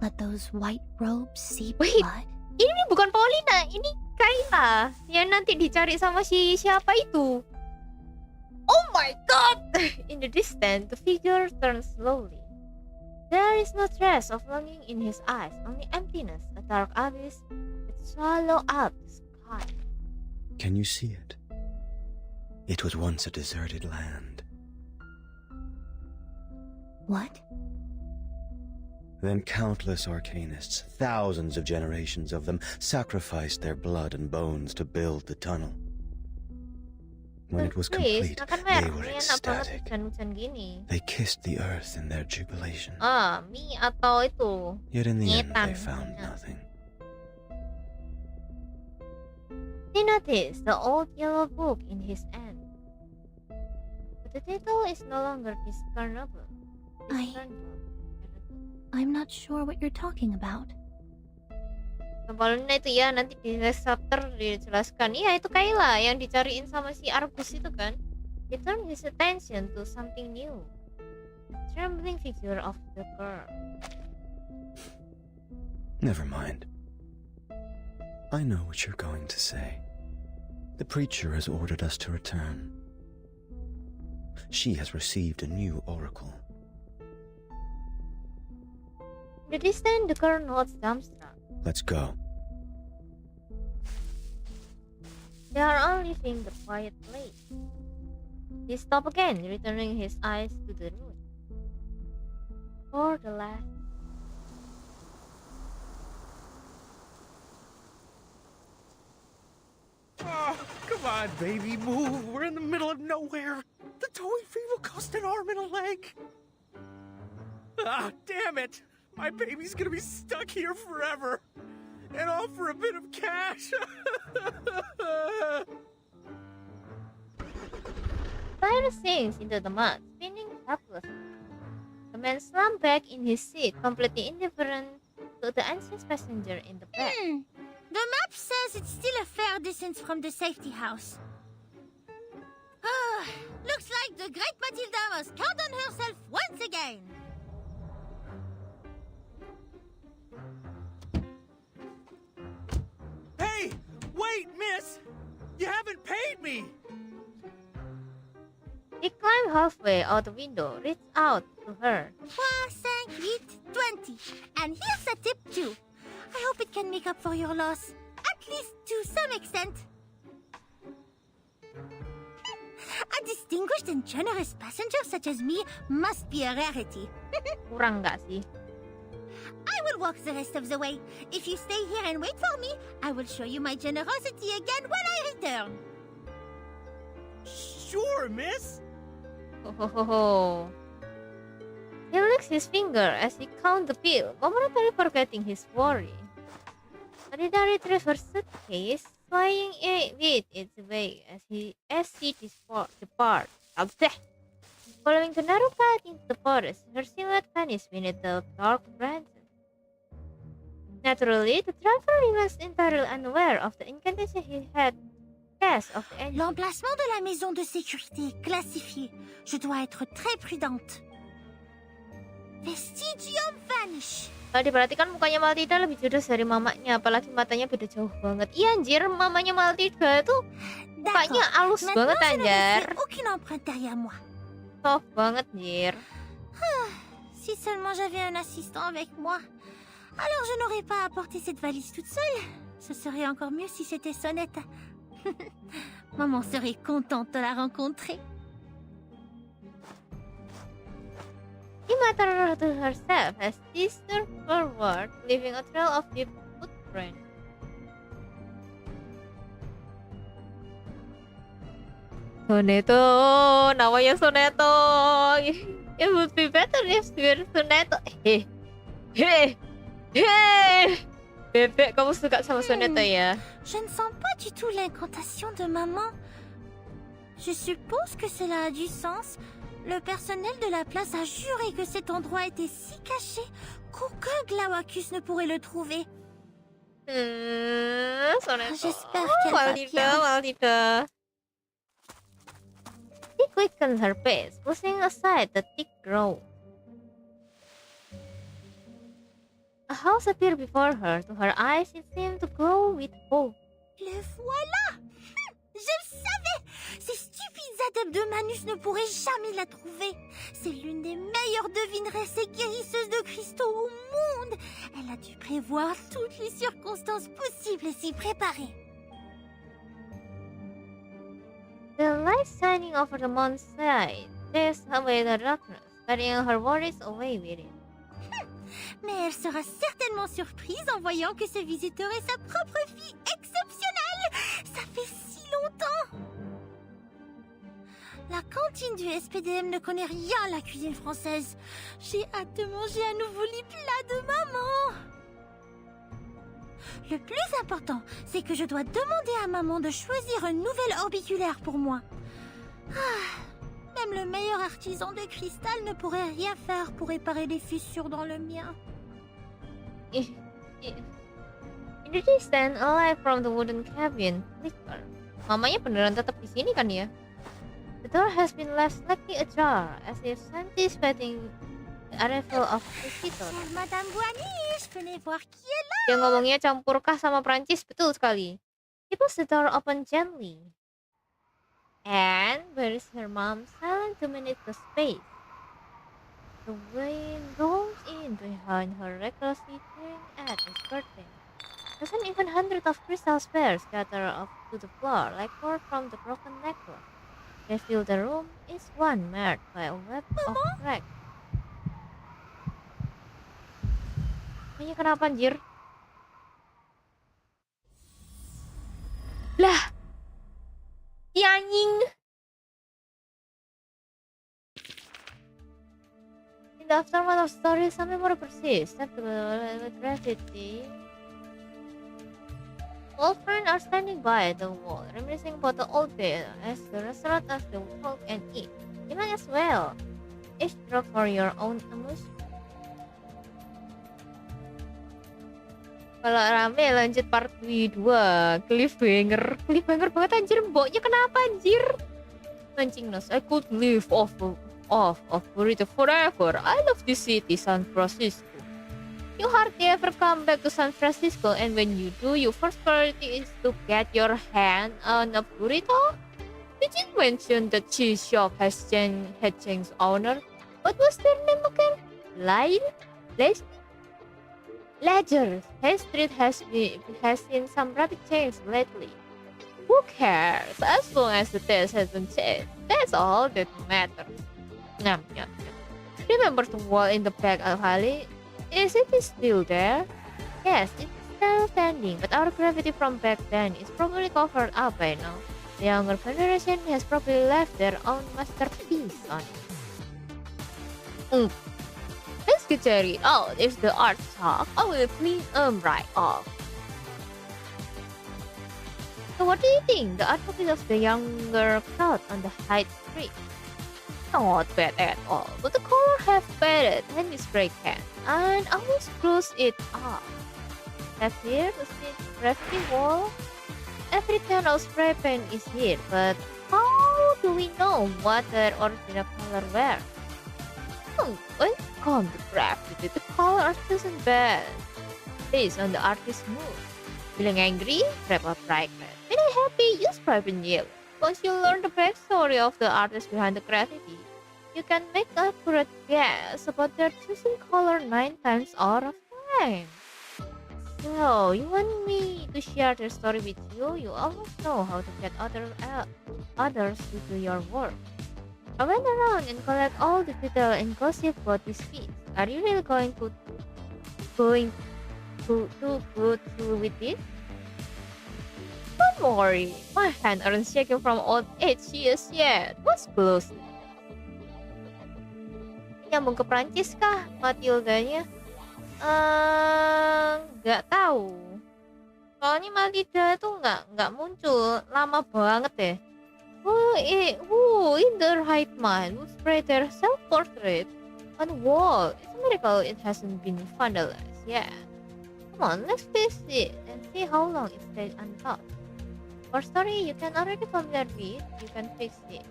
Let those white robes see blood? Ini bukan Paulina, ini Kayla yang nanti dicari sama siapa itu. Oh my god! In the distance, the figure turns slowly. There is no trace of longing in his eyes, only emptiness, a dark abyss that swallow up the sky. Can you see it? It was once a deserted land. What? Then countless arcanists, thousands of generations of them, sacrificed their blood and bones to build the tunnel. When it was complete, they were ecstatic. They kissed the earth in their jubilation. Mie atau itu. Yet in the end, they found nothing. He noticed the old yellow book in his hand. But the title is no longer discernible. I'm not sure what you're talking about. Paulina itu ya, nanti di next chapter dijelaskan. Iya, itu Kayla yang dicariin sama si Arbus itu kan. He turned his attention to something new. The trembling figure of the girl. Never mind. I know what you're going to say. The preacher has ordered us to return. She has received a new oracle. In the distance, the girl nods dumbstruck. Let's go. They are all leaving the quiet place. He stopped again, returning his eyes to the road. For the last. Oh, come on, baby, move. We're in the middle of nowhere. The towing fee will cost an arm and a leg. Ah, damn it. My baby's gonna be stuck here forever. And all for a bit of cash. Fire sinks into the mud, spinning helplessly. The man slumped back in his seat, completely indifferent to the anxious passenger in the back. The map says it's still a fair distance from the safety house. Looks like the great Matilda was caught on herself once again. Hey, wait, miss! You haven't paid me! He climbed halfway out the window, reached out to her. 4, 5, 8, 20. And here's a tip too. I hope it can make up for your loss, at least to some extent. A distinguished and generous passenger such as me must be a rarity. Kurang nggak sih? I will walk the rest of the way. If you stay here and wait for me, I will show you my generosity again when I return. Sure, miss. He licks his finger as he counts the bill, momentarily forgetting his worry. Marina retrieves suitcase, swaying with its way as she departs. Following the narrow path into the forest, her silhouette vanished beneath the dark branches. Naturally, the driver remains entirely unaware of the incantation he had cast of the engine. L'emplacement de la maison de sécurité est classifié. Je dois être très prudente. Vestigium vanish. Kalau diperhatikan mukanya Matilda lebih judes dari mamanya, apalagi matanya beda jauh banget. Iya anjir, mamanya Matilda tuh Mukanya halus banget anjir. Aucune empreinte derrière moi. Soft banget, Jir. Si seulement j'avais un assistant avec moi. Alors je n'aurais pas à porter cette valise toute seule. Ce serait encore mieux si c'était Sonnette. Maman serait contente de la rencontrer. He mattered to herself as she stepped forward, leaving a trail of deep footprint. Soneto, namanya Soneto. It would be better if we're Soneto. Heh. Bebek, kamu suka sama Soneto ya? Je ne sens pas du tout l'incantation de maman. Je suppose que cela a du sens. Le personnel de la place a juré que cet endroit était si caché qu'aucun Glauacus ne pourrait le trouver. J'espère qu'elle va bien. Maldita. She quickened her pace, pushing aside the thick growth. A house appeared before her. To her eyes, it seemed to glow with hope. Le voilà! Je le savais! Ces stupides adeptes de Manus ne pourraient jamais la trouver. C'est l'une des meilleures devineresses et guérisseuses de cristaux au monde. Elle a dû prévoir toutes les circonstances possibles et s'y préparer. The light shining over the mountainside chased away the darkness, carrying her worries away with it. Mais elle sera certainement surprise en voyant que ce visiteur est sa propre fille exceptionnelle. Ça fait si longtemps. La cantine du SPDM ne connaît rien à la cuisine française. J'ai hâte de manger à nouveau les plats de maman. Le plus important, c'est que je dois demander à maman de choisir un nouvel orbiculaire pour moi. Même le meilleur artisan de cristal ne pourrait rien faire pour réparer les fissures dans le mien. In the distance, a light from the wooden cabin flickered. Mamanya beneran tetap di sini kan ya? The door has been left slightly ajar, as if anticipating the arrival of visitors. Madame Boaniche, venez voir qui est là. Dia ngomongnya campur kah sama Prancis, betul sekali. He pushed the door open gently. And where is her mom silent to minute the space? The wind blows in behind her, recklessly tearing at his curtain. Doesn't even hundreds of crystal spheres scatter off to the floor like cord from the broken necklace. They feel the room is one marred by a web of cracks. Kayaknya kenapa anjir? Lah, si anjing. In the aftermath of story, some memory persists. With gravity. Old friends are standing by the wall, reminiscing about the old days as the restaurant as they walk and eat. You might as well. Each drop for your own amusement. Kalau rame lanjut part 2. Cliffhanger banget anjir, mboknya kenapa anjir? Mancing nos, I could live off of burrito forever. I love this city, San Francisco. You hardly ever come back to San Francisco, and when you do, your first priority is to get your hand on a burrito? Did you mention the cheese shop had changed owner? What was their name again? Ledger. High Street has seen some rapid change lately. Who cares? As long as the taste hasn't changed, that's all that matters. Nyam. Remember the wall in the back alley? Is it still there? Yes, it's still standing, but our gravity from back then is probably covered up by now. The younger generation has probably left their own masterpiece on it. Let's get carried out. If the art sucks, I will clean them right off. So what do you think? The outfit of the younger crowd on the High Street? Not bad at all, but the color have faded and is spray can, and I will spruce it up. That's here to see graffiti wall. Every kind of spray paint is here, but how do we know what their original color were? When it comes to graffiti, the colors isn't bad. Based on the artist's mood. Feeling angry? Grab a bright red. Feeling happy? Use bright yellow. Once you learn the backstory of the artist behind the graffiti, you can make an accurate guess about their choosing color 9 times out of 10. So, you want me to share their story with you? You almost know how to get others to do your work. I went around and collect all the detail and gossip about this piece. Are you really going to go through with this? Don't worry, my hand aren't shaking from old age years yet. What's blues? Nyambung ke Prancis kah Matildanya? Nggak tahu. Soalnya Matilda tuh nggak muncul lama banget deh. Who in the right mind would spray their self-portrait on the wall? It's a miracle it hasn't been vandalized yet. Come on, let's fix it and see how long it stays untouched. For story you can already familiar with, you can fix it.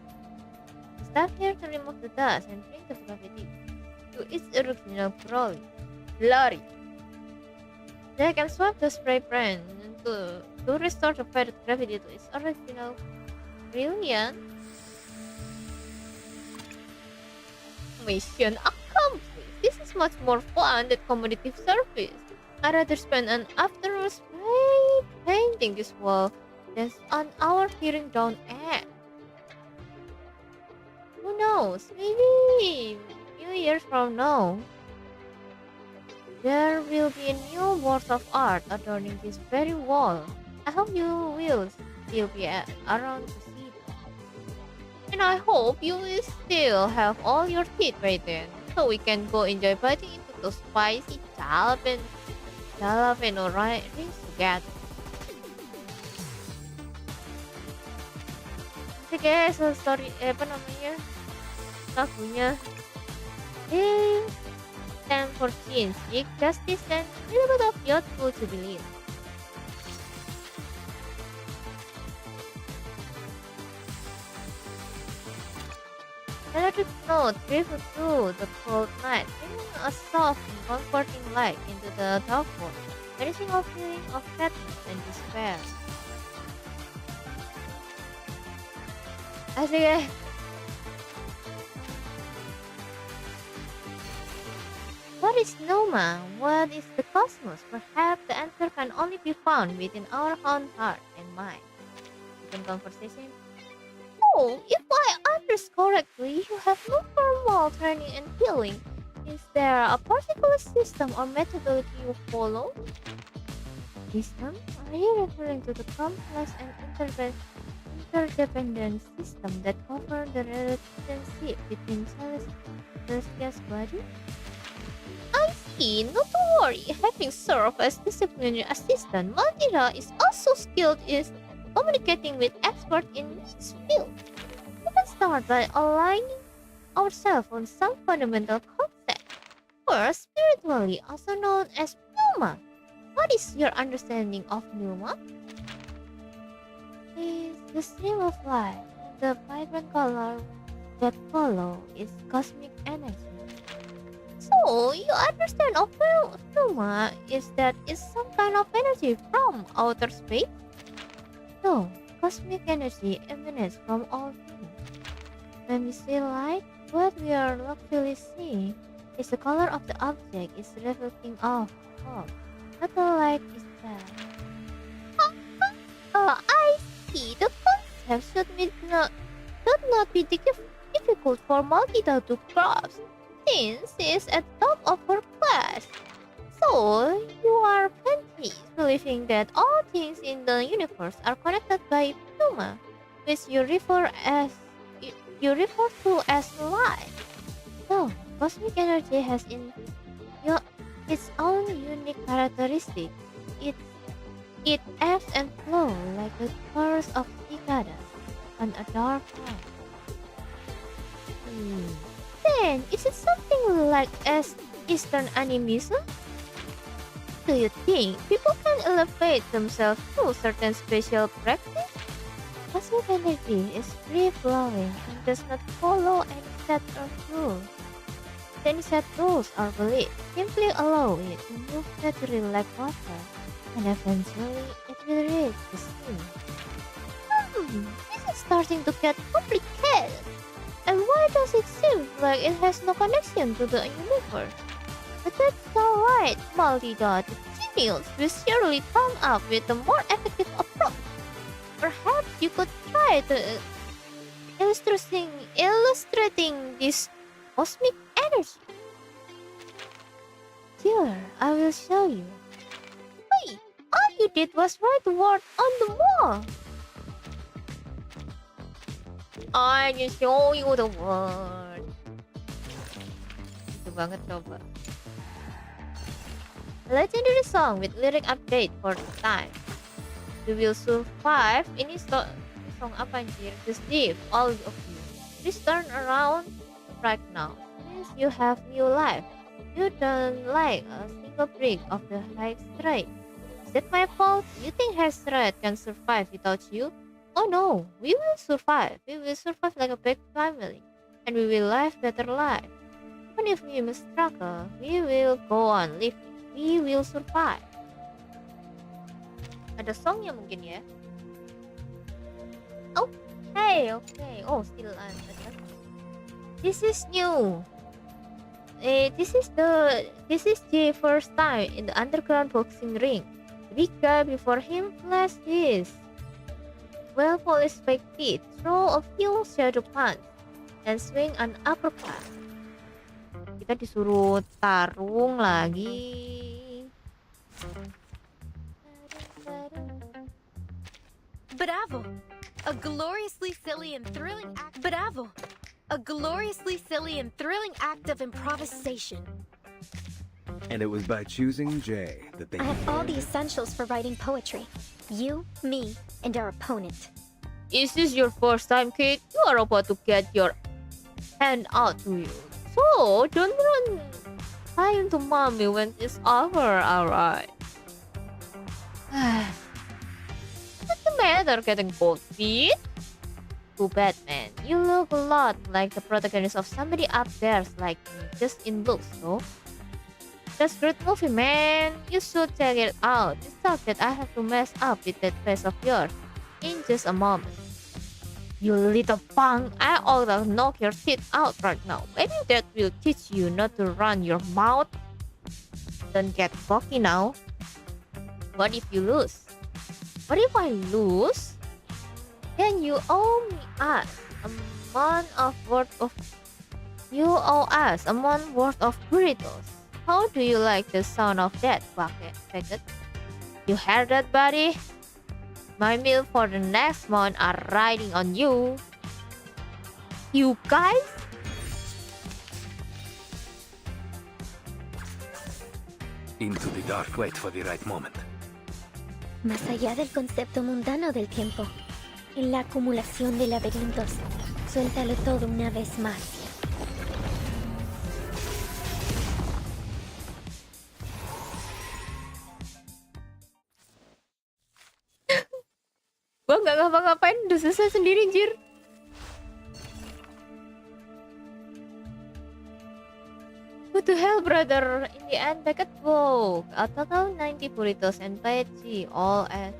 Start here to remove the dust and bring the graffiti to its original glory. Then I can swap the spray brand to restore the faded graffiti to its original brilliant. Mission accomplished. This is much more fun than community service. I'd rather spend an afternoon spray painting this wall than an hour tearing down it. Who knows? Maybe a few years from now, there will be a new work of art adorning this very wall. I hope you will still be around to see that. And I hope you will still have all your teeth by then, so we can go enjoy biting into those spicy jalapeno rings together. Oke guys, story lagunya stand for change, seek justice, and a little bit of youthful jubilee. Electric note driven through the cold night, bringing a soft and comforting light into the dark world, banishing a feeling of sadness and despair. Asik ya. What is Noma? What is the cosmos? Perhaps the answer can only be found within our own heart and mind. Open conversation. Oh, if I understand correctly, you have no formal training and healing. Is there a particular system or methodology you follow? System? Are you referring to the complex and interdependent system that covers the relationship between Celestia's body? I see, not to worry. Having served as disciplinary assistant, Matilda is also skilled in communicating with experts in this field. We can start by aligning ourselves on some fundamental concept. First, spiritually, also known as pneuma. What is your understanding of pneuma? Is the stream of light, and the vibrant color that follow is cosmic energy. So, you understand of pneuma is that it's some kind of energy from outer space? No, cosmic energy emanates from all things. When we see light, what we are actually seeing is the color of the object is reflecting off, not the light itself. I see. The concept should not be difficult for Matilda to grasp, since she is at the top of her class. So, you are plenty believing that all things in the universe are connected by pneuma, which you refer to as light. So, cosmic energy has its own unique characteristic. It ebbs and flows like the course of cicadas on a dark night. Then, is it something like Eastern animism? Do you think people can elevate themselves through certain special practice? Cosmic energy is free-flowing and does not follow any set of rules. Any set rules or beliefs simply allow it to move naturally like water, and eventually it will reach the sea. This is starting to get complicated. And why does it seem like it has no connection to the universe? But that's alright, Maldita. The genius will surely come up with a more effective approach. Perhaps you could try to illustrating this cosmic energy. Sure, I will show you. Wait, all you did was write the word on the wall. I can show you the word. Itu banget coba. A legendary song with lyric update for the time. You will survive. Ini song apa anjir? Just leave, all of you. Please turn around right now. Since you have new life. You don't like a single brick of the high straight. Is that my fault? You think Hestred can survive without you? Oh no, we will survive. We will survive like a big family. And we will live better life. Even if we must struggle, we will go on living. We will survive. Ada songnya mungkin ya? Okay. Oh, still ada. This is new. This is the first time in the underground boxing ring. The big guy before him flashed his well-polished fake teeth, throw a few shadow punch, and swing an uppercut. Kita disuruh tarung lagi. Bravo! A gloriously silly and thrilling act. Bravo! A gloriously silly and thrilling act of improvisation. And it was by choosing Jay that they... I have all the essentials for writing poetry. You, me, and our opponent. Is this your first time, kid? You are about to get your hand out to you. So, don't run time to mommy when it's over, alright? What's the matter getting cold feet? Too bad, man. You look a lot like the protagonist of somebody up there's like me, just in looks, though. That's a great movie, man. You should check it out. It sucks that I have to mess up with that face of yours in just a moment. You little punk, I ought to knock your teeth out right now. Maybe that will teach you not to run your mouth. Don't get cocky now. What if you lose? What if I lose? Then you owe us a month worth of burritos. How do you like the sound of that, Bucket? You heard that, buddy? My meal for the next month are riding on you. You guys? Into the dark, wait for the right moment. Más allá del concepto mundano del tiempo, en la acumulación de laberintos, suéltalo todo una vez más. Gua nggak ngapa-ngapain, udah selesai sendiri, anjir. What the hell, brother? In the end, Beckett woke a total 90 burritos and veggie all at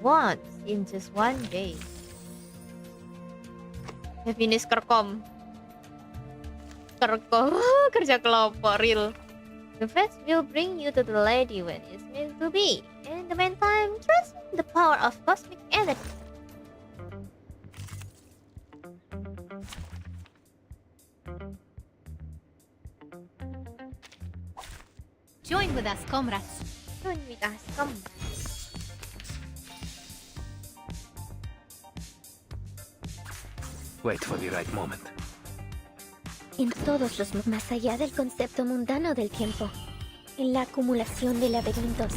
once in just one day. Finish kerkom. Kerja kelompok, real. The fetch will bring you to the lady when it's meant to be. In the meantime, trust in the power of cosmic energy. Join with us, comrades. Join with us, comrades. Wait for the right moment. En todos los más allá del concepto mundano del tiempo, en la acumulación de laberintos,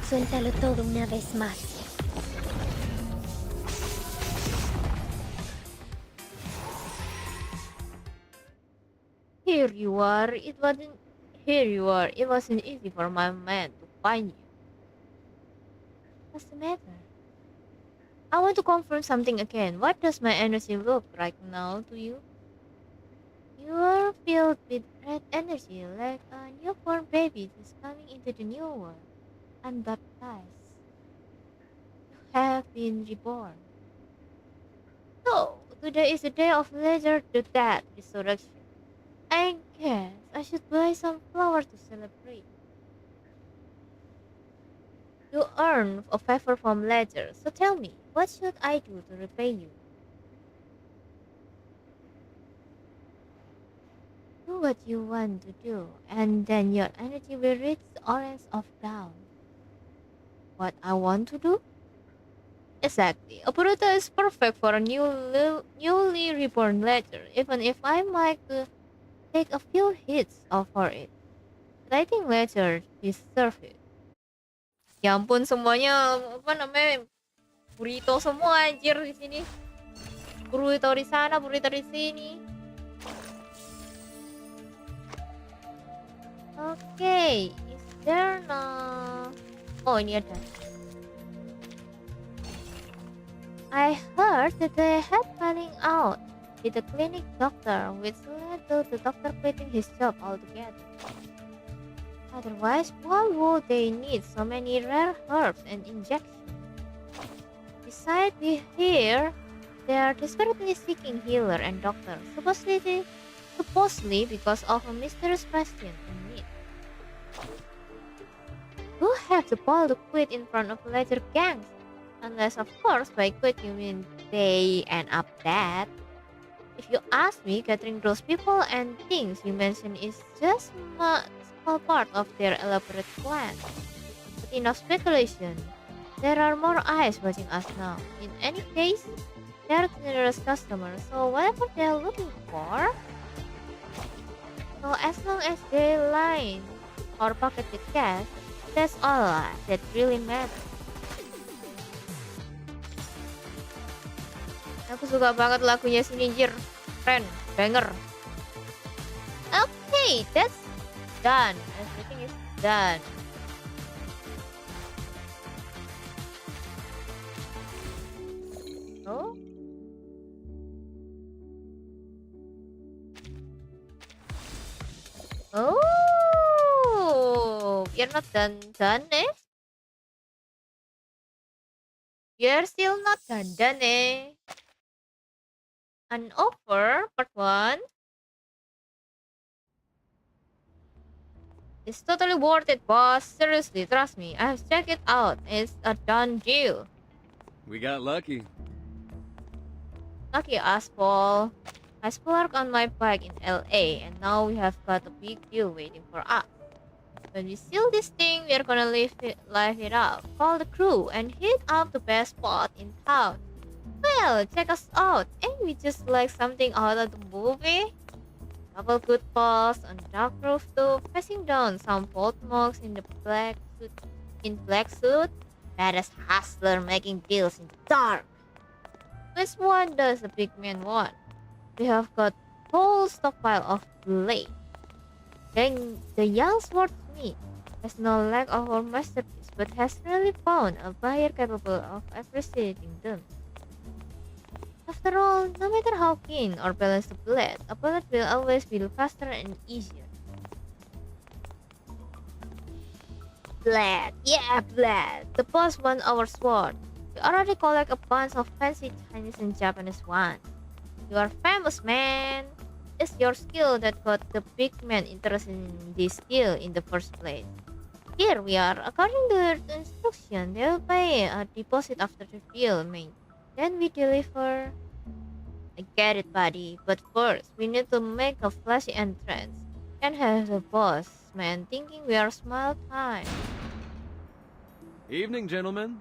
suéltalo todo una vez más. Here you are. It wasn't easy for my man to find you. What's the matter? I want to confirm something again. What does my energy look right now to you? You are filled with red energy, like a newborn baby just coming into the new world, unbaptized. You have been reborn. So, today is the day of leisure to that resurrection. I guess I should buy some flowers to celebrate. You earn a favor from Ledger, so tell me, what should I do to repay you? Do what you want to do, and then your energy will reach the orange of dawn. What I want to do? Exactly. A burrito is perfect for a newly reborn Ledger, even if I might take a few hits for it. But I think Ledger deserve it. Ya ampun, semuanya apa namanya burrito semua anjir di sini. Burrito di sana, burrito di sini. Okay, is there no? Oh, ini ada. I heard that they had falling out with the clinic doctor, which led to the doctor quitting his job altogether. Otherwise, why would they need so many rare herbs and injections? Besides, we hear they are desperately seeking healer and doctor, supposedly because of a mysterious patient in need. Who have the ball to quit in front of ledger gangs? Unless, of course, by quit you mean they end up dead. If you ask me, gathering those people and things you mentioned is just a small part of their elaborate plan. But enough speculation. There are more eyes watching us now. In any case, they are generous customers, so whatever they are looking for. So as long as they line or pocket the cash, that's all that really matters. Aku suka banget lagunya sini, anjir. Keren, banger. Okay, that's done. Everything is done. Oh? Oh, we are not done, eh? We are still not done, eh? An offer, part 1. It's totally worth it, boss. Seriously, trust me. I have checked it out. It's a done deal. We got lucky. Lucky us, Paul. I splurged on my bike in LA, and now we have got a big deal waiting for us. When we seal this thing, we are gonna live it up. Call the crew and hit up the best spot in town. Well, check us out. Ain't we just like something out of the movie? Couple good balls on dark rooftop, passing down some bold mugs in the black suit. Badass hustler making deals in the dark. Which one does the big man want? We have got whole stockpile of blade. Then the young swordsmith has no lack of our masterpiece, but has really found a buyer capable of appreciating them. After all, no matter how keen or balanced the blade, a bullet will always be faster and easier. Blade, yeah, blade. The boss wants our sword. We already collect a bunch of fancy Chinese and Japanese ones. You are famous, man. It's your skill that got the big man interested in this deal in the first place. Here we are. According to the instruction, they will pay a deposit after the deal made. Then we deliver. I get it, buddy. But first, we need to make a flashy entrance. Can't have the boss man thinking we are small time. Evening, gentlemen.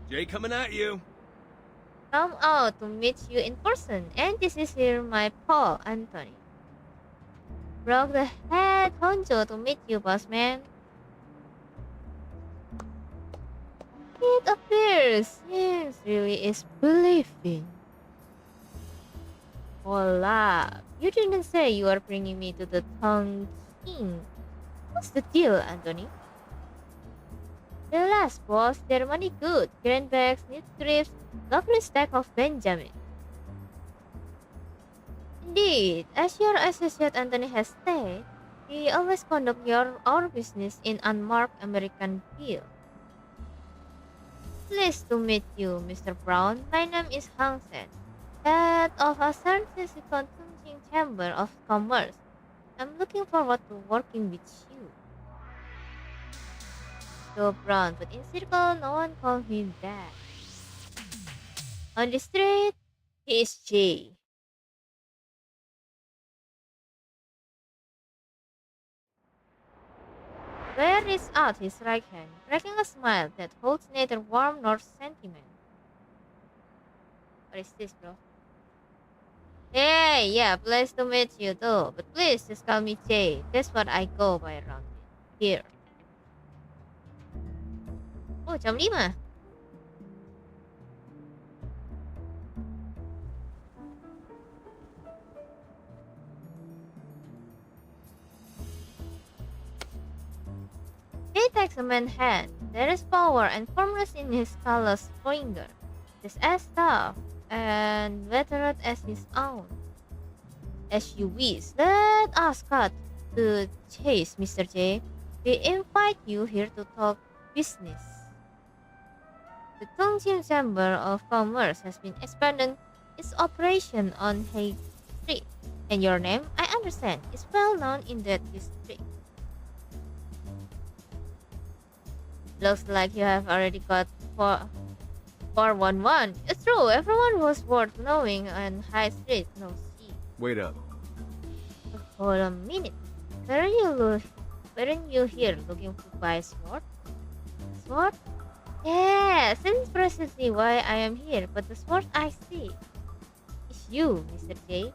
Jay coming at you. Come out to meet you in person. And this is here my Paul Anthony. Broke the head honcho to meet you, boss man. It appears James really is believing. Hola, you didn't say you are bringing me to the Tongue King. What's the deal, Anthony? Relax, boss. Their money good. Greenbacks, neat trips, lovely stack of Benjamin. Indeed, as your associate Anthony has said, we always conduct our business in unmarked American bill. Pleased to meet you, Mr. Brown. My name is Hang Sen. Head of a certificate chamber of commerce. I'm looking forward to working with you. So brown, but in circle, no one called me that. On the street, he is J. Blair reaches out his right hand, cracking a smile that holds neither warmth nor sentiment. What is this, bro? Hey, yeah, pleased to meet you too. But please just call me Jay. That's what I go by around here. Oh, jam 5. He takes a man's hand. There is power and firmness in his calloused finger. Just as tough and veteran as his own. As you wish, let us cut to chase, Mr. J. We invite you here to talk business. The Tongjiang Chamber of Commerce has been expanding its operation on Hay Street, and your name, I understand, is well known in that district. Looks like you have already got 411. It's true, everyone was worth knowing on High Street knows you. Wait up. Hold a minute. Weren't you here looking to buy a sword? Sword? Yes, that's precisely why I am here, but the sword I see is you, Mr. J.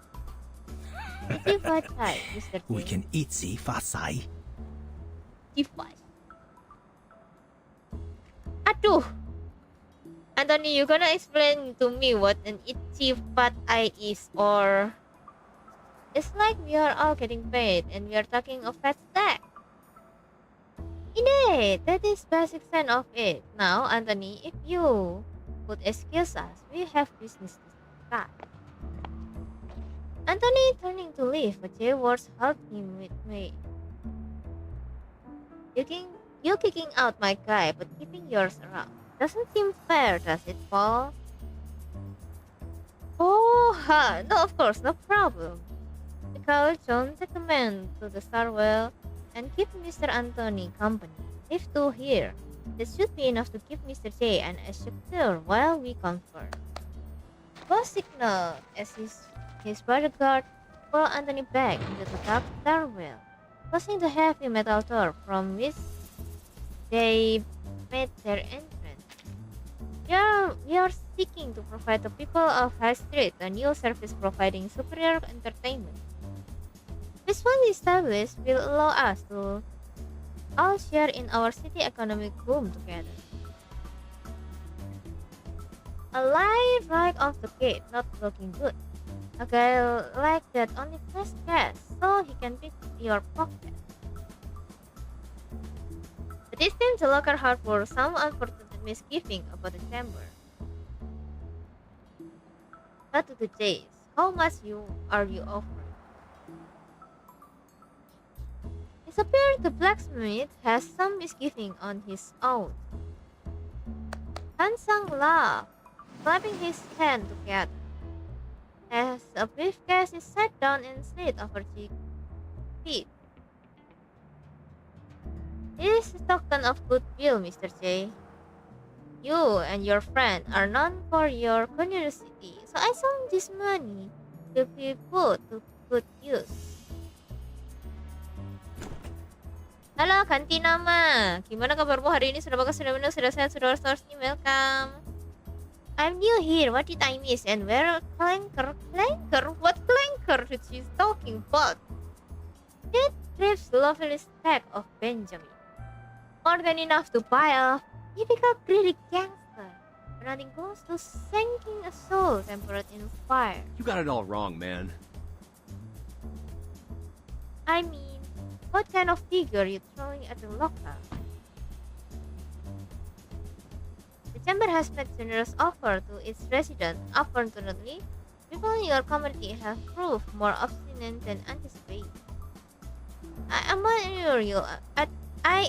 Itzy Fatai, Mr. J. We can itzy fasai. Ifai. Aduh! Anthony, you gonna explain to me what an itchy fat eye is, or... It's like we are all getting paid and we are talking a fat stack. Indeed, that is basic sense of it. Now, Anthony, if you would excuse us, we have business to start. Anthony turning to leave, but Jay words helped him with me. You kicking out my guy, but keeping yours around. Doesn't seem fair, does it, Paul? Oh, no, of course, no problem. The Carl John take the man to the Starwell and keep Mr. Anthony company. Leave two here. This should be enough to keep Mr. J and secure while we confer. Boss signaled as his bodyguard pulled Anthony back into the dark Starwell, closing the heavy metal door from which they made their entrance. We are seeking to provide the people of High Street a new service providing superior entertainment. This one established will allow us to all share in our city economic boom together. A lie right off the gate, not looking good. A guy like that only flash cash, so he can pick your pocket. But it seems the locker harbor some unfortunate misgiving about the chamber. Cut to the chase. How much are you offering? It appears the blacksmith has some misgiving on his own. Hansang laughed, clapping his hands together, as a briefcase is set down and slid over Jika's feet. This is a token of goodwill, Mr. J. You and your friend are known for your generosity, so I assume this money will be put to good use. Halo, ganti nama. Gimana kabarmu hari ini? Sudah bagus, sudah minum, sudah sehat, sudah harus welcome. I'm new here. What did I miss? And where Clanker? Clanker? What Clanker did she talking about? It drips lovely stack of Benjamin. More than enough to buy a typical greedy gangster. But nothing close to sinking a soul tempered in fire. You got it all wrong, man. I mean, what kind of figure you throwing at the local? The chamber has made generous offer to its residents. Unfortunately, people in your community have proved more obstinate than anticipated. I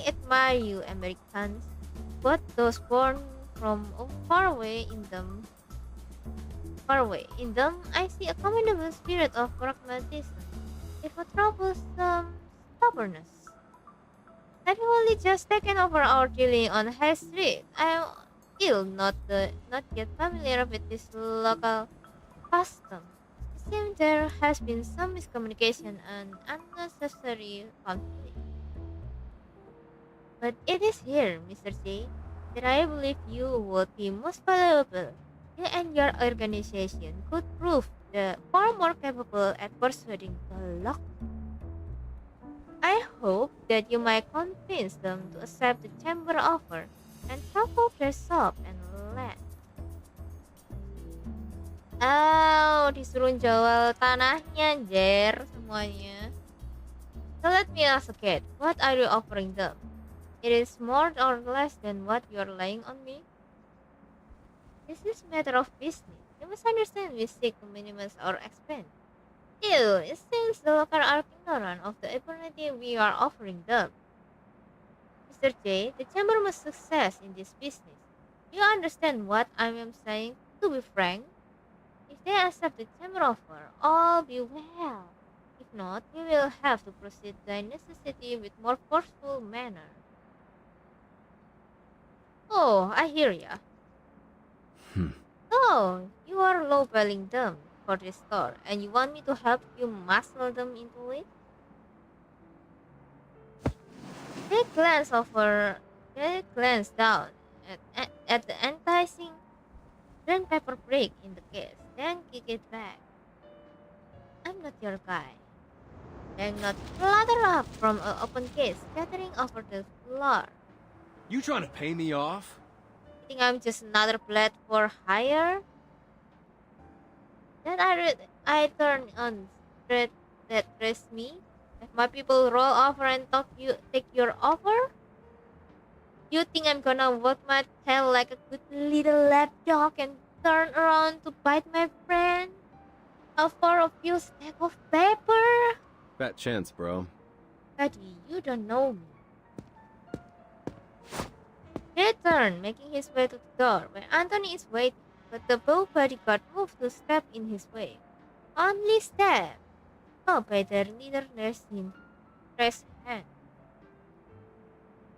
admire you, Americans, but those born from far away in them far away. In them, I see a commendable spirit of pragmatism, if a troublesome stubbornness. Have you only just taken over our dealing on High Street? I'm still not yet familiar with this local custom. It seems there has been some miscommunication and unnecessary conflict. But it is here, Mr. J, that I believe you would be most valuable. You and your organization could prove far more capable at persuading the local. I hope that you might convince them to accept the chamber offer and top up their shop and land. Oh, disuruh jual tanahnya, Jer, semuanya. So let me ask again, what are you offering them? It is more or less than what you are laying on me? This is a matter of business. You must understand we seek to minimize our expense. Still, it seems the local are ignorant of the opportunity we are offering them. Mr. J, the chamber must success in this business. Do you understand what I am saying? To be frank, if they accept the chamber offer, all be well. If not, we will have to proceed by necessity with more forceful manner. Oh, I hear ya. So, you are lowballing them for this store, and you want me to help you muscle them into it? They glance down at the enticing green paper brick in the case, then kick it back. I'm not your guy. Then not flutter up from an open case, scattering over the floor. You trying to pay me off? You think I'm just another blade for hire? Then I turn on threat that dress me. If my people roll over and take your offer? You think I'm gonna wag my tail like a good little lapdog and turn around to bite my friend? For a few stack of paper? Fat chance, bro. Buddy, you don't know me. He turned, making his way to the door, where Anthony is waiting, but the bodyguard moved to step in his way. Only step. Oh, by their leader raised hand.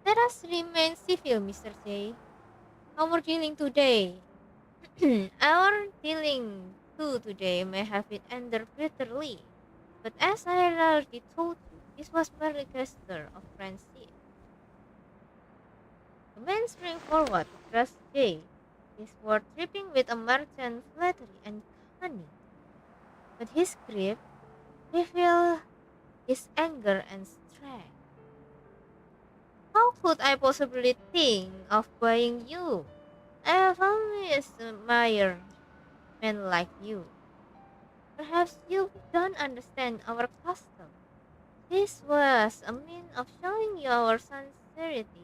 Let us remain civil, Mr. J. Our dealing today. Our dealing today may have it ended bitterly, but as I already told you, this was merely a gesture of friendship. The man sprang forward to grasp J, his word dripping with a merchant flattery and cunning. But his grip revealed his anger and strength. How could I possibly think of buying you? I have always admired men like you. Perhaps you don't understand our custom. This was a means of showing you our sincerity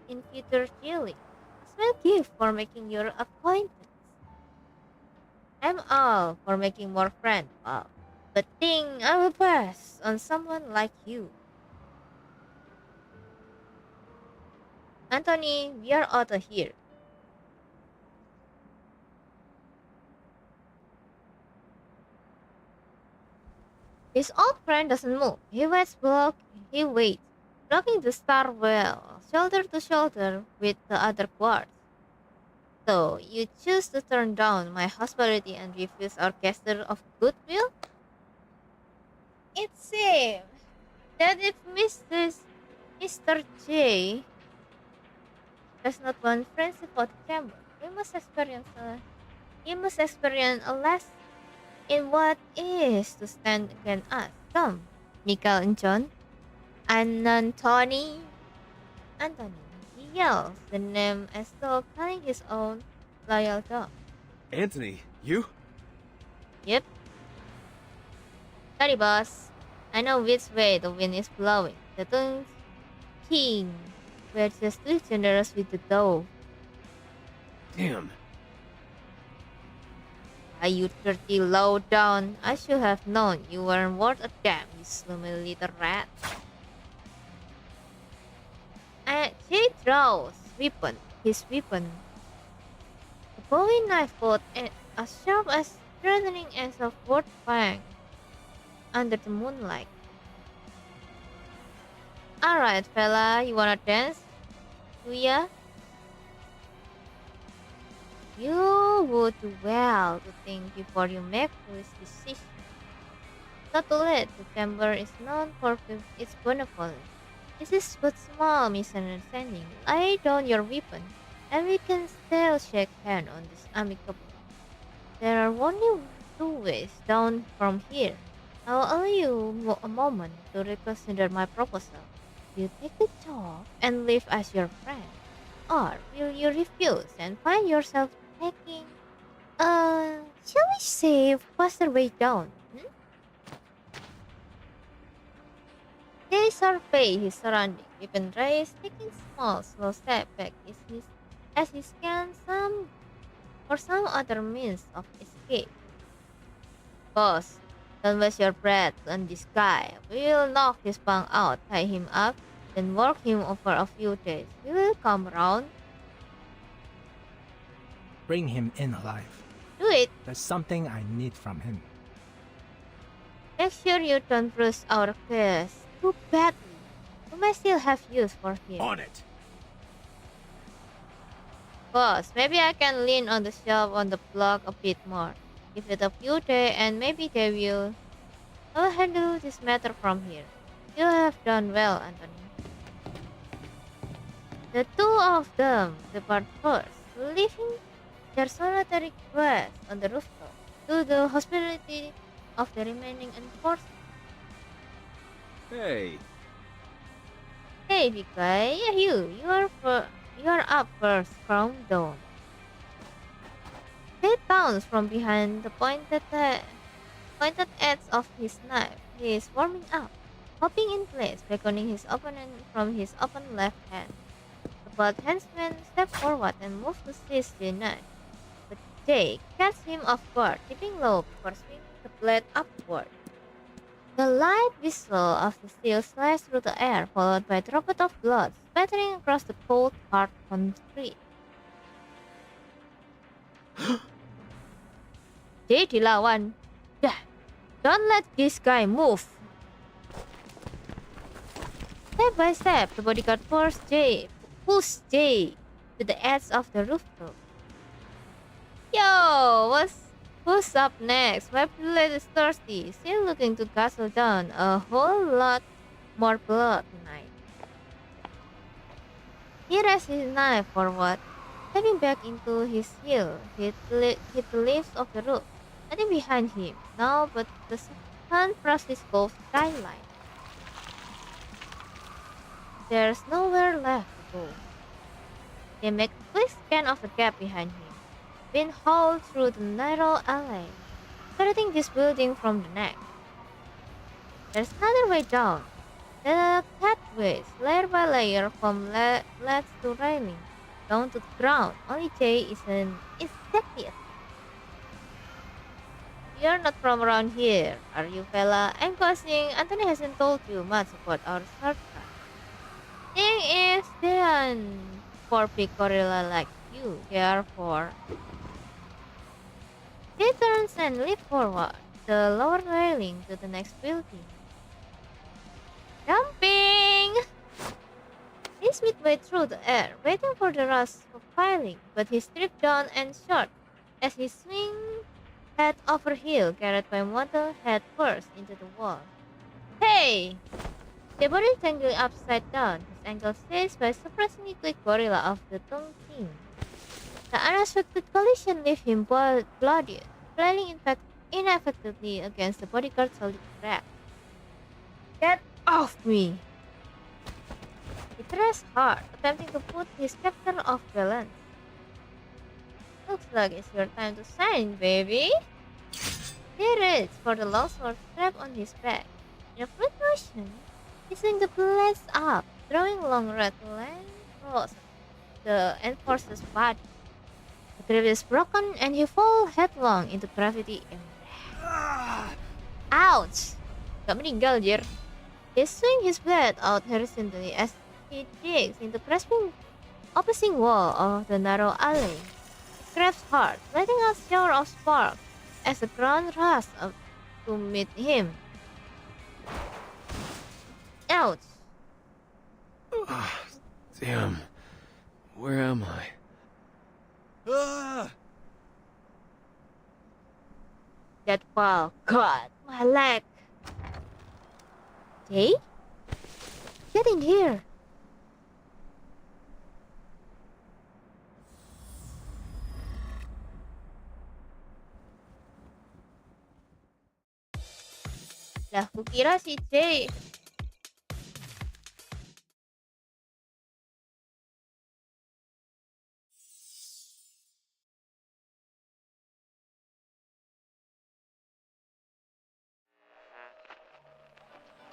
in future dealing, as well gift for making your acquaintance. I'm all for making more friends, but think I will pass on someone like you. Anthony, we are out of here. His old friend doesn't move. He waits, blocking the stairwell, shoulder to shoulder with the other guards. So, you choose to turn down my hospitality and refuse our gesture of goodwill? It seems that if Mr. J does not want friendship for the chamber, he must experience a lesson in what is to stand against us. Come, Michael and John. And Anthony. He yells the name as though calling his own loyal dog. Anthony, you? Yep. Sorry, boss. I know which way the wind is blowing. The tongue's king. We're just too generous with the dough. Damn. You dirty low down. I should have known you weren't worth a damn, you slimy little rat. He draws his weapon. A bowie knife both as sharp as threatening as a sword fang under the moonlight. Alright, fella, you wanna dance? Do ya? You would do well to think before you make foolish decisions. Not too late, the chamber is known for its benevolence. This is but small misunderstanding. Lay down your weapon, and we can still shake hands on this amicable. There are only two ways down from here. I'll allow you a moment to reconsider my proposal. You take the job and live as your friend, or will you refuse and find yourself taking, shall we say, faster way down? He surveyed his surroundings, weapon raised, taking small, slow step back as he scanned for some other means of escape. Boss, don't waste your breath on this guy. We'll knock his punk out, tie him up, then work him over a few days. He will come around. Bring him in alive. Do it. There's something I need from him. Make sure you don't bruise our case too badly. We may still have use for him. On it! Boss, maybe I can lean on the shelf on the block a bit more. Give it a few days and maybe they will. I'll handle this matter from here. You have done well, Anthony. The two of them depart first, leaving their solitary quest on the rooftop to the hospitality of the remaining enforcers. Hey. Hey, big guy, you are up first, Crown Dawn. He pounced from behind the pointed edge of his knife. He is warming up, hopping in place, beckoning his opponent from his open left hand. The bald henchman stepped forward and moved to seize the knife, but Jay catches him off guard, dipping low before swinging the blade upward. The light whistle of the steel slashed through the air, followed by a droplet of blood spattering across the cold, hard concrete. Jay dilawan. Dah, don't let this guy move. Step by step, the bodyguard pushed Jay to the edge of the rooftop. Yo, who's up next? My blade is thirsty, still looking to guzzle down a whole lot more blood tonight. He raised his knife forward, stepping back into his heel, hit the leaves of the roof, nothing behind him now but the San Francisco skyline. There's nowhere left to go. They make a quick scan of the gap behind him, being hauled through the narrow alley, separating this building from the next. There's another way down. The pathways, layer by layer, from ledge to railing, down to the ground. Only Jay is an insectious. You're not from around here, are you, fella? I'm guessing Anthony hasn't told you much about our shortcut. Thing is, they aren't for big gorilla like you. They are for. He turns and leaps forward, the lower railing to the next building. Jumping! He's midway through the air, waiting for the rush of filing, but he's stripped down and shot as he swings head over heel, carried by motor head first into the wall. Hey! The body tangled upside down, his ankles seized by a surprisingly quick gorilla of the tongue team. The unexpected collision left him bloodied, flailing ineffectively against the bodyguard's solid rack. Get off me! He thrashed hard, attempting to put his captor off balance. Looks like it's your time to shine, baby. He reached for the long sword strapped on his back. In a quick motion, he swung the blades up, drawing long red length across the enforcer's body. The grip is broken and he falls headlong into gravity and ouch! Gak meninggal, jir. He swings his blade out horizontally as he digs into the grasping opposing wall of the narrow alley. scraps hard, letting a shower of sparks as the ground rushes up to meet him. Ouch! Damn. Where am I? Ah! That wow, God, my leg! Jay? Get in here! Lah, kukira si Jay.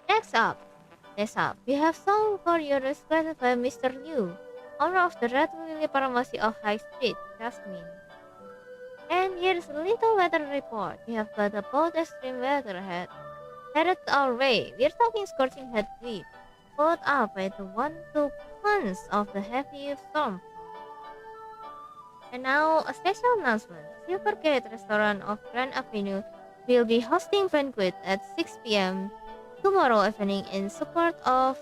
Next up, we have song for you requested by Mr. Liu, owner of the Red Lily Pharmacy of High Street, Jasmine. And here's a little weather report. We have got a both extreme weather headed our way. We're talking scorching heat wave, followed up by the 1-2 months of the heavy storm. And now, a special announcement. Silvergate Restaurant of Grand Avenue will be hosting banquet at 6 p.m. tomorrow evening in support of...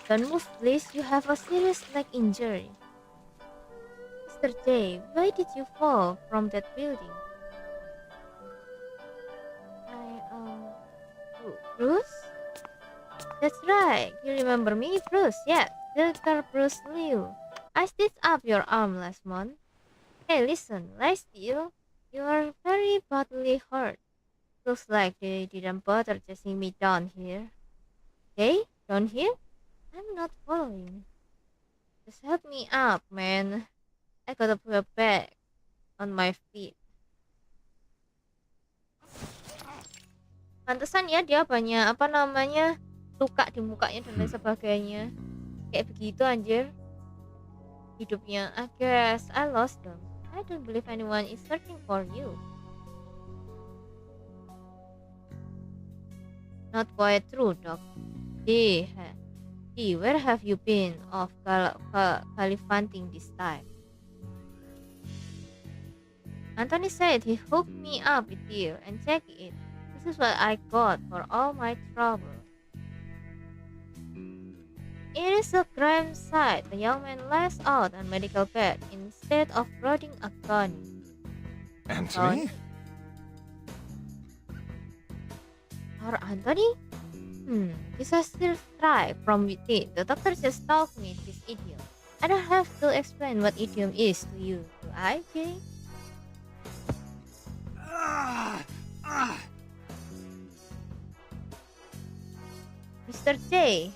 Don't move please, you have a serious leg injury. Mr. J, why did you fall from that building? Bruce? That's right, you remember me, Bruce? Yeah, Dr. Bruce Liu. I stitched up your arm last month. Hey, listen, lie still. You are very badly hurt. Looks like they didn't bother chasing me down here. Hey, down here? I'm not following. Just help me up, man. I gotta put a bag on my feet. Pantesan ya dia banyak apa namanya luka di mukanya dan lain sebagainya. Kayak begitu anjir. Hidupnya. I guess I lost them. I don't believe anyone is searching for you. Not quite true, Doc. D, where have you been off gallivanting this time? Anthony said he hooked me up with you and check it. This is what I got for all my trouble. It is a crime site. The young man lies out on medical bed instead of loading a gun. Anthony? Or Anthony? This is still strike from within. The doctor just told me this idiom. I don't have to explain what idiom is to you, do I, Jay? Mr. J,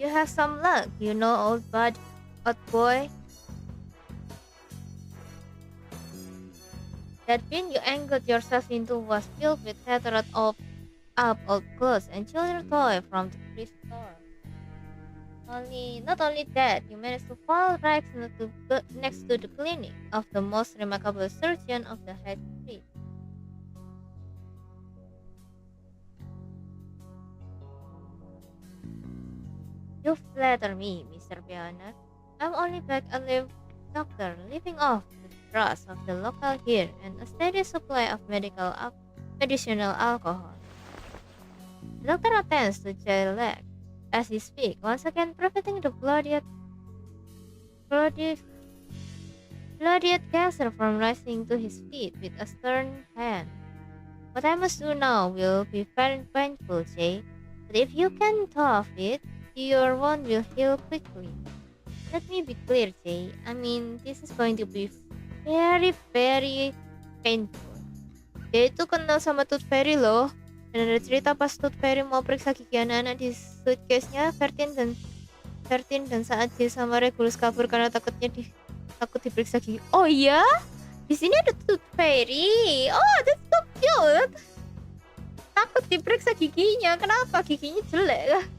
you have some luck, you know, old boy. That bin you angled yourself into was filled with tattered up old clothes and children's toys from the thrift store. Not only that, you managed to fall right next to the clinic of the most remarkable surgeon of the High Street. You flatter me, Mr. Pianer. I'm only back a doctor living off the trust of the local here and a steady supply of medicinal alcohol. The doctor attends to Jay's leg as he speaks, once again preventing the bloodied cancer from rising to his feet with a stern hand. What I must do now will be very painful, Jay, but if you can tough it, your wound will heal quickly. Let me be clear, Jay. I mean, this is going to be very, very painful. Dia itu kenal sama Tooth Fairy loh. Dan ada cerita pas Tooth Fairy mau periksa gigi anak-anak di suitcase-nya 13 dan saat dia sama Regulus kabur karena takut diperiksa gigi. Oh iya? Di sini ada Tooth Fairy. Oh, that's so cute. Takut diperiksa giginya. Kenapa? Giginya jelek.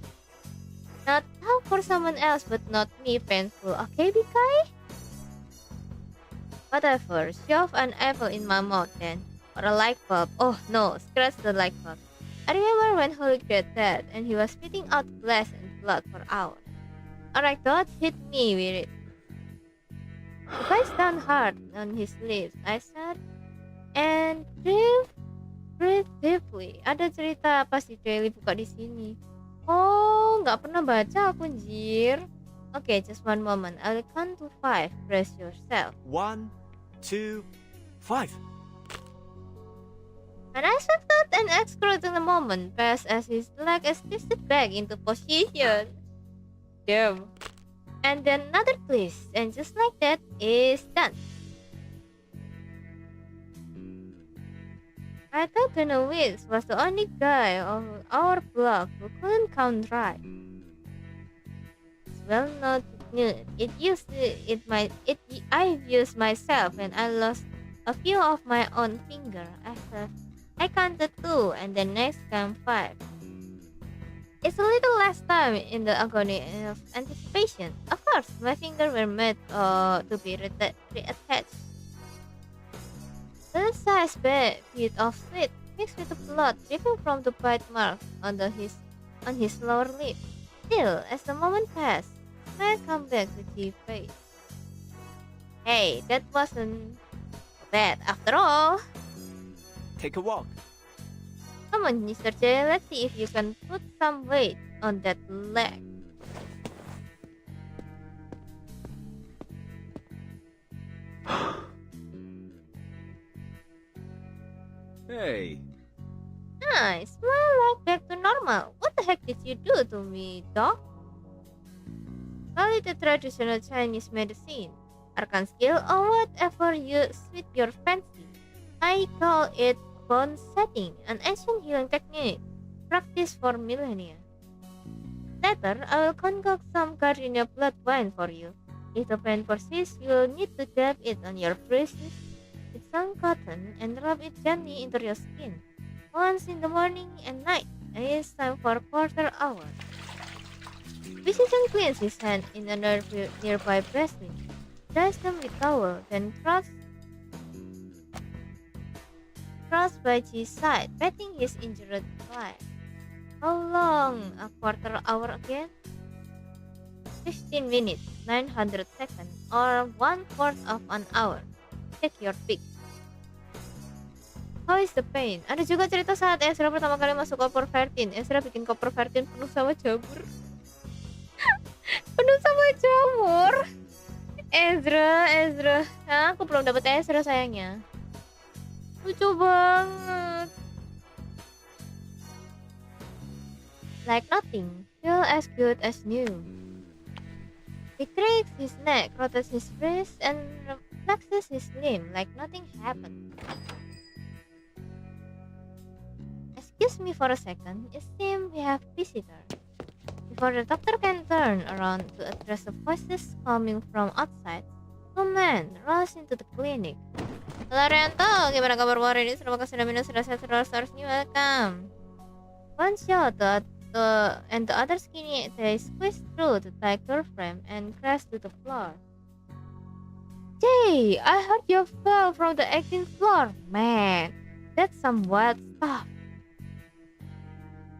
Not how for someone else, but not me, painful. Okay, Bikai? Whatever. Shove an apple in my mouth then. Or a light bulb. Oh no, scratch the light bulb. I remember when Holy got dead and he was spitting out glass and blood for hours. Alright, don't hit me with it. The bites down hard on his lips, I said, and breathe deeply. Ada cerita apa sih Daily buka di sini? Oh, nggak pernah baca aku anjir. Okay, just one moment. I'll count to 5. Brace yourself. 1, 2, 5. And I shifted and executed in the moment, passed as his leg is twisted back into position. Damn. And then another twist, and just like that, is done. I thought Denowitz was the only guy on our block who couldn't count right. It's well not new. I've used myself, and I lost a few of my own finger. I counted 2, and the next came 5. It's a little less time in the agony of anticipation. Of course, my fingers were made to be reattached. The size bit of sweat mixed with the blood dripping from the bite marks on his lower lip. Still, as the moment passed, smile came back to G's face. Hey, that wasn't bad after all. Take a walk. Come on, Mr. J, let's see if you can put some weight on that leg. Hey. Nice, well, like back to normal. What the heck did you do to me, Doc? Call it a traditional Chinese medicine, arcane skill, or whatever you suit your fancy. I call it bone setting, an ancient healing technique practiced for millennia. Later, I will concoct some gardenia blood wine for you. If the pain persists, you will need to dab it on your bruises with some cotton and rub it gently into your skin. Once in the morning and night, and it's time for a quarter hour. Physician cleans his hand in a nearby basin, dries them with towel, then crossed by G's side, patting his injured leg. How long? A quarter hour again? 15 minutes, 900 seconds, or 1/4 of an hour. Take your pick. How is the pain? Ada juga cerita saat Ezra pertama kali masuk koper 13. Ezra bikin koper 13 penuh sama jamur. Penuh sama jamur. Ezra. Nah, aku belum dapet Ezra sayangnya. Lucu banget. Like nothing, feel as good as new. He cracks his neck, rotates his wrist, and flexes his limb like nothing happened. Excuse me for a second, it seems we have visitor. Before the doctor can turn around to address the voices coming from outside, two men rush into the clinic. Halo Rento, gimana kabar hari ini? Semoga sudah minum, sudah sehat, harusnya welcome. One shot and the other skinny, they squeezed through the tight door frame and crashed to the floor. Jay, I heard you fell from the 18th floor. Man, that's some wild stuff.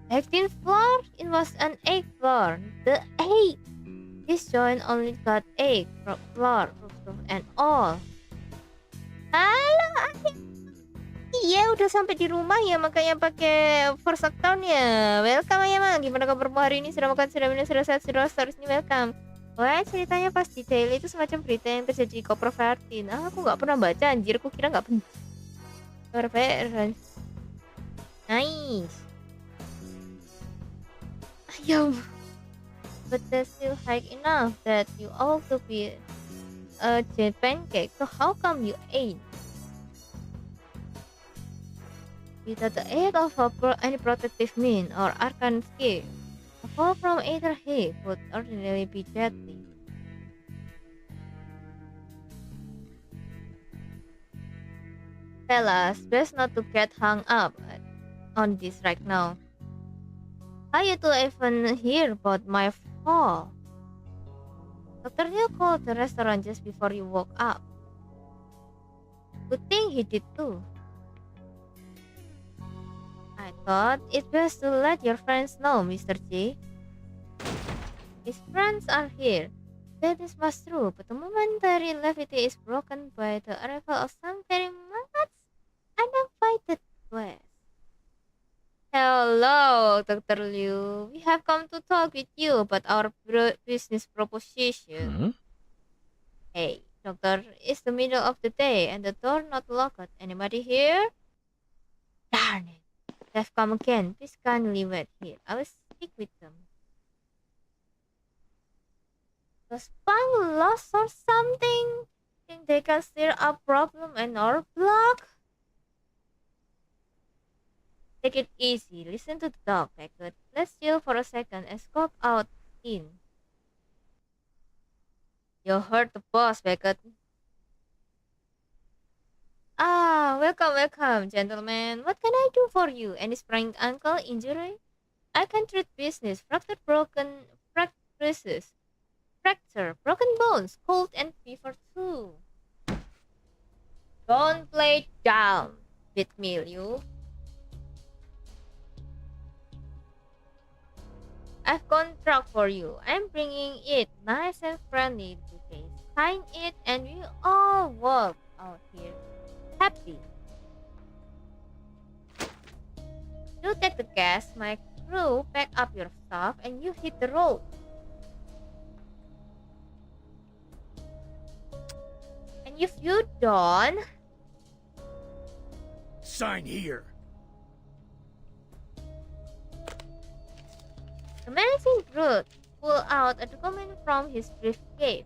18th floor? It was an 8th floor. The 8th! This joint only got 8 floor, roof and all. Halo, iya udah sampai di rumah ya, makanya pakai first account ya. Welcome ya Mang, gimana kabar hari ini? Sudah makan, sudah minum, sudah sehat, sudah harusnya welcome. Wah, ceritanya pas di daily itu semacam berita yang terjadi di koper 13. Aku nggak pernah baca anjir, aku kira nggak penting. Beneran. Nice. Ayam. But that's still high enough that you ought to be a jet pancake. So how come you ain't? Without the aid of any protective mean or arcane skill, a fall from either height would ordinarily be deadly. Fellas, best not to get hung up on this right now. How you two even hear about my fall? Dr. Liu called the restaurant just before you woke up. Good thing he did too. I thought it best to let your friends know, Mr. J. His friends are here. That is much true, but the momentary levity is broken by the arrival of some very much uninvited guests. Hello, Dr. Liu. We have come to talk with you about our business proposition. Hey, Doctor, it's the middle of the day and the door not locked. Anybody here? Darn it. They've come again. Please kindly wait here. I will speak with them. Was Pang lost or something? Think they can stir up problem in our block? Take it easy. Listen to the dog, Beckett. Let's chill for a second and scope out in. You heard the boss, Beckett. Ah, welcome, gentlemen. What can I do for you? Any sprained ankle injury? I can treat business, fracture, broken fractures, fracture, broken bones, cold and fever too. Don't play down with me, Liu. I've contract for you. I'm bringing it nice and friendly today. Sign it and we all walk out here happy. You take the gas, my crew pack up your stuff, and you hit the road. And if you don't... Sign here. The menacing brute pulled out a document from his briefcase,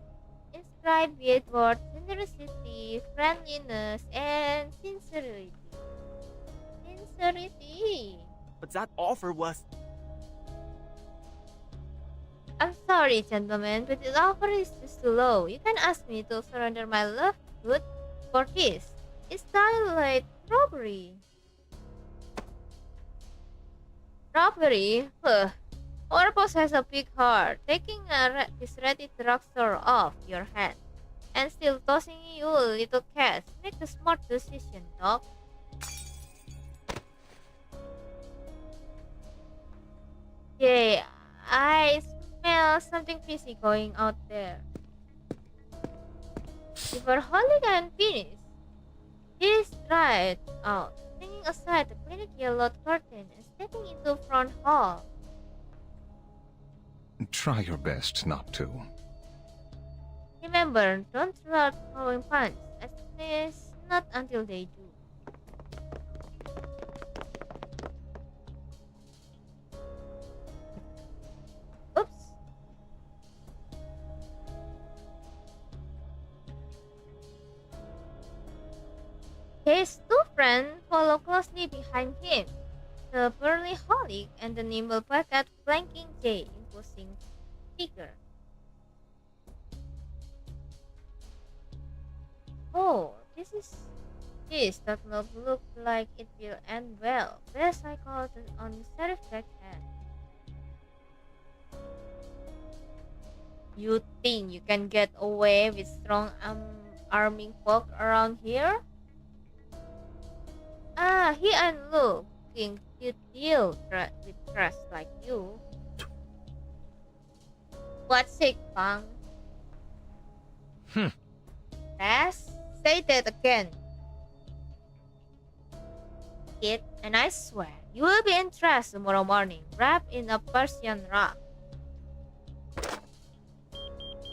inscribed with words generosity, friendliness, and sincerity. But that offer was... I'm sorry, gentlemen, but the offer is just too low. You can ask me to surrender my love good for this. It's like robbery. Robbery? Huh. Our boss has a big heart. Taking this ready drugstore off your hand and still tossing you a little cash. Make the smart decision, dog. Yeah, I smell something fishy going out there. Before Holly can finish, he stride out, swinging aside the clinic yellowed curtain and stepping into front hall. Try your best not to. Remember, don't start throwing punch. At least not until they do. Oops. His two friends follow closely behind him. The burly Holic and the nimble Bucket flanking Jay, imposing figure. Oh, this does not look like it will end well. Best I called on Sheriff Backhand. You think you can get away with strong arming folk around here? Ah, he and looking to deal with trash like you. What's it, Pang? Trash? Say that again. Kid, and I swear, you will be in trash tomorrow morning, wrapped in a Persian rug.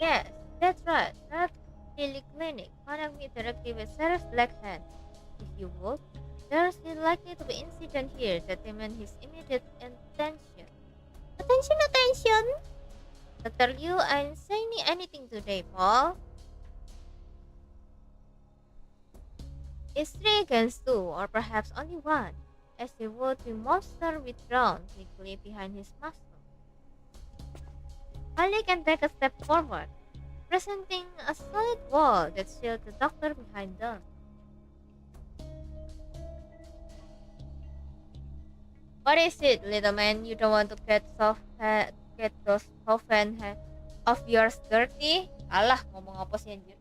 Yes, that's right. That Lily Clinic. Connect me directly with Sheriff Blackhand. If you would, there's likely to be incident here that demand his immediate attention. Attention! Dr. Liu, I ain't saying anything today, Paul. It's 3 against 2, or perhaps only 1, as the would-be monster withdrawn quickly behind his master. Holly can take a step forward, presenting a solid wall that shields the doctor behind them. What is it, little man? You don't want to get those soft hands of yours dirty? Alah, ngomong apa sih anjir?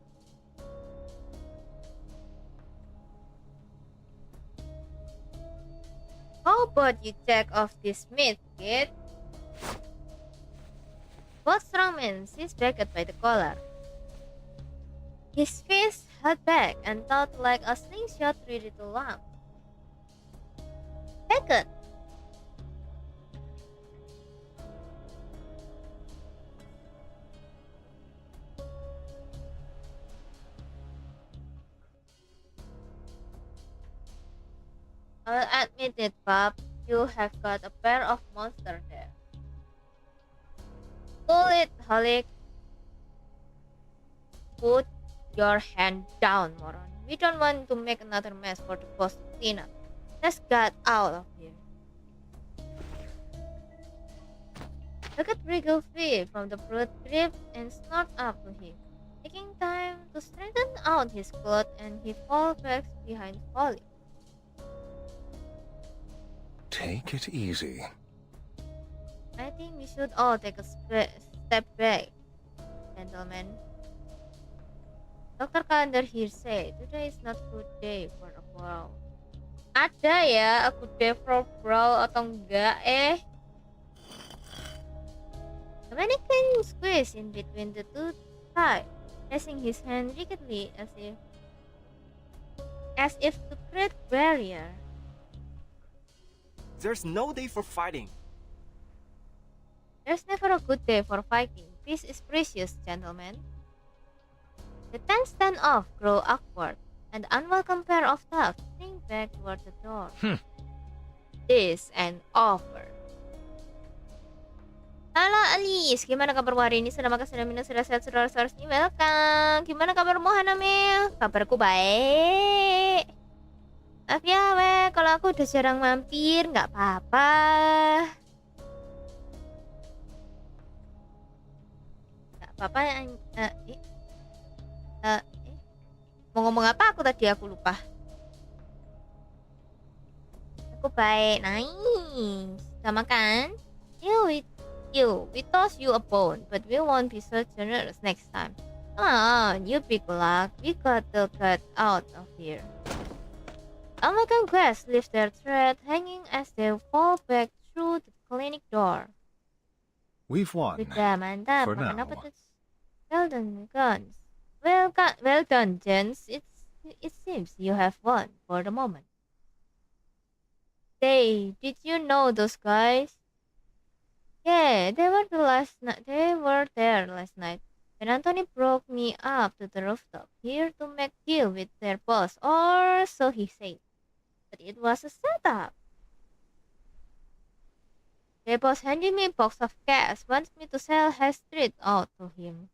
How about you check off this myth, kid? both strongmen seized Beckett by the collar. His face held back and thought like a slingshot ready to launch. Beckett! I'll admit it, Bob. You have got a pair of monsters there. Pull it, Holic. Put your hand down, moron. We don't want to make another mess for the boss to clean up. Let's get out of here. Look at wriggle free from the brute grip and snort up to him, taking time to straighten out his clothes, and he falls back behind Holic. Take it easy. I think we should all take a step back, gentlemen. Dr. Kander here said today is not good day for a brawl. Ada ya, a good day for a brawl atau enggak The mannequin squeezed in between the two thighs, raising his hand rigidly as if to create barrier. There's no day for fighting. There's never a good day for fighting. Peace is precious, gentlemen. The tense standoff grew awkward, and the unwelcome pair of thugs shrink back toward the door. This and over. Halo Alice, gimana kabarmu hari ini? Sudah makan, sudah minum, sudah sehat, sudah resmi? Welcome. Gimana kabarmu Haname? Kabarku baik. Maaf ya kalau aku udah jarang mampir, nggak apa-apa. Nggak apa-apa. Mau ngomong apa aku tadi, aku lupa. Aku baik, nice. Udah makan? We toss you a bone, but we won't be so generous next time. Come on, you big luck. We got to get out of here. Amalgam guests leave their thread hanging as they fall back through the clinic door. We've won. Sudah mantap. For Makan now. apa tuh? Well done, guns. Well done, gents. It seems you have won for the moment. Hey, did you know those guys? Yeah, they were there last night. And Anthony broke me up to the rooftop here to make deal with their boss, or so he said. But it was a setup. The boss handed me a box of cash, wants me to sell High Street out to him.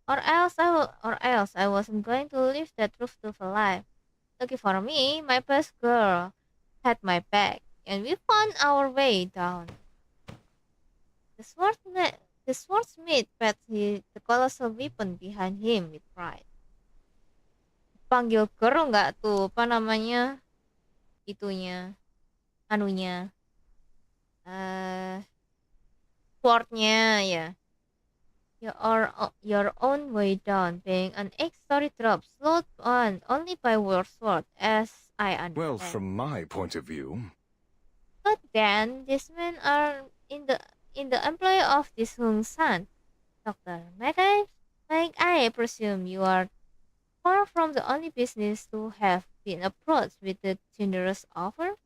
Or else I wasn't going to leave that rooftop alive. Lucky for me, my best girl had my back, and we found our way down. The swordsmith pat the colossal weapon behind him with pride. Panggil girl nggak tuh, apa namanya? Itunya, anunya, swordnya ya. Your own way down, being an story drop, slowed on only by your sword, as I understand. Well, from my point of view. But then, these men are in the employ of this Hung San, Doctor. Like I presume you are far from the only business to have been approached with a generous offer?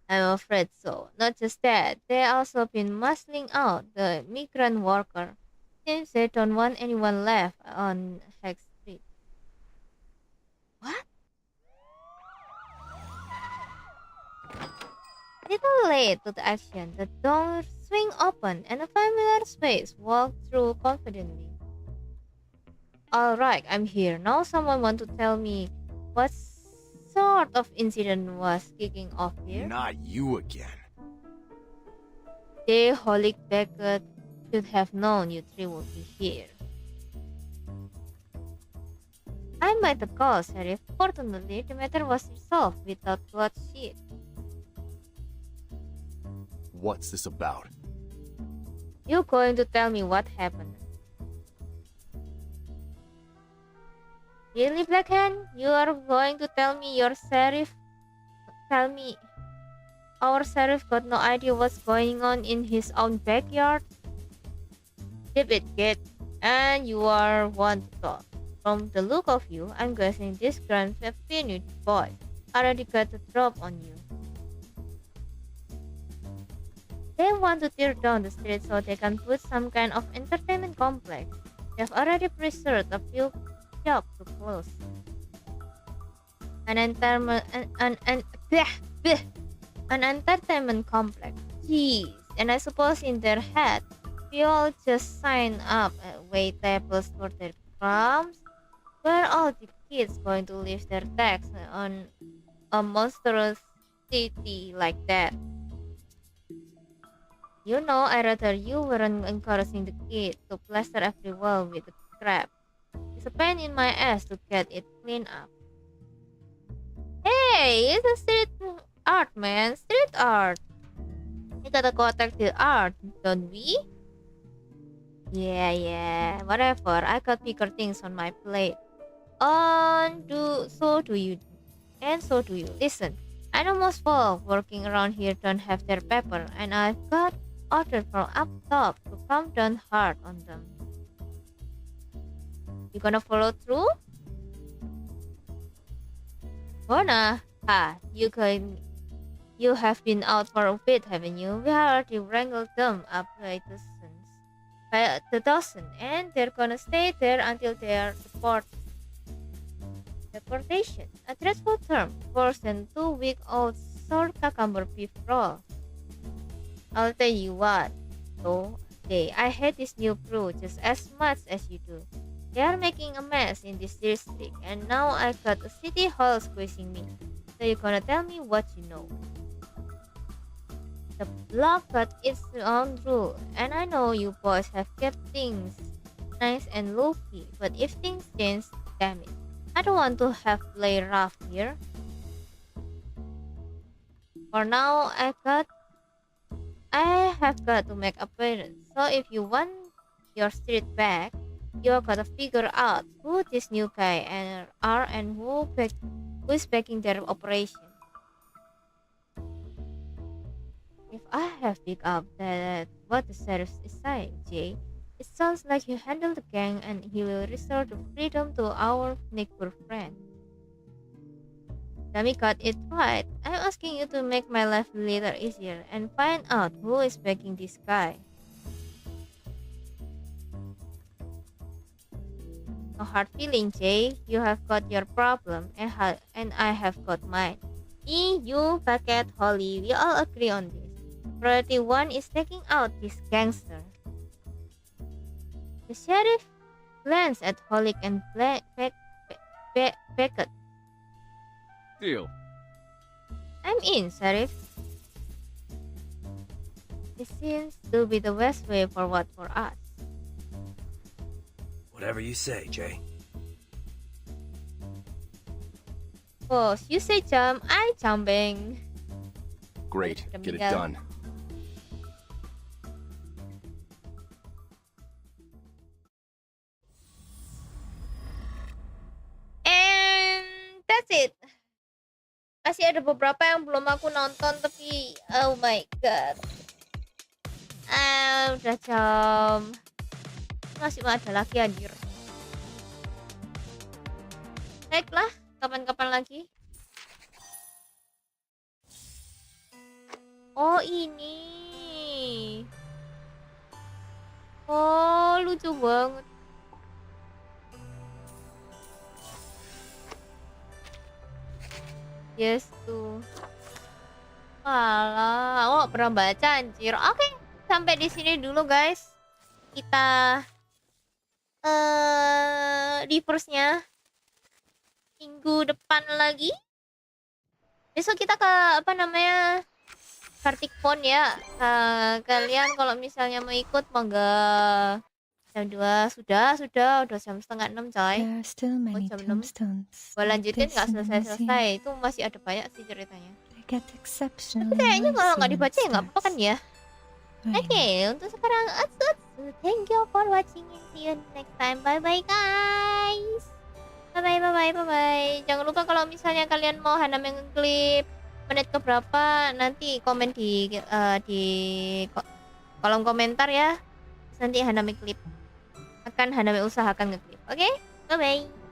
I'm afraid so. Not just that, they also been muscling out the migrant worker. Seems they don't want anyone left on Hex Street. What? Little late to the action, the door swing open and a familiar face walked through confidently. Alright, I'm here. Now someone want to tell me what sort of incident was kicking off here? Not you again. The Holic Beckett should have known you three would be here. I made the call, Sheriff. Fortunately, the matter was resolved without bloodshed. What's this about? You going to tell me what happened? Really, Blackhand? You are going to tell me your sheriff? Tell me. our sheriff got no idea what's going on in his own backyard? Dip it, kid. And you are one to talk. From the look of you, I'm guessing this grand Finite boy already got the drop on you. They want to tear down the street so they can put some kind of entertainment complex. They've already preserved a few shops to close. An entertainment complex. Jeez. And I suppose in their head, we all just sign up at wait tables for their crumbs. Where are all the kids going to leave their tax on a monstrous city like that? You know, I rather you weren't encouraging the kid to plaster every wall with the crap. It's a pain in my ass to get it cleaned up. Hey, it's a street art, man. Street art. We gotta protect the art, don't we? Yeah. Whatever. I got bigger things on my plate. So do you. And so do you. Listen, I know most folk working around here don't have their paper, and I've got orders from up top to come down hard on them. You gonna follow through? Hana, you have been out for a bit, haven't you? We already wrangled them up by the dozen, and they're gonna stay there until their deportation. A dreadful term, worse than 2-week-old sour cucumber beef roll. I'll tell you what, though, I hate this new crew just as much as you do. They are making a mess in this district, and now I've got a city hall squeezing me. So you're gonna tell me what you know. The block got its own rule, and I know you boys have kept things nice and low-key, but if things change, damn it, I don't want to have play rough here. For now, I have got to make a parent. So if you want your street back, you gotta figure out who this new guy and who is backing their operation. If I have picked up that what the sheriff is saying, Jay, it sounds like you handle the gang and he will restore the freedom to our neighbor friend. Dami got it right. I'm asking you to make my life a little easier and find out who is backing this guy. No hard feeling, Jay. You have got your problem and I have got mine. Me, you, Packet, Holly, we all agree on this. Priority 1 is taking out this gangster. The sheriff glanced at Holly and Packet. Deal. I'm in, Sheriff. This seems to be the best way forward for us. Whatever you say, Jay. Boss, you say jump, I jumping. Great, get it done. And that's it. Masih ada beberapa yang belum aku nonton tapi oh my god. Udah jam. Masih ada lagi anjir. Baiklah, kapan-kapan lagi. Oh ini. Oh lucu banget. Yes tuh. Alah, oh pernah baca anjir. Oke, sampai di sini dulu guys. Kita reverse-nya minggu depan lagi. Besok kita ke apa namanya? Kartikpon ya. Kalian kalau misalnya mau ikut monggo. Jam 2 sudah jam setengah 6 coy. Oh, jam 6 gue lanjutin nggak selesai itu masih ada banyak sih ceritanya. Tapi kayaknya kalau nggak dibaca ya nggak apa-apa kan ya. Oke, untuk sekarang thank you for watching and see you next time. Bye bye guys. Bye bye. Jangan lupa kalau misalnya kalian mau Hana mengklip menit keberapa nanti komen di kolom komentar ya. Nanti Haname klip. Akan Haname usahakan ngeklip. Oke? Bye-bye.